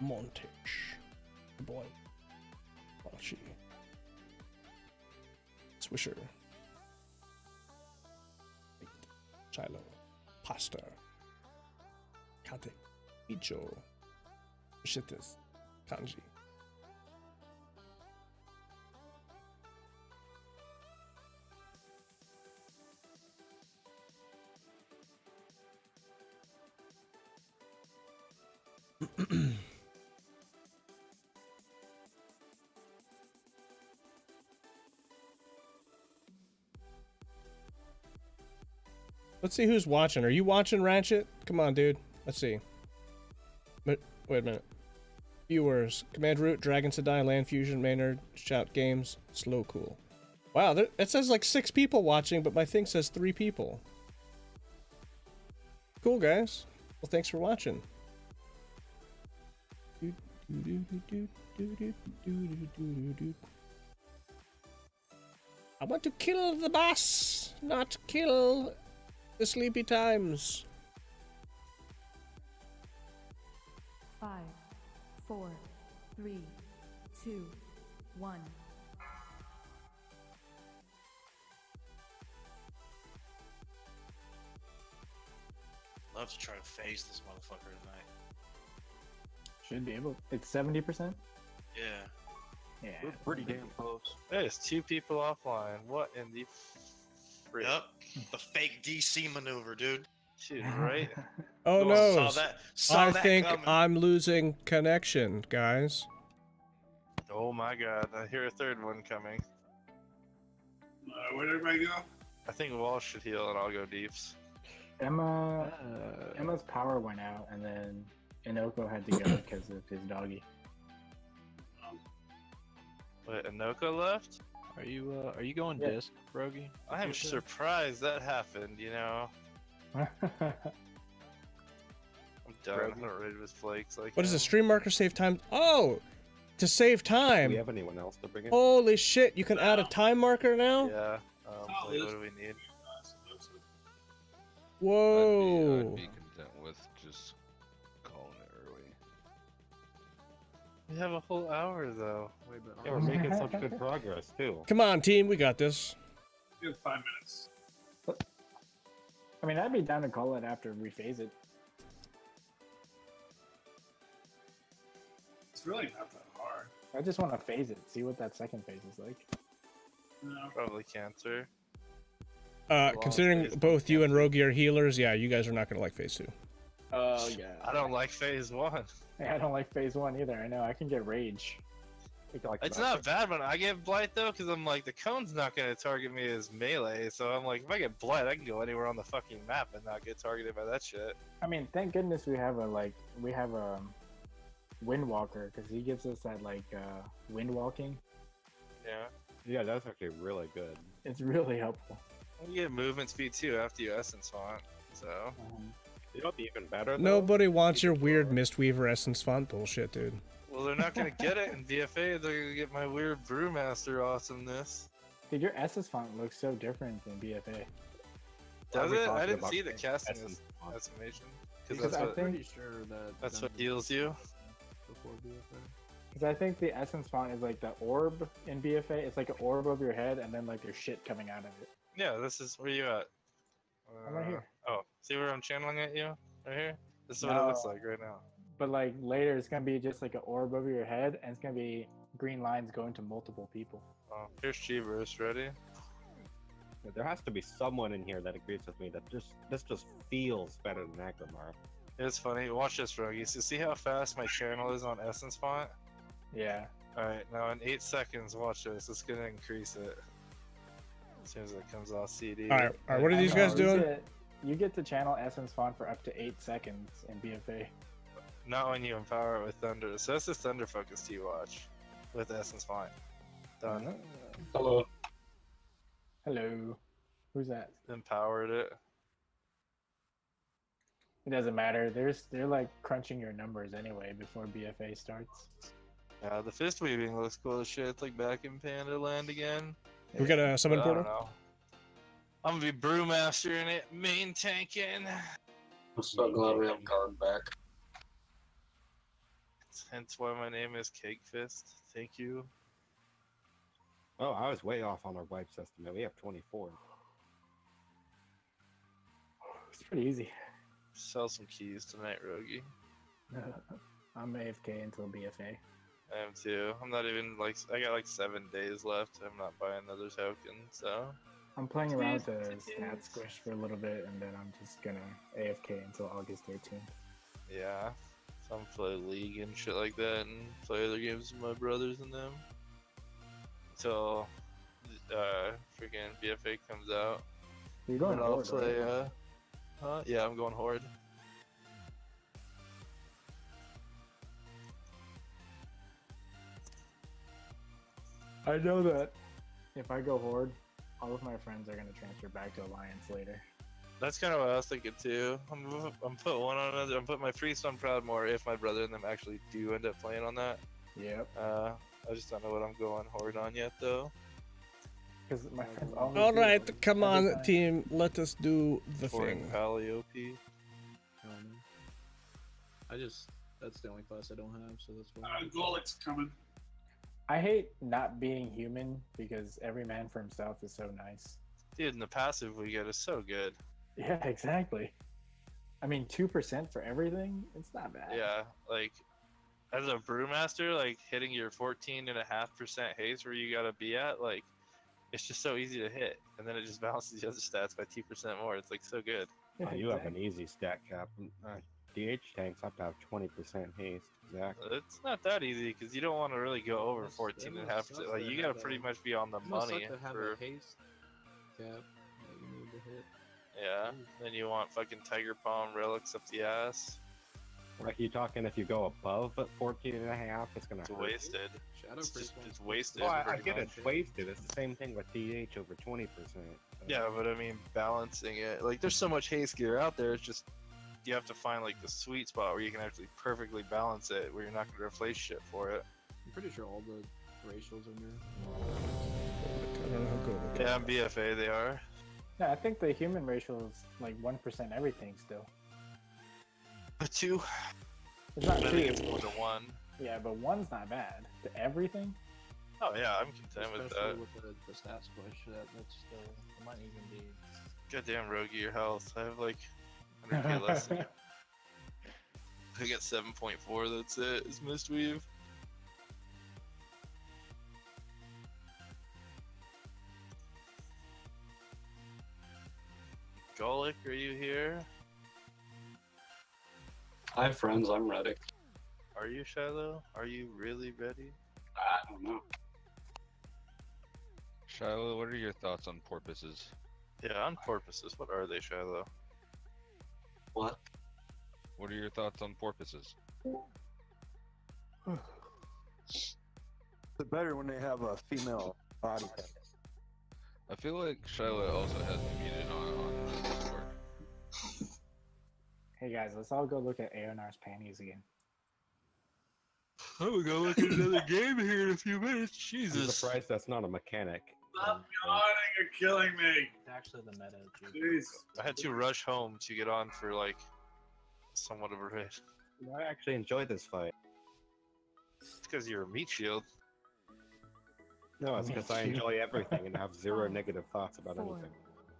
Montage. Boy. Bocce. Swisher. Shiloh. Pasta. Kate. Icho. Shitas. Kanji. Let's see who's watching. Are you watching, Ratchet? Come on, dude. Let's see. Wait a minute. Viewers. Command Root, Dragon Sedai, Land Fusion, Maynard, Shout Games, Slow Cool. Wow, it says like 6 people watching, but my thing says 3 people. Cool, guys. Well, thanks for watching. I want to kill the boss, not kill the sleepy times. 5, 4, 3, 2, 1. Love to try to phase this motherfucker tonight. Should be able. It's 70%. Yeah. Yeah. We're pretty damn close. There's 2 people offline. What in the frick? Yep. The fake DC maneuver, dude. Dude, right? Oh no! Saw I that think coming. I'm losing connection, guys. Oh my god, I hear a third one coming. Where'd everybody go? I think Walsh should heal and I'll go deeps. Emma's power went out, and then Inoko had to go because of his doggy. Wait, Inoko left? Are you going Yeah. disc, Rogi? I'm surprised that happened, you know. I'm done. I'm not ready with flakes like What is the stream marker save time? Oh, to save time. Do we have anyone else to bring in? Holy shit! You can add a time marker now. Yeah. Wait, what do we need? Whoa. I'd be content with just calling it early. We have a whole hour though. Yeah, we're making such good progress too. Come on, team. We got this. You have 5 minutes. I mean, I'd be down to call it after we phase it. It's really not that hard. I just want to phase it, see what that second phase is like. No. Probably cancer. Considering both you and Rogi are healers, yeah, you guys are not gonna like phase 2. Oh yeah. I don't like phase 1. Yeah, I don't like phase 1 either. I know. I can get rage. It's not bad when I get blight though, because I'm like, the cone's not gonna target me as melee, so I'm like, if I get blight, I can go anywhere on the fucking map and not get targeted by that shit. I mean, thank goodness we have a Windwalker, because he gives us that wind walking. Yeah. Yeah, that's actually really good. It's really helpful. You get movement speed too after you essence font, so. You know what'd be even better though? Nobody wants your weird Mistweaver Essence font bullshit, dude. Well, they're not gonna get it in BFA. They're gonna get my weird Brewmaster awesomeness. Dude, your SS font looks so different than BFA. Does it? I didn't see the casting estimation. Because that's I what, think that's what heals you. Before BFA. Because I think the essence font is like the orb in BFA. It's like an orb over your head, and then like there's shit coming out of it. Yeah, this is where you at. I'm right here. Oh, see where I'm channeling at you? Right here? This is what it looks like right now. but like later it's gonna be just like an orb over your head, and it's gonna be green lines going to multiple people. Oh, here's Cheever's ready. There has to be someone in here that agrees with me that this just feels better than Agrimar. It's funny. Watch this, Rogi. So see how fast my channel is on Essence Font? Yeah. Alright, now in 8 seconds, watch this. It's gonna increase it. As soon as it comes off CD. Alright, what are these guys doing? You get to channel Essence Font for up to 8 seconds in BFA. Not when you empower it with Thunder. So that's the Thunder Focus T-Watch with Essence Font. Done. Hello. Hello. Who's that? Empowered it. It doesn't matter. They're like crunching your numbers anyway before BFA starts. Yeah, the fist weaving looks cool as shit. It's like back in Panda Land again. We got a summon But I portal? don't know. I'm gonna be Brewmaster in it, main tanking. I'm so glad we have guard back. Hence why my name is Cake Fist. Thank you. Oh, I was way off on our wipes estimate. We have 24. It's pretty easy. Sell some keys tonight, Rogi. I'm AFK until BFA. I am too. I'm not even like, I got like 7 days left. I'm not buying another token, so. I'm playing around with the stat squish for a little bit, and then I'm just gonna AFK until August 13th. Yeah. So I'm play League and shit like that, and play other games with my brothers and them. Until freaking BFA comes out. You're going and I'll Horde, play, right? yeah, I'm going Horde. I know that if I go Horde, all of my friends are gonna transfer back to Alliance later. That's kind of what I was thinking too. I'm put one on another. I'm put my priest on Proudmoore if my brother and them actually do end up playing on that. Yep. I just don't know what I'm going Horde on yet though. Because my friends always. All do right, Horde come every on, time. team. Let us do the Horde thing. Pally OP. That's the only class I don't have, so that's why. Golik's coming. I hate not being human because every man for himself is so nice. Dude, and the passive we get is so good. Yeah, exactly. I mean, 2% for everything? It's not bad. Yeah, like as a brewmaster, like hitting your 14.5% haste where you gotta be at, like it's just so easy to hit, and then it just balances the other stats by 2% more. It's like so good. Oh, you have an easy stat cap. DH tanks have to have 20% haste. Exactly. It's not that easy because you don't want to really go over 14.5%. Like you gotta pretty much be on the money to have for. a haste cap that you need to hit. Yeah. Then you want fucking Tiger Palm relics up the ass. Like you talking if you go above at 14.5, it's gonna hurt. Wasted. It's wasted. Oh, I pretty get much. it's wasted. It's the same thing with DH over 20%. Yeah, but I mean balancing it. Like there's so much haste gear out there. It's just you have to find like the sweet spot where you can actually perfectly balance it, where you're not gonna replace shit for it. I'm pretty sure all the racials are new. I don't know how good. Yeah, on BFA they are. Yeah, I think the human ratio is like 1% everything still. A 2. It's not I 2. think it's more than 1. Yeah, but 1's not bad. To everything? Oh yeah, I'm content with Especially that. with the stat squish, that's still, it might even be. Goddamn Rogi, your health. I have like 100k less than you. I got 7.4, that's it. It's Mistweave. Golik, are you here? Hi, friends. I'm ready. Are you, Shiloh? Are you really ready? I don't know. Shiloh, what are your thoughts on porpoises? Yeah, on porpoises. What are they, Shiloh? What? What are your thoughts on porpoises? It's better when they have a female body type. I feel like Shiloh also has me muted on Discord. Hey guys, let's all go look at Aonar's panties again. I'm gonna go look at another game here in a few minutes. I'm Jesus. surprised that's not a mechanic. Stop yawning, you're killing me. It's actually the meta. Jeez. I had to rush home to get on for like somewhat of a raid. I actually enjoyed this fight. It's because you're a meat shield. No, it's because I enjoy everything and have zero negative thoughts about 4, anything.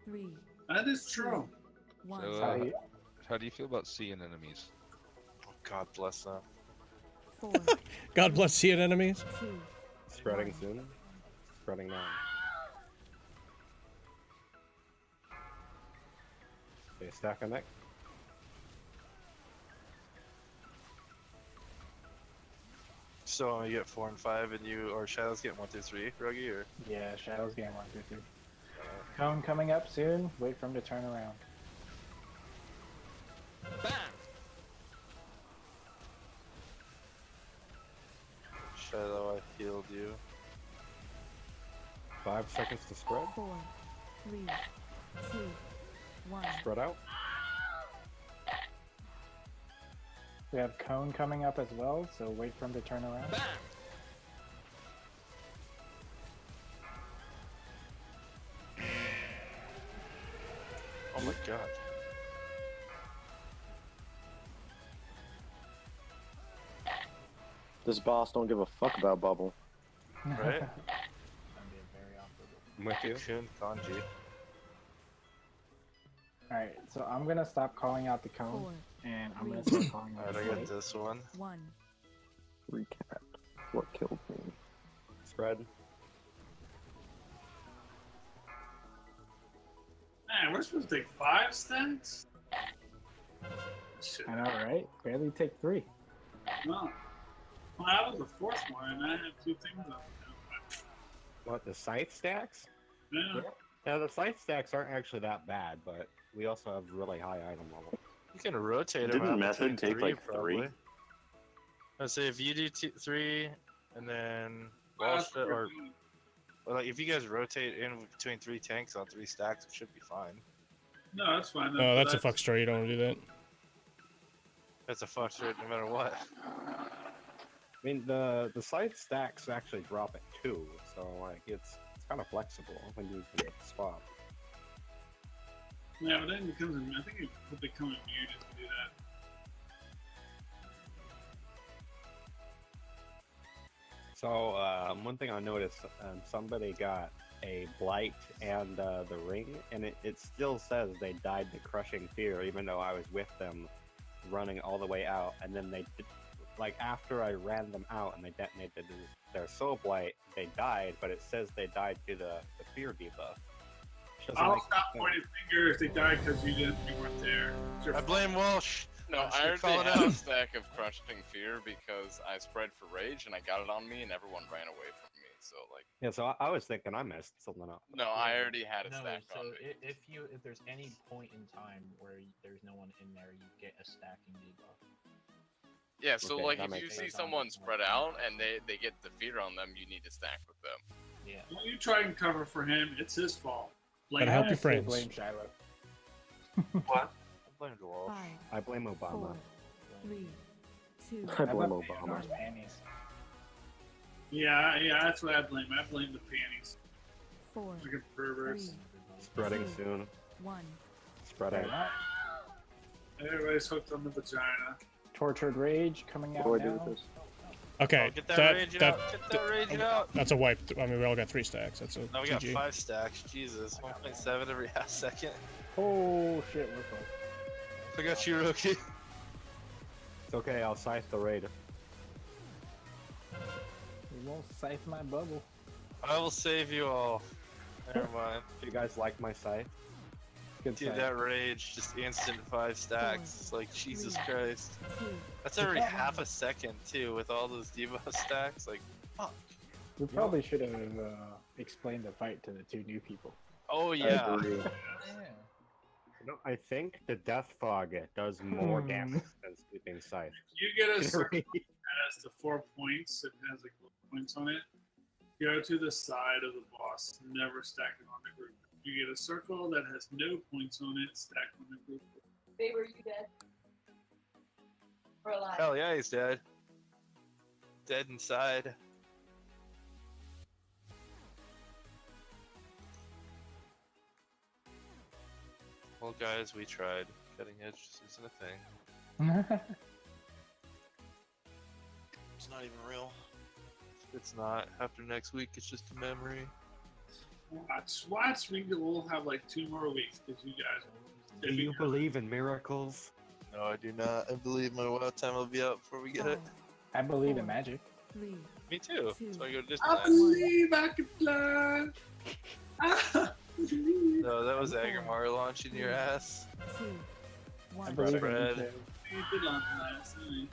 3, That is true. 1. So, how do you feel about seeing enemies? God bless them. 4, God bless seeing enemies. 2, Spreading soon. Spreading now. Okay, stack on neck. So I get 4 and 5, and you or Shadow's getting 1 through 3, Ruggy, or Yeah, Shadow's game 1 through 3. Cone coming up soon. Wait for him to turn around. Shadow, I healed you. 5 seconds to spread. 4, 3, 2, 1. Spread out. We have Cone coming up as well, so wait for him to turn around. Oh my god. This boss don't give a fuck about bubble. Right? I'm with you. Kun Kanji. Alright, so I'm gonna stop calling out the Cone, 4, and I'm gonna start calling out Alright, the I got Blade. this one. 1. Recap. What killed me? Spread. Man, we're supposed to take 5 stacks? Shit. I know, right? Barely take 3. No. Well, that was the 4th one, and I had 2 things on it. What, the scythe stacks? Yeah. Yeah, the scythe stacks aren't actually that bad, but we also have really high item level. You can rotate them. Didn't Method take like 3? I'd say if you do 3, and then Well, Walsh, that's or pretty- like if you guys rotate in between 3 tanks on 3 stacks, it should be fine. No, that's fine. No, that's a fuck story. You don't want to do that. That's a fuck shit no matter what. I mean, the scythe stacks actually drop at 2, so like it's kind of flexible when you can swap. Yeah, but then it becomes. I think it will become immune if you do that. So one thing I noticed, somebody got a blight and the ring, and it still says they died to crushing fear, even though I was with them, running all the way out, and then they did, like after I ran them out and they detonated their soul blight, they died, but it says they died to the fear debuff. Which doesn't I'll make stop sense. pointing fingers. They died because you weren't there. It's your I blame Walsh. No, I already call it had a out. stack of Crushing Fear because I spread for Rage and I got it on me and everyone ran away from me. So like, Yeah, so I was thinking I messed something up. no, I already had a No, stack so on me. if there's any point in time where there's no one in there, you get a stacking debuff. Yeah, so Okay, like that if you makes see sense. someone spread out and they get the fear on them, you need to stack with them. Yeah. When you try and cover for him, it's his fault. Gotta help your Honestly, friends. blame Shiloh. What? I blame Walsh. 5, I blame Obama. 4, 3, 2, I blame left Obama. Pandora's panties. Yeah, that's what I blame. I blame the panties. 4, Fucking perverts. 3, Spreading 2, soon. 1. Spread Fair out. enough. Everybody's hooked on the vagina. Tortured Rage coming out What do I do now. with this? Okay, Oh, get that rage out. Get that rage out. that's a wipe. I mean, we all got 3 stacks. That's a Now we got GG. 5 stacks. Jesus, 1.7 every half second. Oh shit, we're fucked. I got you, rookie. It's okay, I'll scythe the raid. You won't scythe my bubble. I will save you all. Never mind. Do you guys like my scythe? Good Dude, scythe. that rage, just instant 5 stacks. It's like, Jesus Christ. 2, That's every half a second, too, with all those debuff stacks. Like, fuck. We probably should have explained the fight to the 2 new people. Oh, yeah. I agree. No, I think the Death Fog does more damage than Sweeping Scythe. You get a circle that has the 4 points. It has like points on it. Go to the side of the boss. Never stack it on the group. You get a circle that has no points on it. Stack on the group. Babe, are you dead? Or alive? Hell yeah, he's dead. Dead inside. Well, guys, we tried. Cutting edge just isn't a thing. It's not even real. It's not. After next week, it's just a memory. Watch. We'll have like 2 more weeks because you guys. Do you believe in miracles? No, I do not. I believe my WoW time will be out before we get it. I believe in magic. 3, Me too. So I go to I Disneyland. believe I can fly. No, that was Agrimar launching your ass. 2, I 1. believe in you Spread. too. You did launch last night.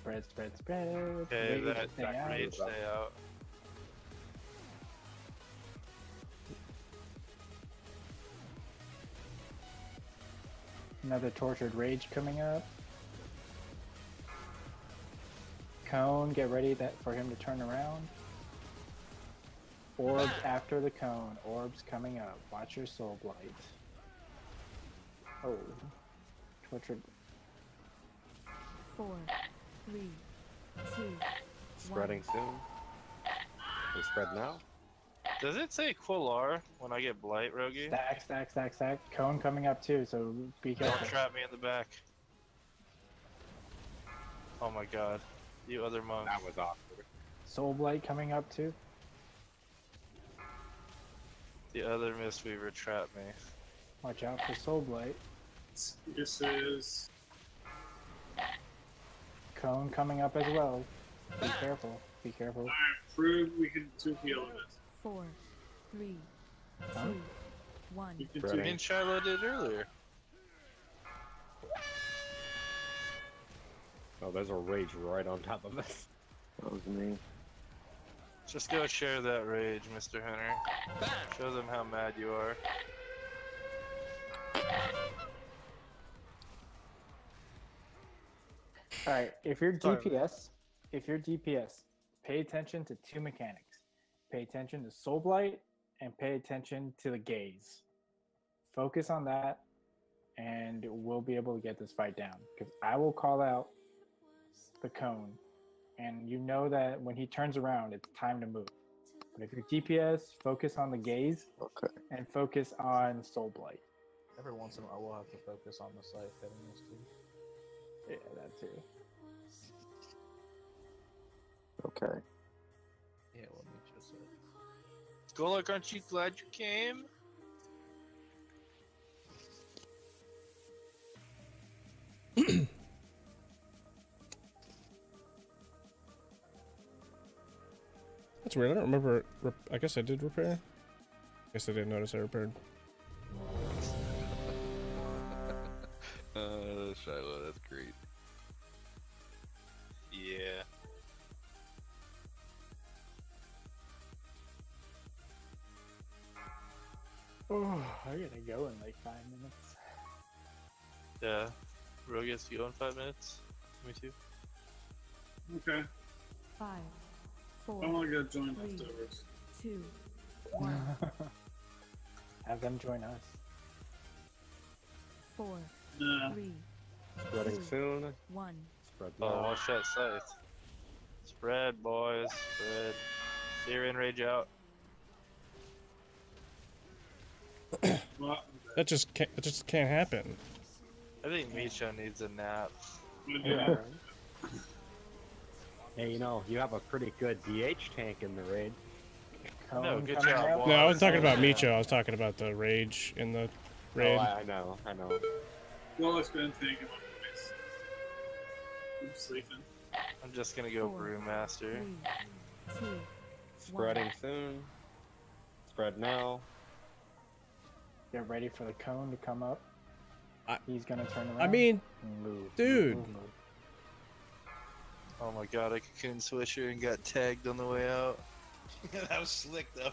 Spread, spread, spread. Okay, Rage, that stay out. rage stay out. Another tortured rage coming up. Cone, get ready for him to turn around. Orbs after the cone. Orbs coming up. Watch your soul blight. Oh. Tortured. 4, 3, 2, Spreading soon. They spread now. Does it say Quillar when I get Blight, Rogi? Stack, stack, stack, stack. Cone coming up too, so be careful. Don't trap me in the back. Oh my god. You other monk. That was awkward. Soul blight coming up too. The other Mistweaver trapped me. Watch out for soul blight. This is. Cone coming up as well. Be careful. Be careful. Alright, prove we can two-heal this. 4, 3, 2, Huh? 1. You can Me two-heal. and Shiloh did earlier. Oh, there's a rage right on top of us. That was me. Just go share that rage, Mr. Hunter. Show them how mad you are. Alright, if you're DPS, pay attention to two mechanics. Pay attention to soul blight and pay attention to the gaze. Focus on that and we'll be able to get this fight down. Because I will call out the cone and you know that when he turns around it's time to move. But if you're DPS, focus on the gaze and focus on soul blight. Every once in a while, we'll have to focus on the site hitting this too. Yeah, that too. Okay. Yeah, what Mitchell said. Golok, aren't you glad you came? That's weird. I don't remember. I guess I did repair. I guess I didn't notice I repaired. Shiloh, that's great. Yeah. Oh, I gotta go in like 5 minutes. Yeah. Rogi has to go in 5 minutes. Me too. Okay. 5, 4, I want to go join 3, leftovers. 2, 1. Have them join us. 4, Nah. 3, Spreading 2, soon. 1. Spread Oh, now. watch that scythe. Spread, boys. Spread. Clear in, rage out. What? That just can't happen. I think Misha needs a nap. Yeah. Hey, you know, you have a pretty good DH tank in the raid. No, good coming job, up. boys. No, I wasn't talking about Micho. I was talking about the rage in the raid. Oh, I know. Well, it's been taking my place. I'm sleeping. I'm just gonna go 4, Brewmaster. 3, 2, Spreading soon. Spread now. Get ready for the cone to come up. He's gonna turn around. I mean, and move. dude. Move. Oh my god, I cocoon Swisher and got tagged on the way out. That was slick though.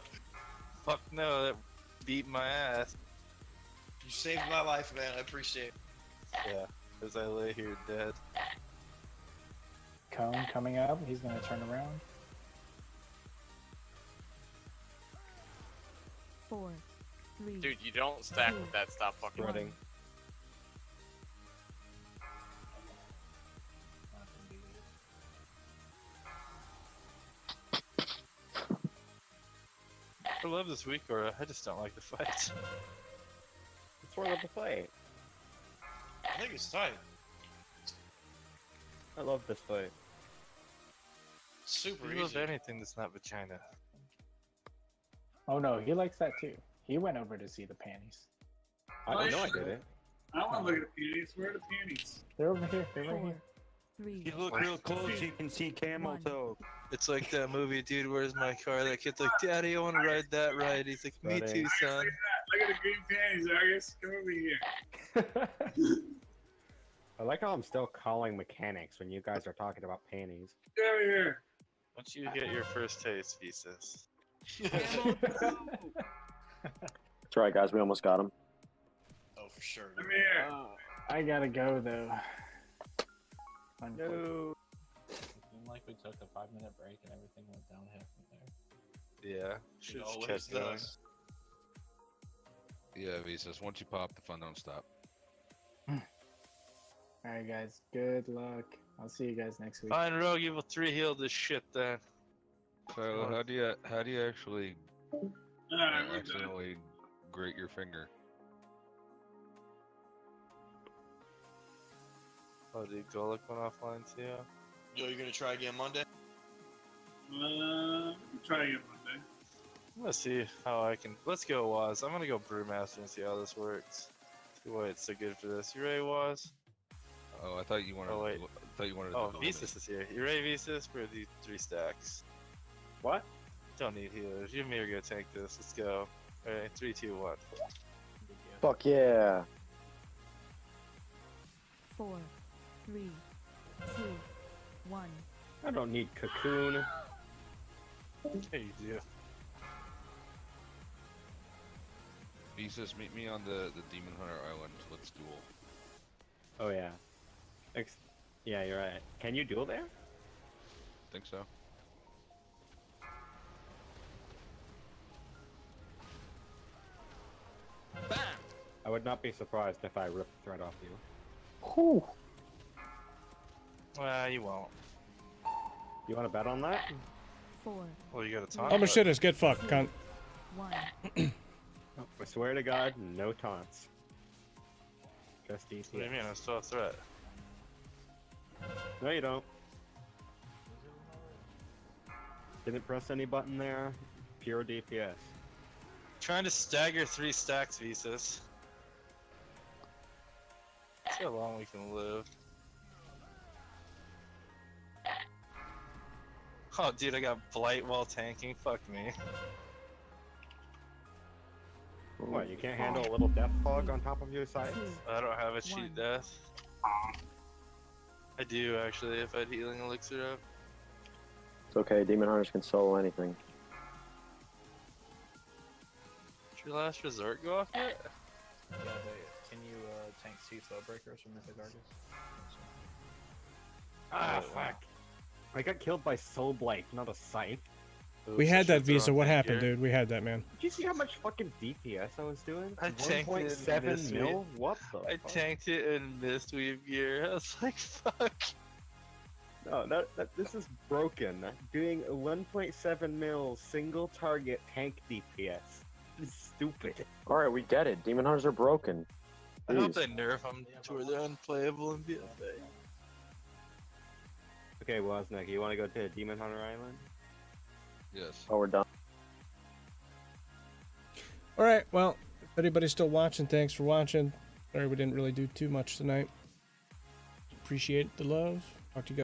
Fuck no, that beat my ass. You saved my life, man. I appreciate it. Yeah, as I lay here dead. Cone coming up. He's gonna turn around. 4, 3, Dude, you don't stack with that. Stop fucking Spreading. I love this week, or I just don't like the fight. What's wrong with the fight? I think it's tight. I love this fight. Super You love easy. anything that's not vagina. Oh no, he likes that too. He went over to see the panties. I know I did it. I don't want to look at the panties. Where are the panties? They're over here. They're right here. If you look real close, you can see camel toe. It's like that movie, Dude, Where's My Car? That kid's like, Daddy, I want to ride that ride. He's like, me Buddy. too, son. Look at the green panties, Argus. Come over here. I like how I'm still calling mechanics when you guys are talking about panties. Get over here. Once you get your first taste, Visas. That's right, guys. We almost got him. Oh, for sure. Come here. I gotta go though. No. It seemed like we took a 5-minute break and everything went downhill from there. Yeah, It should always kept going. does. Yeah, Visas. Once you pop, the fun don't stop. Alright, guys. Good luck. I'll see you guys next week. Fine, Rogue, you will 3-heal this shit then. So how do you actually Alright, we're done. accidentally grate your finger? Oh, dude, Golek went offline too. Yo, you're gonna try again Monday? Try again Monday. Let's see how I can. Let's go, Waz. I'm gonna go Brewmaster and see how this works. See why it's so good for this. You ready, Waz? Oh, I thought you wanted. Oh, wait. I thought you wanted. Oh, to Visas is here. You ready, Visas? We're gonna do 3 stacks. What? Don't need healers. You and me are gonna tank this. Let's go. Alright, 3, 2, 1. Fuck yeah. 4, 3, 2, 1. I don't need cocoon. Yeah, you do. Visas, meet me on the Demon Hunter Island. Let's duel. Oh yeah. Yeah, you're right. Can you duel there? Think so. I would not be surprised if I ripped the thread off you. Whew. Well, you won't. You want to bet on that? 4. Well, you got a taunt. I'm a shitters. Get fucked, cunt. 1. I swear to God, no taunts. Just DPS. What do you mean? I still have threat. No, you don't. Didn't press any button there. Pure DPS. Trying to stagger 3 stacks, Visas. See how long we can live. Oh, dude, I got Blight while tanking. Fuck me. What, you can't handle a little death fog on top of your sides? I don't have a cheat death. I do, actually, if I had healing elixir up. It's okay. Demon Hunters can solo anything. Did your last resort go off yet? Yeah, can you tank C Spellbreakers from Mythic Argus? Ah, fuck. I got killed by Soul Blight, not a scythe. We had that, Visa. What happened, dude? We had that, man. Did you see how much fucking DPS I was doing? I tanked it in 1.7 mil? What the I fuck? tanked it in Mistweave gear. I was like, fuck. No, this is broken. Doing 1.7 mil single target tank DPS. This is stupid. Alright, we get it. Demon Hunters are broken. I hope Jeez. they nerf them to where they're unplayable in BFA. Okay, Wozniak, you want to go to Demon Hunter Island? Yes. Oh, we're done. Alright, well, if anybody's still watching, thanks for watching. Sorry we didn't really do too much tonight. Appreciate the love. Talk to you guys.